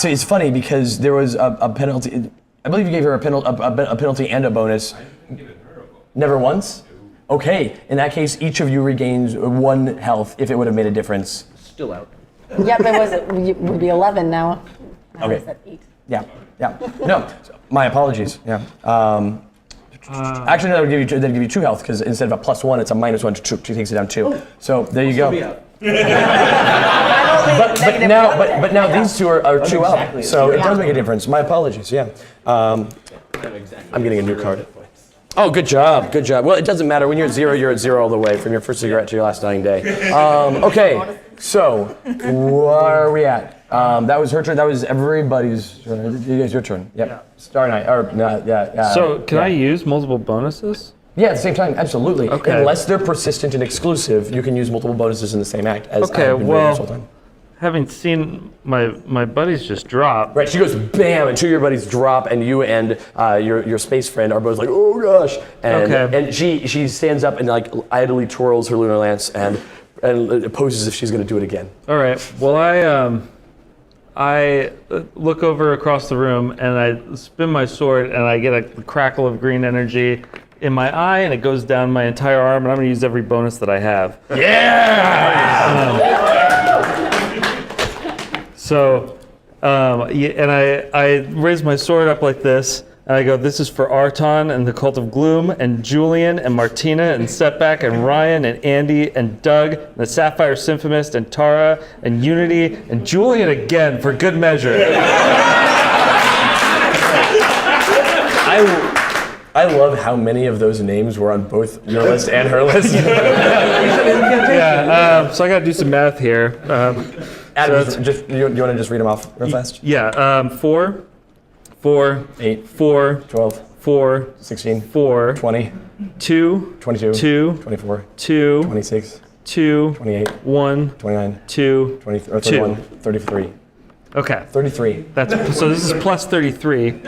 so it's funny because there was a penalty. I believe you gave her a penalty and a bonus.
I didn't give her a bonus.
Never once? Okay. In that case, each of you regains 1 health if it would have made a difference.
Still out.
Yep, it would be 11 now. I
Okay.
was at 8.
Yeah. No, my apologies. Yeah. Actually, no, that'd give you 2 health because instead of a +1, it's a -1. She takes it down 2. So there you go. But now these 2 are 2 up, so it does make a difference. My apologies. Yeah. I'm getting a new card. Oh, good job. Well, it doesn't matter. When you're at 0, you're at 0 all the way, from your first cigarette to your last dying day. Okay, so where are we at? That was her turn. That was everybody's turn. It is your turn. Yep. Star Knight.
So can I use multiple bonuses?
Yeah, at the same time, absolutely.
Okay.
Unless they're persistent and exclusive, you can use multiple bonuses in the same act. As
Okay,
I've been doing this whole
well,
time.
having seen my buddies just drop.
Right, she goes bam, and 2 of your buddies drop, and you and your space friend are both like, oh gosh. And,
Okay.
and she stands up and idly twirls her lunar lance and poses as if she's going to do it again.
All right. Well, I look over across the room and I spin my sword and I get a crackle of green energy in my eye and it goes down my entire arm and I'm going to use every bonus that I have.
Yeah!
And I raise my sword up like this, and I go, this is for Arton and the Cult of Gloom, and Julian, and Martina, and Setback, and Ryan, and Andy, and Doug, and the Sapphire Symphonist, and Tara, and Unity, and Julian again, for good measure.
I love how many of those names were on both your list and her list.
So I got to do some math here.
Adam, you want to just read them off real fast?
Yeah, 4,
8,
4,
12,
4,
16,
4,
20,
2,
22,
2,
24,
2,
26,
2,
28,
1,
29,
2,
31, 33.
Okay.
33.
So this is plus 33.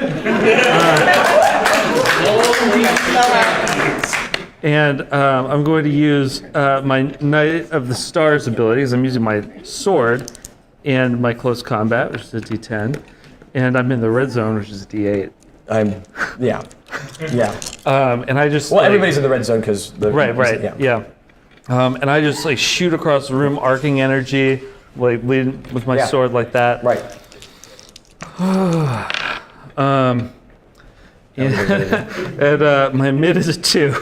And I'm going to use my Knight of the Stars abilities. I'm using my sword and my close combat, which is a D10. And I'm in the red zone, which is a D8.
Yeah.
And I just...
Well, everybody's in the red zone because...
Right, yeah. And I just shoot across the room, arcing energy, leading with my sword like that.
Right.
And my mid is a 2.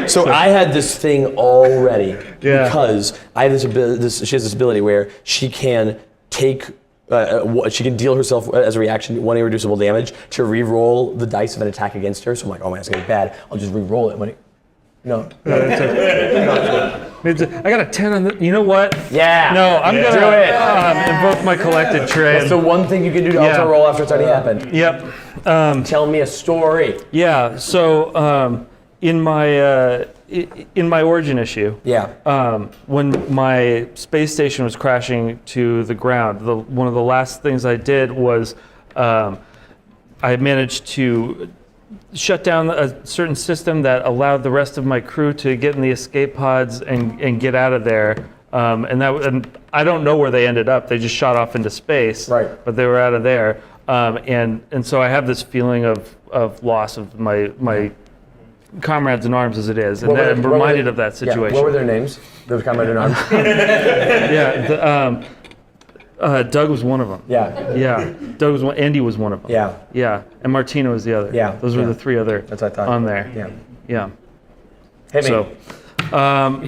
So I had this thing already because I have this ability. She has this ability where she can take, she can deal herself as a reaction 1 irreducible damage to re-roll the dice of an attack against her. So I'm like, oh man, it's gonna be bad. I'll just re-roll it when it. No.
I got a 10 on the. You know what?
Yeah.
No, I'm gonna
do it.
invoke my collected trade.
That's the one thing you can do to auto roll after it's already happened.
Yep.
Tell me a story.
Yeah. So in my origin issue, when my space station was crashing to the ground, one of the last things I did was I managed to shut down a certain system that allowed the rest of my crew to get in the escape pods and get out of there. And I don't know where they ended up. They just shot off into space. Right. But they were out of there. And so I have this feeling of loss of my comrades in arms as it is, and I'm reminded of that situation.
What were their names? Those comrades in arms.
Doug was one of them.
Yeah.
Yeah. Doug was one. Andy was one of them.
Yeah.
Yeah. And Martina was the other.
Yeah.
Those were the three other
That's what I thought.
on there.
Yeah.
Yeah.
Hit me.
I'm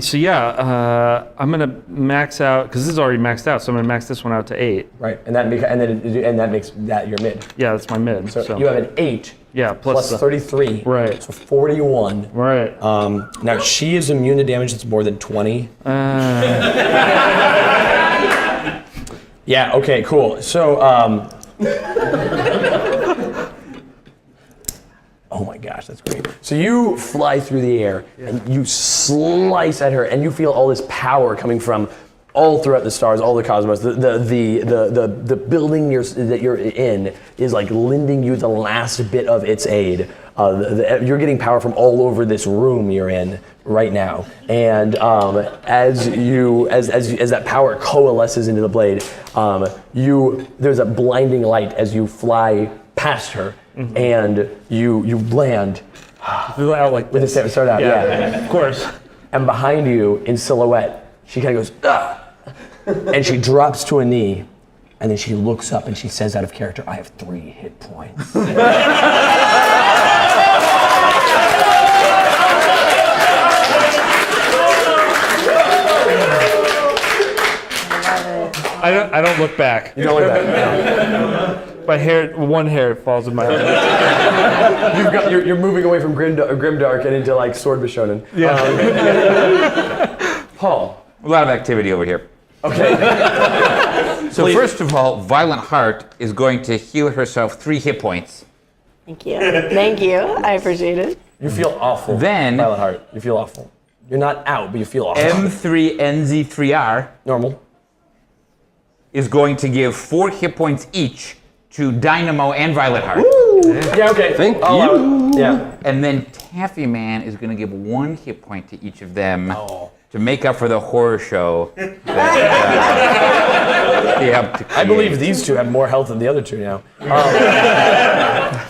gonna max out because this is already maxed out. So I'm gonna max this one out to 8.
Right, and that makes that your mid.
Yeah, that's my mid.
So you have an 8.
Yeah,
plus 33.
Right.
So 41.
Right.
Now she is immune to damage that's more than 20. Yeah. Okay. Cool. So. Oh my gosh, that's great. So you fly through the air and you slice at her, and you feel all this power coming from all throughout the stars, all the cosmos. The building that you're in is like lending you the last bit of its aid. You're getting power from all over this room you're in right now, and as that power coalesces into the blade, there's a blinding light as you fly past her. Mm-hmm. And you land
out like
with
this.
It start out, yeah,
of course.
And behind you, in silhouette, she kind of goes, ah! And she drops to a knee, and then she looks up and she says, out of character, "I have 3 hit points."
I don't look back.
You don't look back. No.
My hair, one hair falls in my head.
You're moving away from Grimdark and into like Sword Bishonen.
Yeah.
Paul.
A lot of activity over here.
Okay.
So first of all, Violent Heart is going to heal herself 3 hit points.
Thank you. Thank you. I appreciate it.
You feel awful.
Then
Violent Heart. You feel awful. You're not out, but you feel awful.
M3NZ3R
normal
is going to give 4 hit points each to Dynamo and Violet Heart.
Woo! Yeah, okay.
Thank you.
Yeah.
And then Taffy Man is going to give 1 hit point to each of them to make up for the horror show.
I believe these two have more health than the other two now.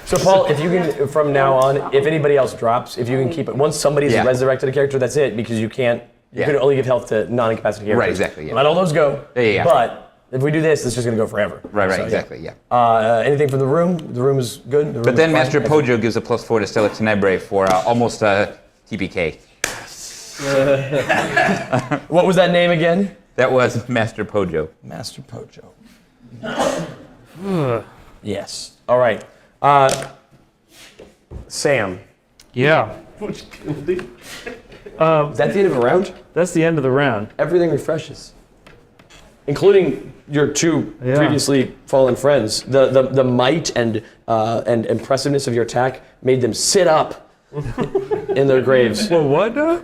So Paul, if you can, from now on, if anybody else drops, if you can keep it, once somebody's resurrected a character, that's it, because you can't, you can only give health to non-incapacitated characters.
Right, exactly, yeah.
Let all those go.
Yeah.
But if we do this, it's just going to go forever.
Right,
So,
exactly, yeah.
Anything from the room? The room is good. The room
But then
is fine.
Master Pojo gives a +4 to Stella Tenebrae for almost TPK.
What was that name again?
That was Master Pojo.
Master Pojo. Yes. All right. Sam.
Yeah.
Is that the end of a round?
That's the end of the round.
Everything refreshes, including your 2 previously fallen friends. The might and impressiveness of your attack made them sit up in their graves.
Well, what now?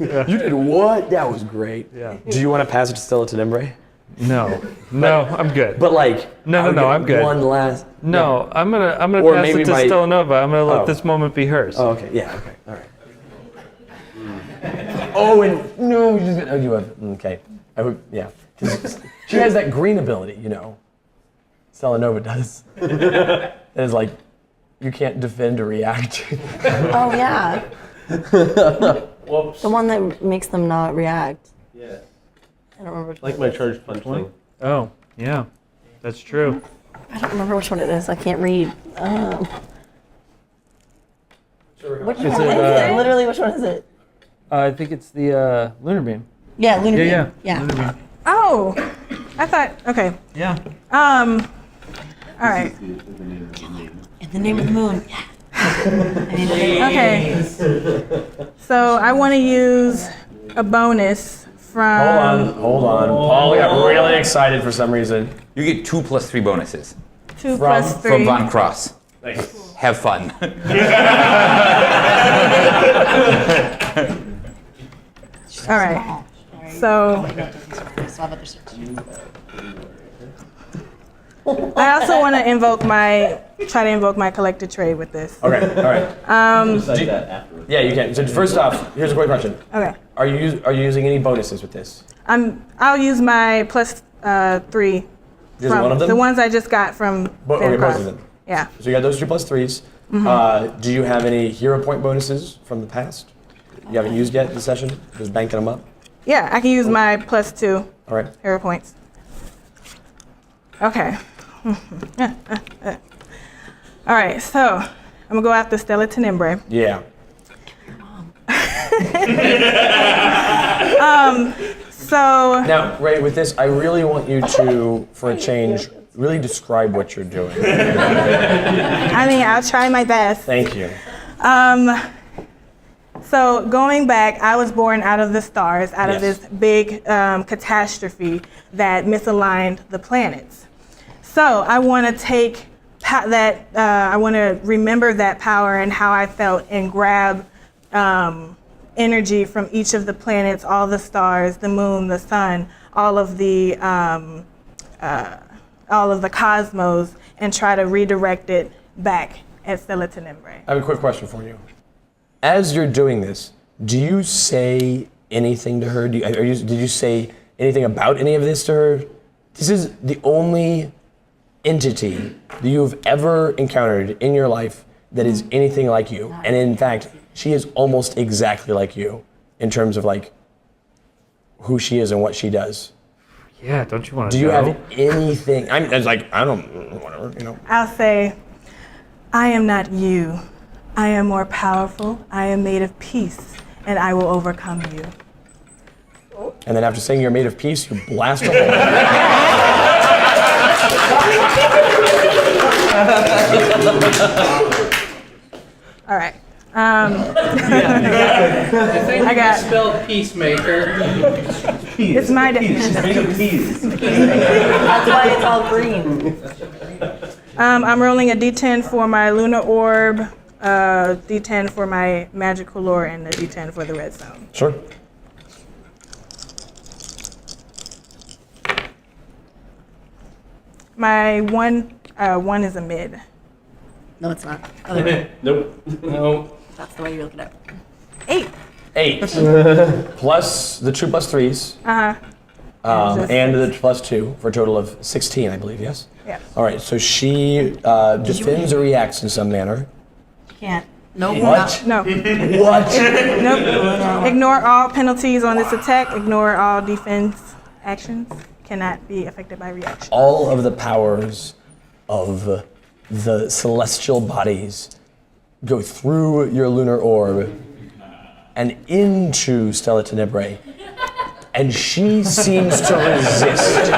You did what? That was great.
Yeah.
Do you want to pass it to Stella Tenebrae?
No, I'm good.
But like,
no, I'm good.
One last.
No, I'm gonna
Or
pass
maybe
it to
my-
Stella Nova. I'm gonna let this moment be hers.
Oh, okay. Yeah. Okay. All right. Oh, and no, you just. Oh, you have. Okay. I would. Yeah. 'Cause she has that green ability, you know. Stella Nova does. It's like, you can't defend or react.
Oh, yeah.
Whoops.
The one that makes them not react.
Yeah.
I don't remember which
Like
one.
my charged punch thing.
Oh, yeah, that's true.
I don't remember which one it is. I can't read. Which one is it? Literally, which one is it?
I think it's the Lunar Beam.
Yeah, Lunar Beam.
Yeah.
Yeah.
Lunar Beam.
Oh, I thought, okay.
Yeah.
All right.
In the name of the moon.
Okay. So I want to use a bonus from.
Hold on. Paul got really excited for some reason.
You get 2 + 3 bonuses.
2 plus 3.
From Von Cross.
Nice.
Have fun.
All right. So I also want to try to invoke my collected trade with this.
Okay. All right. Yeah, you can. So first off, here's a quick question.
Okay.
Are you using any bonuses with this?
I'll use my plus 3.
Just
from
one of them?
the ones I just got from
Okay,
Van
both
Cross.
of them.
Yeah.
So you got those 2 + 3s. Do you have any hero point bonuses from the past? You haven't used yet this session? Just banking them up?
Yeah, I can use my plus 2
All right.
hero points. Okay. All right, so I'm gonna go after Stella Tenebrae.
Yeah.
So
Now, Ray, with this, I really want you to, for a change, really describe what you're doing.
I mean, I'll try my best.
Thank you.
So going back, I was born out of the stars, out of
Yes.
this big catastrophe that misaligned the planets. So I want to take I want to remember that power and how I felt and grab energy from each of the planets, all the stars, the moon, the sun, all of the cosmos, and try to redirect it back at Stella Tenebrae.
I have a quick question for you. As you're doing this, do you say anything to her? Did you say anything about any of this to her? This is the only entity that you've ever encountered in your life that is anything like you. And in fact, she is almost exactly like you in terms of like who she is and what she does.
Yeah, don't you want to
Do you
know?
have anything? It's like, I don't, whatever, you know.
I'll say, I am not you. I am more powerful. I am made of peace, and I will overcome you.
And then after saying you're made of peace, you blast a hole.
All right.
I think
I got-
you spelled peacemaker.
It's my
That's why it's all green.
I'm rolling a D10 for my lunar orb, D10 for my magical lore, and a D10 for the red zone.
Sure.
My one is a mid.
No, it's not.
Nope. No.
That's the way you look at it.
8.
8. Plus the 2 plus 3s. And the plus 2 for a total of 16, I believe, yes?
Yes.
All right, so she defends or reacts in some manner.
Can't. Nope.
What?
No.
What?
Nope. Ignore all penalties on this attack. Ignore all defense actions. Cannot be affected by reaction.
All of the powers of the celestial bodies go through your lunar orb and into Stella Tenebrae, and she seems to resist.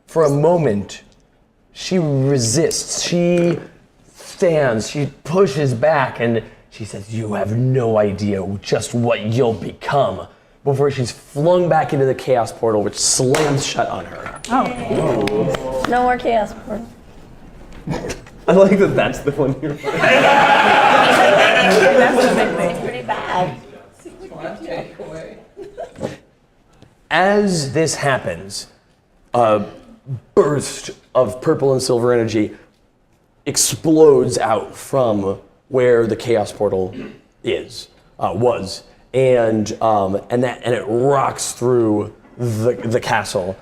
For a moment, she resists. She stands, she pushes back, and she says, "You have no idea just what you'll become," before she's flung back into the chaos portal, which slams shut on her.
Oh.
No more chaos portal.
I like that that's the one you're
It's pretty bad.
As this happens, a burst of purple and silver energy explodes out from where the chaos portal was, and it rocks through the castle,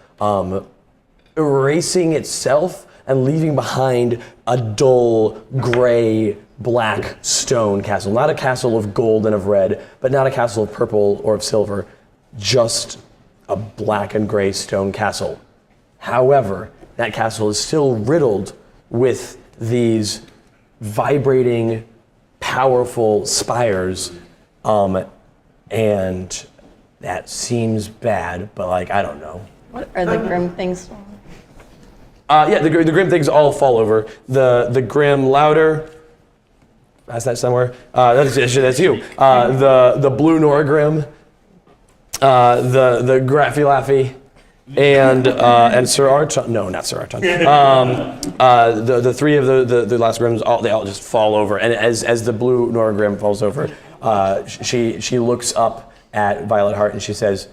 erasing itself and leaving behind a dull gray black stone castle. Not a castle of gold and of red, but not a castle of purple or of silver, just a black and gray stone castle. However, that castle is still riddled with these vibrating, powerful spires, and that seems bad, but like, I don't know.
What are the grim things?
Yeah, the grim things all fall over. The grim louder. That's that somewhere. That's you. The blue Norgrim. The Graffy Laffy. And Sir Archon. No, not Sir Archon. The three of the last Grims, they all just fall over. And as the blue Norgrim falls over, she looks up at Violet Heart and she says,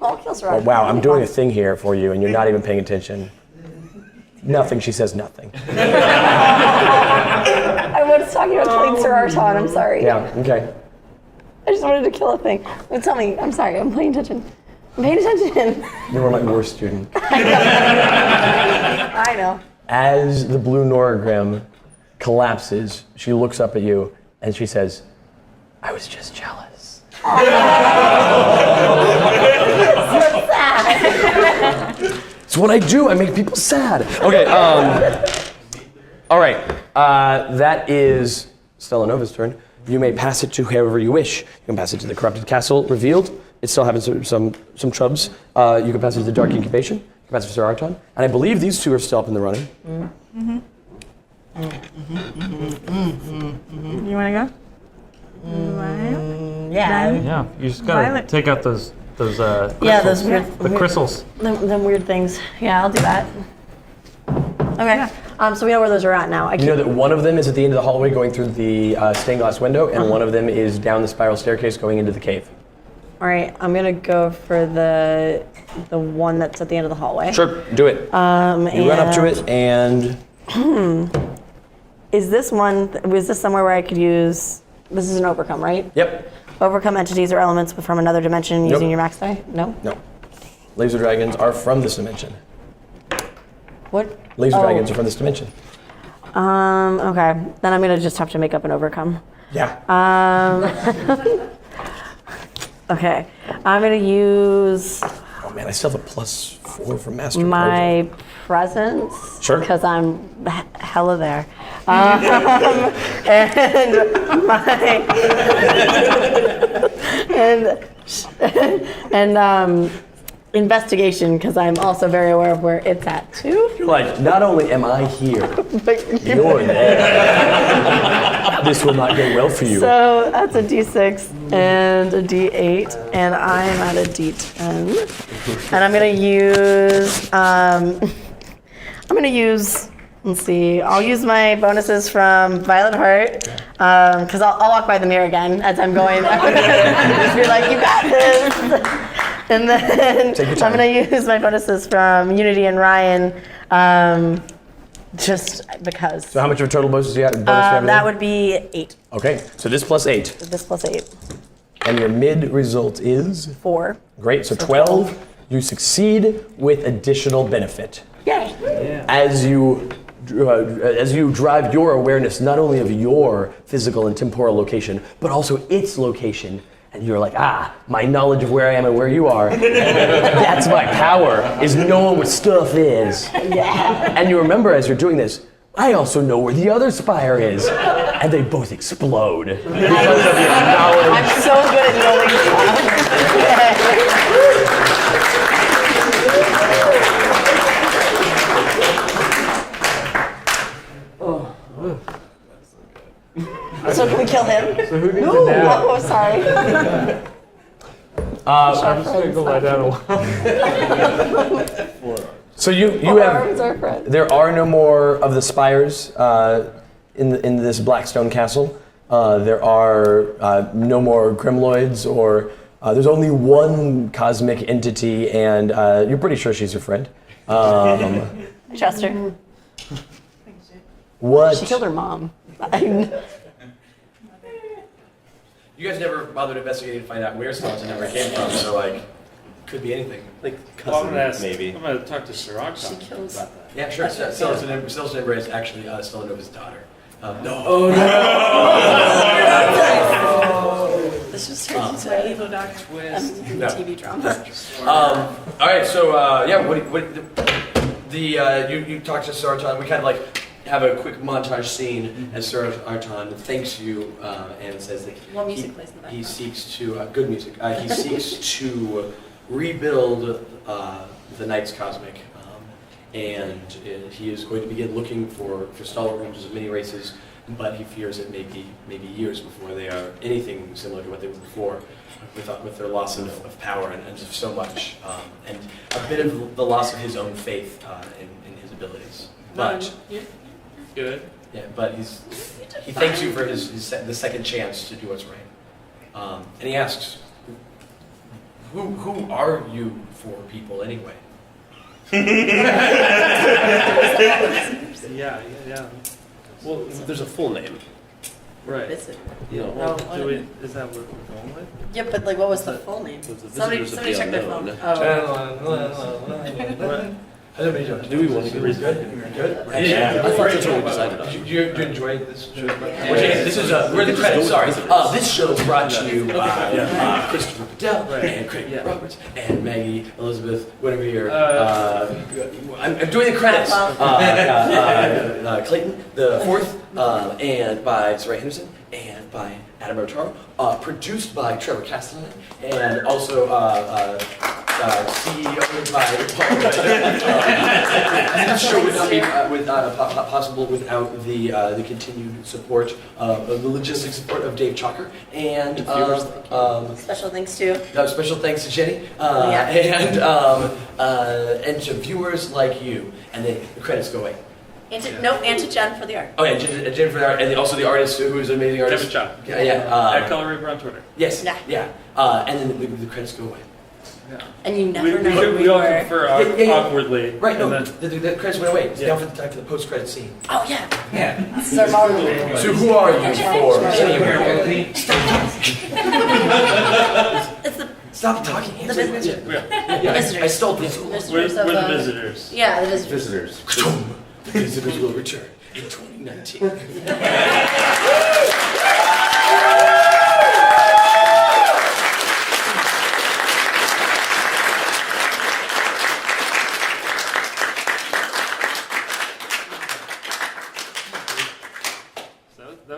I'll kill Sir
"Oh,
Archon.
wow, I'm doing a thing here for you, and you're not even paying attention." Nothing. She says nothing.
I was talking about killing Sir Archon. I'm sorry.
Yeah. Okay.
I just wanted to kill a thing. Well, tell me. I'm sorry. I'm paying attention. I'm paying attention.
You were my worst student.
I know.
As the blue Norgrim collapses, she looks up at you And she says, I was just jealous.
So sad.
It's what I do. I make people sad. Okay. All right. That is Stella Nova's turn. You may pass it to whoever you wish. You can pass it to the Corrupted Castle Revealed. It still has some trubs. You can pass it to the Dark Incubation. You can pass it to Sir Arton. And I believe these two are still up in the running.
You want to go?
Yeah.
Yeah, you just gotta
Violet.
take out those crystals.
Yeah, those weird,
The crystals.
them weird things. Yeah, I'll do that. Okay. So we know where those are at now.
You know that one of them is at the end of the hallway going through the stained glass window, and one of them is down the spiral staircase going into the cave.
All right, I'm gonna go for the one that's at the end of the hallway.
Sure, do it. You run up to it, and
is this somewhere where I could use? This is an overcome, right?
Yep.
Overcome entities or elements from another dimension
Nope.
using your max die? No.
No. Laser dragons are from this dimension.
What?
Laser dragons are from this dimension.
Okay. Then I'm gonna just have to make up an overcome.
Yeah.
Okay. I'm gonna use
Oh man, I still have a +4 from Master
my presence.
Sure.
Because I'm hella there. And my and investigation, because I'm also very aware of where it's at too.
You're like, not only am I here,
But
you're there. This will not go well for you.
So that's a D6 and a D8, and I'm at a D10. And I'm gonna use, let's see, I'll use my bonuses from Violet Heart, because I'll walk by the mirror again as I'm going. Just be like, you got this. And then I'm gonna use my bonuses from Unity and Ryan, just because.
So how much of a total bonus do you have?
That would be 8.
Okay, so this +8.
This plus 8.
And your mid result is?
4.
Great, so 12. You succeed with additional benefit.
Yay.
As you drive your awareness not only of your physical and temporal location, but also its location. And you're like, my knowledge of where I am and where you are, that's my power, is knowing what stuff is.
Yeah.
And you remember as you're doing this, I also know where the other spire is. And they both explode. Because of your knowledge.
I'm so good at knowing stuff. So can we kill him?
So who needs
No.
a nap?
Oh, sorry.
I'm just gonna go lie down a while.
So you have. There are no more of the spires in this Blackstone castle. There are no more Grimloids, or there's only one cosmic entity, and you're pretty sure she's your friend.
Chester.
What?
She killed her mom.
You guys never bothered investigating to find out where Stella Nova came from, so like, could be anything.
Like
Well, I'm
cousin,
gonna ask,
maybe.
I'm gonna talk to Sir Arton about that.
Yeah, sure. Stella Nova is actually Stella Nova's daughter. No.
Oh no!
This just turns into an evil dark twist.
No.
TV drama.
All right, so yeah, you talk to Sir Arton. We kind of like have a quick montage scene as Sir Arton thanks you and says that
What music plays in the
he
background?
seeks to good music. He seeks to rebuild the Knights Cosmic, and he is going to begin looking for stalwart rangers of many races. But he fears it may be years before they are anything similar to what they were before, with their loss of power and just so much, and a bit of the loss of his own faith in his abilities. But
Good.
yeah, but he thanks you for the second chance to do what's right, and he asks, who are you for people anyway?
Yeah.
Well, there's a full name.
Right.
Is it?
You know,
No,
Is that what we're going with?
Yeah, but like, what was the full name?
the
Somebody
visitors of
somebody
the
check their
unknown.
phone. Oh.
How's everybody doing? Do we want to go? Good? Good?
Yeah. I thought that's what we decided on.
Did you enjoy this show? This is, where are the credits? Sorry. This show is brought to you by Christopher Bedell and Craig Roberts and Maggie, Elizabeth, whatever here. I'm doing the credits. Clayton, the fourth, and by Sarai Henderson, and by Adam Rotaro, produced by Trevor Castellan, and also CEO by Paul. This show would not be possible without the continued support, the logistic support of Dave Chalker, and
Special thanks to
special thanks to Jenny, and to viewers like you. And then the credits go away.
and to Jen for the art.
Oh yeah, Jen for the art, and also the artist who is an amazing artist.
Kevin Chop.
Yeah.
Color Reaper on Twitter.
Yes.
Yeah.
Yeah. And then the credits go away.
And you never know who
we all confer awkwardly.
Right, no, the credits went away. It's down for the post-credit scene.
Oh, yeah.
Yeah.
This is our model.
So who are you for? Stop talking.
The visitors.
Yeah. I stole this.
We're the visitors.
Yeah, the visitors.
The visitors will return in 2019.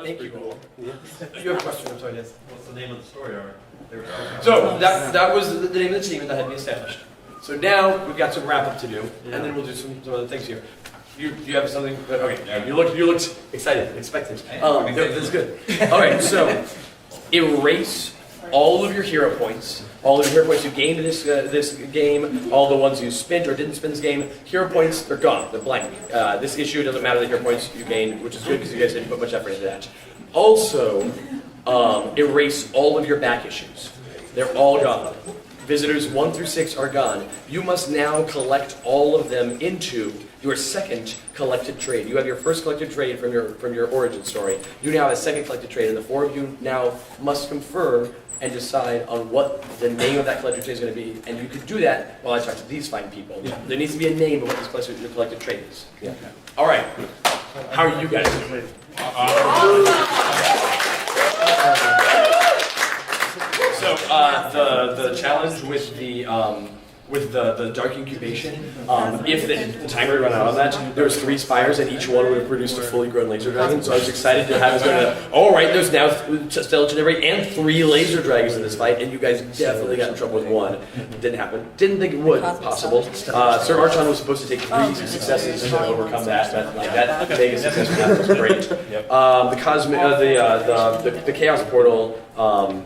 Thank you.
Cool. Yeah. You have a question? I'm sorry, yes.
What's the name of the story arc?
So that was the name of the team that had to be established. So now we've got some wrap up to do, and then we'll do some other things here. You have something? Okay. Yeah. You looked excited, expectant. No, this is good. All right. So erase all of your hero points. All of your hero points you gained in this game, all the ones you spent or didn't spend this game, hero points, they're gone, they're blank. This issue doesn't matter the hero points you gained, which is good because you guys didn't put much effort into that. Also, erase all of your back issues. They're all gone. Visitors 1 through 6 are gone. You must now collect all of them into your second collected trade. You have your first collected trade from your origin story. You now have a second collected trade, and the four of you now must confer and decide on what the name of that collected trade is going to be. And you can do that while I talk to these fine people. Yeah. There needs to be a name of what this collected trade is. Yeah. All right. How are you guys doing? So the challenge with the Dark Incubation, if the timer ran out on that, there was 3 spires and each one would have produced a fully grown laser dragon. So I was excited to have there's now Stella Nova and 3 laser dragons in this fight, and you guys definitely got in trouble with 1. Didn't happen. Didn't think it would. Possible. Sir Archon was supposed to take 3 successes to overcome that. That mega success was great. The Chaos Portal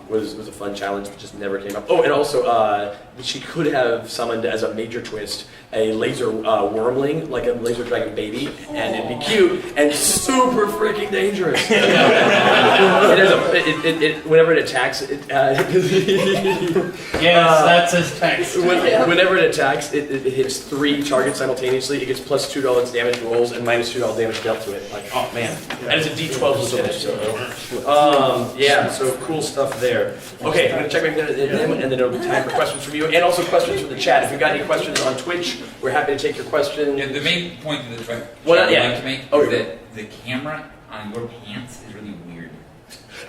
was a fun challenge that just never came up. Oh, and also she could have summoned as a major twist a laser wormling, like a laser dragon baby, and it'd be cute and super freaking dangerous. Whenever it attacks,
that's his text.
Whenever it attacks, it hits 3 targets simultaneously. It gets plus $2 damage rolls and minus $2 damage dealt to it. Like, oh man, and it's a D12 with damage. So cool stuff there. Okay, I'm gonna check my minute and then it'll be time for questions from you and also questions from the chat. If you've got any questions on Twitch, we're happy to take your question.
Yeah, the main point of the chat I
Well,
would like to make is that the camera on your pants is really weird.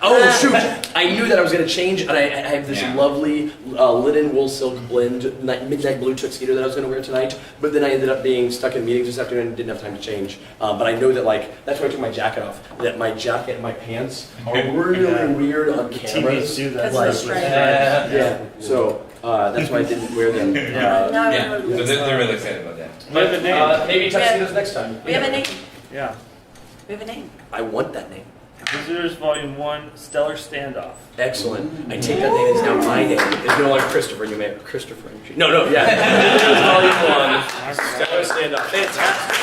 Oh shoot! I knew that I was going to change, and I have this lovely linen wool silk blend midnight blue tuxedo that I was going to wear tonight. But then I ended up being stuck in meetings this afternoon and didn't have time to change. But I know that that's why I took my jacket off. That my jacket and my pants are really weird on cameras.
TVs do that.
So that's why I didn't wear them.
So they're really excited about that.
But maybe tuxedos next time.
We have a name.
Yeah.
We have a name.
I want that name.
Visitors Volume 1, Stellar Standoff.
Excellent. I take that name. It's now my name. It's no longer Christopher. You may have Christopher. No, yeah. Visitors Volume 1, Stellar Standoff. Fantastic.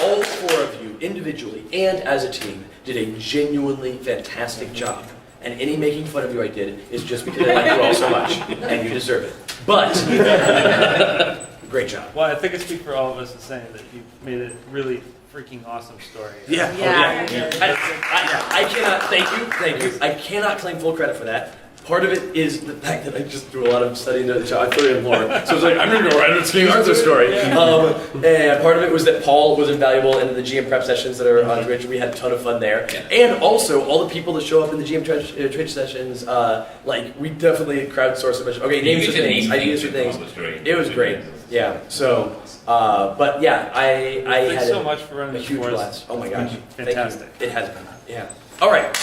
All 4 of you, individually and as a team, did a genuinely fantastic job. And any making fun of you I did is just because I like you all so much, and you deserve it. But, great job.
Well, I think I speak for all of us in saying that you made it really
freaking awesome story.
Yeah. I cannot. Thank you. I cannot claim full credit for that. Part of it is the fact that I just do a lot of studying the child. I put it in lore, so it's like I'm gonna go write a King Arthur story. And part of it was that Paul was invaluable in the GM prep sessions that are on Twitch. We had a ton of fun there, and also all the people that show up in the GM Twitch sessions. We definitely crowdsourced a bunch. Okay, names for things, ideas for things. It was great. Yeah. So, but yeah, I
Thanks
had
so much for running
a
this
huge
for us.
blast. Oh my gosh,
Fantastic.
Thank you. It has been. Yeah. All right.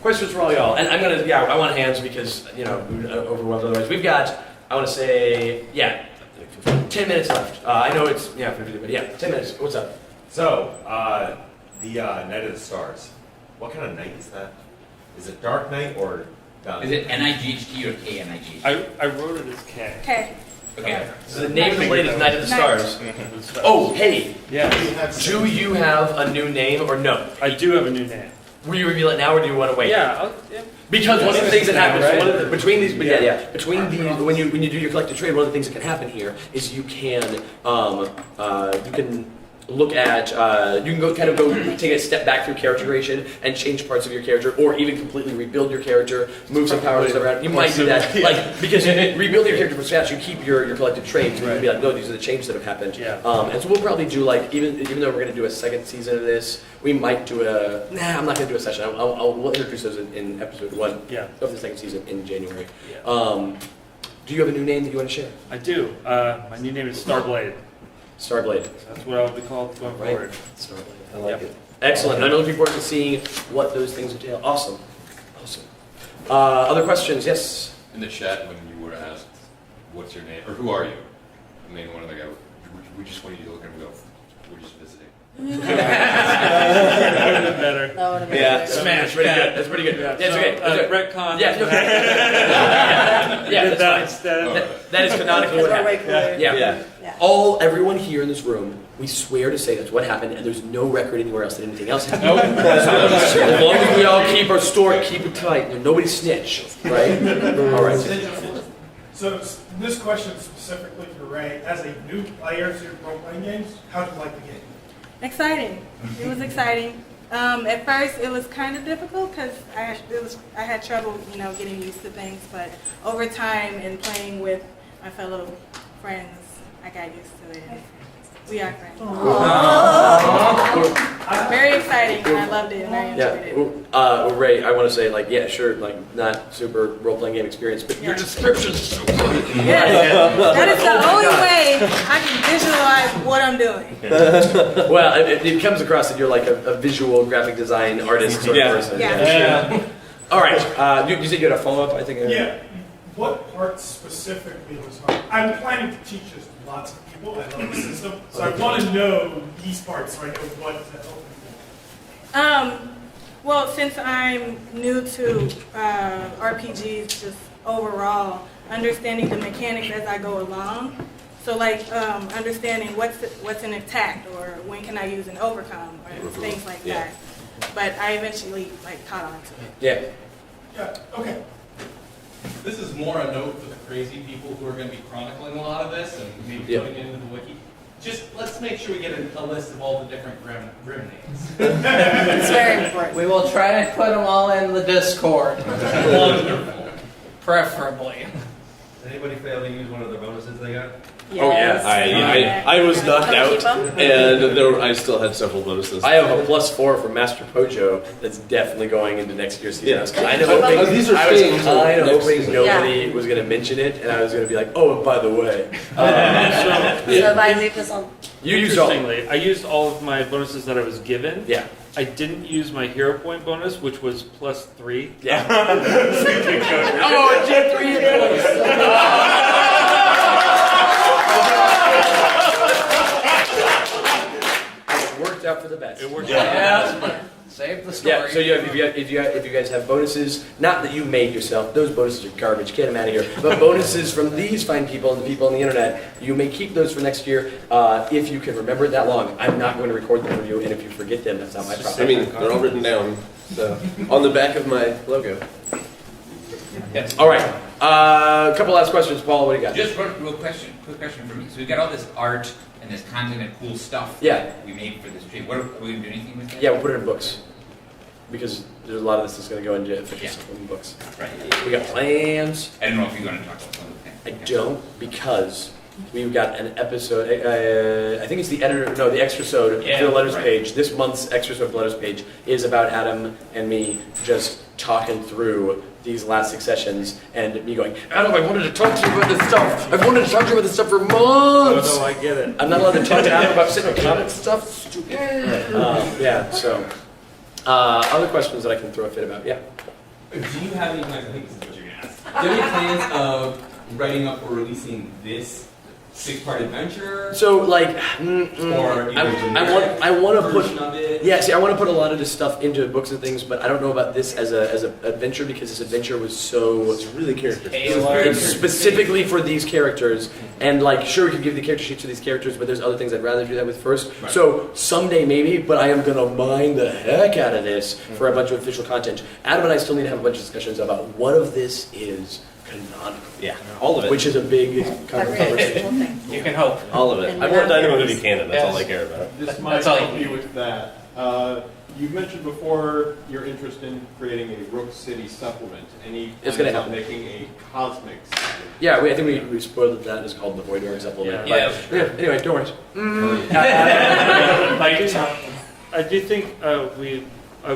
Questions for all y'all, and I'm gonna, I want hands because, we're overwhelmed otherwise. We've got, I want to say, 10 minutes left. I know it's, 50, but 10 minutes. What's up?
So, the Night of the Stars. What kind of night is that? Is it Dark Night or...
Is it N-I-G-H-T or K-N-I-G-H-T?
I wrote it as K.
Okay.
Okay.
So the name of the blade is Night of the Stars. Oh, hey.
Yeah.
Do you have a new name or no?
I do have a new name.
Will you reveal it now or do you want to wait?
Yeah.
Because one of the things that happens
Right?
between these, when you do your collective trade, one of the things that can happen here is you can look at you can go take a step back through character creation and change parts of your character, or even completely rebuild your character, move some powers around. You might do that, because rebuilding your character from scratch, you keep your collective traits. You can be like, no, these are the changes that have happened.
Yeah.
And so we'll probably do even though we're going to do a second season of this, we might do I'm not going to do a session. We'll introduce those in episode 1 of the second season in January.
Yeah.
Do you have a new name that you want to share?
I do. My new name is Starblight.
Starblight.
That's what I'll be called going forward.
Starblight. I like it. Excellent. I'm looking forward to seeing what those things entail. Awesome. Other questions? Yes?
In the chat, when you were asked, what's your name, or who are you? I mean, one of the guys, we just want you to look at him and go, we're just visiting.
That would have been better.
That would have been
Yeah, smash. Pretty good. That's pretty good. Yeah, it's okay.
Retcon.
Yeah,
Did
that's
that
fine.
instead.
That is canonically what
Because we're way
happened.
cooler.
Yeah. Everyone here in this room, we swear to say that's what happened, and there's no record anywhere else that anything else happened. As long as we all keep our story, keep it tight, and nobody snitch, right? All right.
So this question specifically for Ray, as a new player to role-playing games, how do you like the game?
Exciting. It was exciting. At first, it was kind of difficult because I had trouble, getting used to things. But over time, and playing with my fellow friends, I got used to it. We are friends. Very exciting, and I loved it, and I enjoyed it.
Ray, I want to say, not super role-playing game experience, but your description's so good.
Yes, that is the only way I can visualize what I'm doing.
Well, it comes across that you're like a visual graphic design artist sort of person.
Yeah.
All right. You said you had a follow-up, I think.
Yeah. What part specifically was hard? I'm planning to teach this to lots of people. I love the system. So I want to know these parts so I know what to help people.
Well, since I'm new to RPGs just overall, understanding the mechanics as I go along. So understanding what's an attack, or when can I use an overcome, or things like that. But I eventually caught on to it.
Yeah, okay.
This is more a note for the crazy people who are going to be chronicling a lot of this and maybe putting it into the wiki. Just let's make sure we get a list of all the different grim names.
It's very important.
We will try and put them all in the Discord.
Wonderful.
Preferably.
Did anybody fail to use one of the bonuses they got?
Yes.
Oh yeah, I was knocked out, and I still had several bonuses.
I have a +4 for Master Pojo that's definitely going into next year's season.
Yeah.
I was kind of hoping,
These are staying until next
hoping
season.
nobody was going to mention it, and I was going to be like, oh, and by the way.
So if I leave this on.
You used all.
Interestingly, I used all of my bonuses that I was given.
Yeah.
I didn't use my hero point bonus, which was +3.
Yeah. Oh, it did 3 points. It worked out for the best.
It worked out.
Save the story.
Yeah, so if you guys have bonuses, not that you made yourself, those bonuses are garbage, get them out of here, but bonuses from these fine people and the people on the internet, you may keep those for next year if you can remember it that long. I'm not going to record them for you, and if you forget them, that's not my problem.
I mean, they're all written down on the back of my logo.
Yes. All right. A couple last questions, Paul. What do you got?
Just quick question for me. So we've got all this art and there's content and cool stuff
Yeah.
that we made for this trade. What are we going to do anything with that?
Yeah, we'll put it in books. Because there's a lot of this that's going to go into official supplement books.
Right.
We got plans.
I don't know if you're going to talk about some of the
I
things.
don't, because we've got an episode, I think it's the extra-sode for the letters page. This month's extra-sode for the letters page is about Adam and me just talking through these last 6 sessions, and me going, Adam, I wanted to talk to you about this stuff. I've wanted to talk to you about this stuff for months.
Oh, no, I get it.
I'm not allowed to talk to Adam about Sentinel comic stuff. Stupid. Yeah, so. Other questions that I can throw a fit about, yeah.
Do you have any plans, I think this is what you're going to ask, do you have any plans of writing up or releasing this 6-part adventure?
So like,
or
I want to
version
put,
of it?
yeah. See, I want to put a lot of this stuff into books and things, but I don't know about this as a adventure because this adventure was so. It's really character. It's specifically for these characters, and like, sure, we could give the character sheets to these characters, but there's other things I'd rather do that with first.
Right.
So someday maybe, but I am gonna mine the heck out of this for a bunch of official content. Adam and I still need to have a bunch of discussions about what of this is canonical.
Yeah, all of it.
Which is a big kind of conversation.
You can hope.
All of it. I want Dynamo to be canon. That's all I care about.
This might help you with that. You mentioned before your interest in creating a Rook City supplement. Any
It's gonna
plans on
happen.
making a cosmic supplement?
Yeah, I think we spoiled that. It's called the Void Org supplement.
Yeah.
But, yeah. Anyway, don't worry.
I do think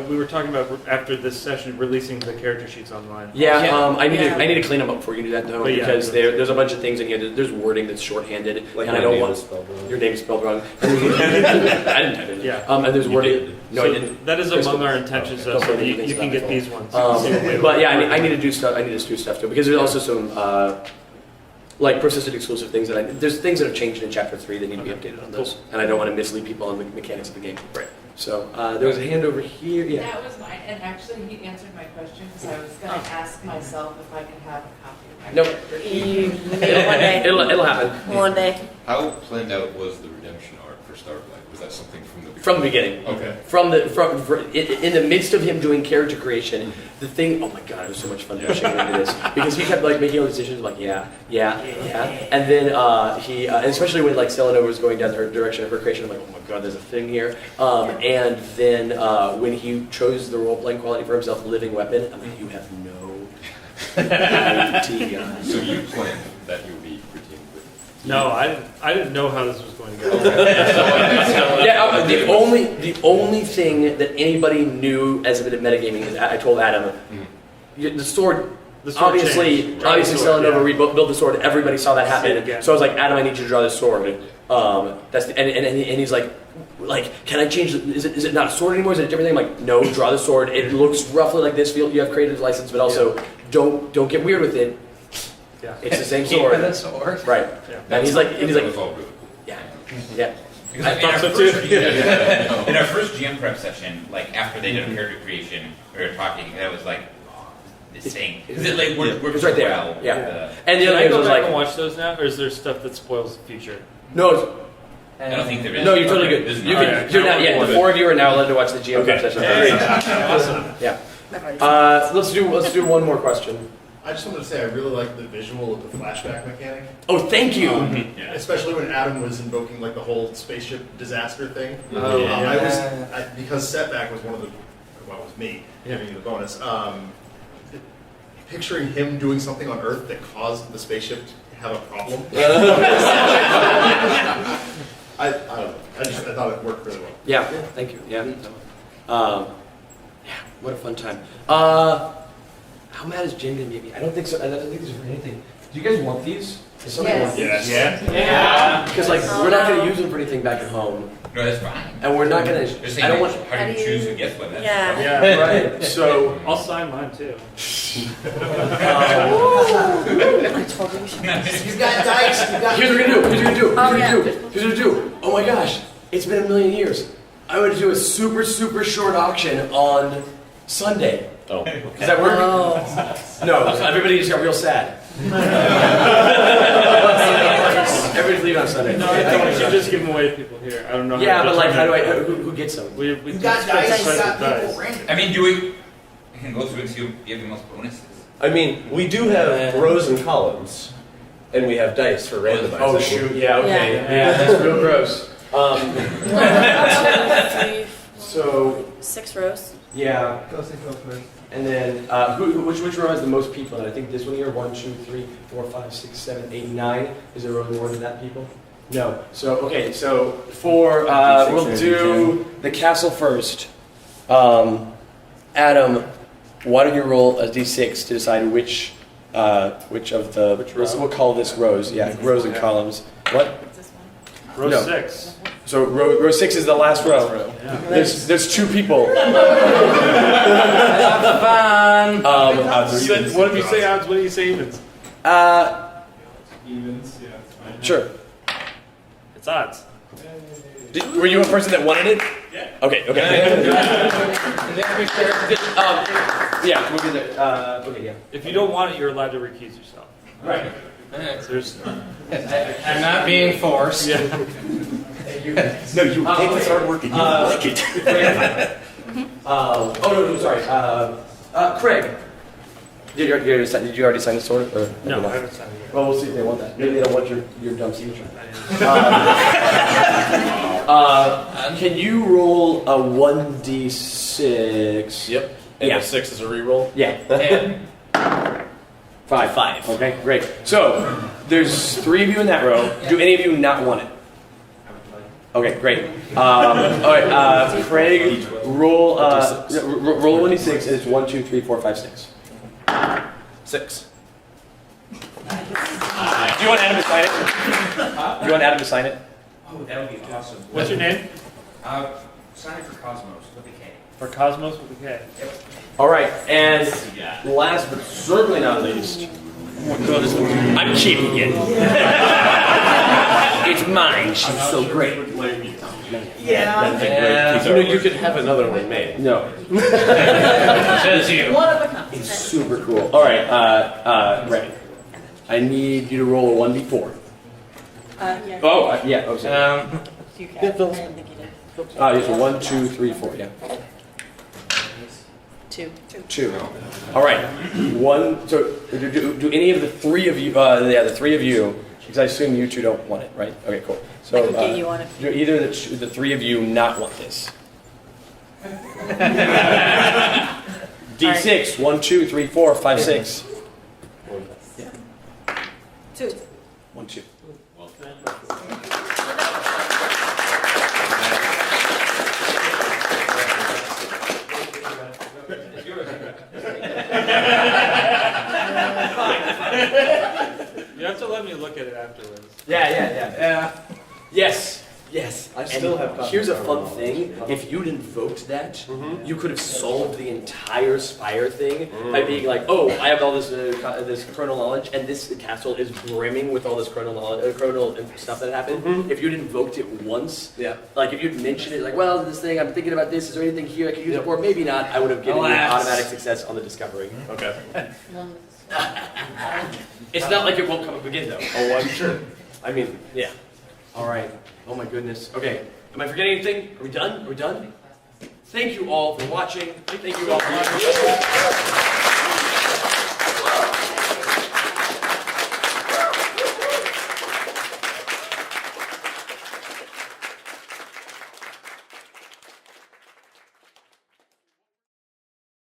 we were talking about after this session releasing the character sheets online.
Yeah, I need to clean them up before you do that though,
But yeah,
because there's a bunch of things in here. There's wording that's shorthanded,
Like
and I
my
don't
name
want
is spelled wrong.
your name spelled wrong. I didn't type it.
Yeah.
And there's
You
wording.
did.
No,
So
I didn't.
that is among our intentions, though, so that you can get these ones.
But yeah, I need to do stuff. I need to do stuff too because there's also some like persistent exclusive things that there's things that have changed in Chapter 3 that need to be updated on those, and I don't want to mislead people on the mechanics of the game. Right. So there was a hand over here. Yeah.
That was mine, and actually he answered my question because I was going to ask myself if I could have a copy of my
Nope.
character.
It'll happen.
One day.
How planned out was the redemption arc for Starblight? Was that something from the beginning?
From the beginning.
Okay.
In the midst of him doing character creation, the thing. Oh my god, it was so much fun pushing him into this because he kept like making all the decisions like yeah, and then he and especially when like Stella Nova was going down her direction of her creation, I'm like, oh my god, there's a thing here. And then when he chose the role playing quality for himself, living weapon, I'm like, you have no idea.
So you planned that you would be redeemed with.
No, I didn't know how this was going to go.
Yeah, the only thing that anybody knew as a bit of metagaming is I told Adam, the sword. Obviously,
changed.
Stella Nova
Yeah.
rebuilt the sword. Everybody saw that happen.
Yeah.
So I was like, Adam, I need you to draw this sword. And he's like, can I change? Is it not a sword anymore? Is it a different thing? I'm like, no, draw the sword. It looks roughly like this. You have creative license, but also don't get weird with it.
Yeah.
It's the same sword.
Yeah, that's sword.
Right.
Yeah.
And he's like,
It's all good.
yeah.
Because
I thought so too.
in our first GM prep session, like after they did a character creation, we were talking, and I was like, this thing. Because it like works
It's right there.
well.
Yeah. And the
Can
other
I
thing
go
was
back
like,
and watch those now, or is there stuff that spoils the future?
no.
I don't think there is.
No, you're totally good.
There's
You
not.
can, you're not yet. The 4 of you are now allowed to watch the GM prep session.
Awesome.
Yeah. Let's do one more question.
I just wanted to say I really like the visual of the flashback mechanic.
Oh, thank you.
Especially when Adam was invoking like the whole spaceship disaster thing.
Oh,
Because setback was one of the, well, it was me giving you the bonus. Picturing him doing something on Earth that caused the spaceship to have a problem. I don't know. I thought it worked really well.
Yeah. Thank you. Yeah. Yeah. What a fun time. How mad is Jim gonna be? I don't think so. I don't think these are for anything. Do you guys want these? Does somebody want these?
Yeah.
Because like we're not gonna use them for anything back at home,
No, that's fine.
and we're not gonna.
Just saying,
I don't want.
how do you choose who gets one? That's
Yeah.
Yeah.
Right. So
I'll sign mine too.
I told you.
You got dice. You got.
here's what we're gonna do. Here's what we're gonna do.
Oh, yeah.
Here's what we're gonna do. Oh my gosh, it's been a million years. I would do a super short auction on Sunday.
Oh.
Does that work? No, everybody just got real sad. Everybody's leaving on Sunday.
No, I think we should just give them away to people here. I don't know.
Yeah, but like, how do I?
determine-
Who gets them?
We
You
just
got dice. You
specify
got
the
people
dice.
random.
I mean, do we can go through and see who gave the most bonuses?
I mean, we do have rows and columns.
And we have dice for randomizing. Oh shoot! Yeah. Okay.
Yeah.
Yeah, that's real gross.
1, 2, 3, 4,
So
6 rows.
yeah.
Go first.
And then which row has the most people in it? I think this one here. 1, 2, 3, 4, 5, 6, 7, 8, 9. Is there really more than that people? No. So okay. So for we'll do the castle first. Adam, why don't you roll a d6 to decide which of the we'll call this rows. Yeah, rows and columns. What?
Row
No.
6.
So row 6 is the last row.
Yeah.
There's 2 people.
Fun.
What did you say odds? What do you say evens?
Evens, yeah, it's fine.
Sure.
It's odds.
Were you a person that wanted it?
Yeah.
Okay. Yeah, we'll get there. Okay, yeah.
If you don't want it, you're allowed to recuse yourself.
Right.
There's.
I'm not being forced.
Yeah.
No, you take this hard work and you like it. No, sorry. Craig. Did you already sign this order? Or
No, I haven't signed it yet.
Well, we'll see if they want that. Maybe they don't want your dumb signature. Can you roll a 1d6?
Yep. And the 6 is a reroll?
Yeah. 5. Okay, great. So, there's 3 of you in that row. Do any of you not want it? Okay, great. All right, Craig, roll roll 1d6, and it's 1, 2, 3, 4, 5, 6.
6.
Do you want Adam to sign it? Do you want Adam to sign it?
Oh, that would be awesome.
What's your name?
Sign for Cosmos with a K.
For Cosmos with a K.
Yep.
All right, and last but certainly not least, I'm keeping it. It's mine. She's so great.
Yeah. You could have another one made.
No.
Says you.
One of a kind.
It's super cool. All right, Ray. I need you to roll a 1d4.
Yeah.
Oh, yeah. Oh, sorry.
You can. I didn't think you did.
Yes, 1, 2, 3, 4. Yeah.
2.
2. All right. 1. So, do any of the 3 of you? The 3 of you. Because I assume you 2 don't want it, right? Okay, cool. So,
I can get you on it.
do either the 3 of you not want this? D6. 1, 2, 3, 4, 5, 6.
2.
1, 2.
You have to let me look at it afterwards.
Yeah. Yes.
I still have copies.
Here's a fun thing. If you'd invoked that, you could have solved the entire Spire thing by being like, oh, I have all this this chronal knowledge, and this castle is brimming with all this chronal knowledge, chronal stuff that happened. If you'd invoked it once, like if you'd mentioned it, like, well, this thing, I'm thinking about this, is there anything here I could use it for? Maybe not. I would have given you an automatic success on the discovery.
Okay.
It's not like it won't come up again, though.
Oh, I'm sure. I mean, yeah.
All right. Oh my goodness. Okay. Am I forgetting anything? Are we done? Thank you all for watching. Thank you all for watching.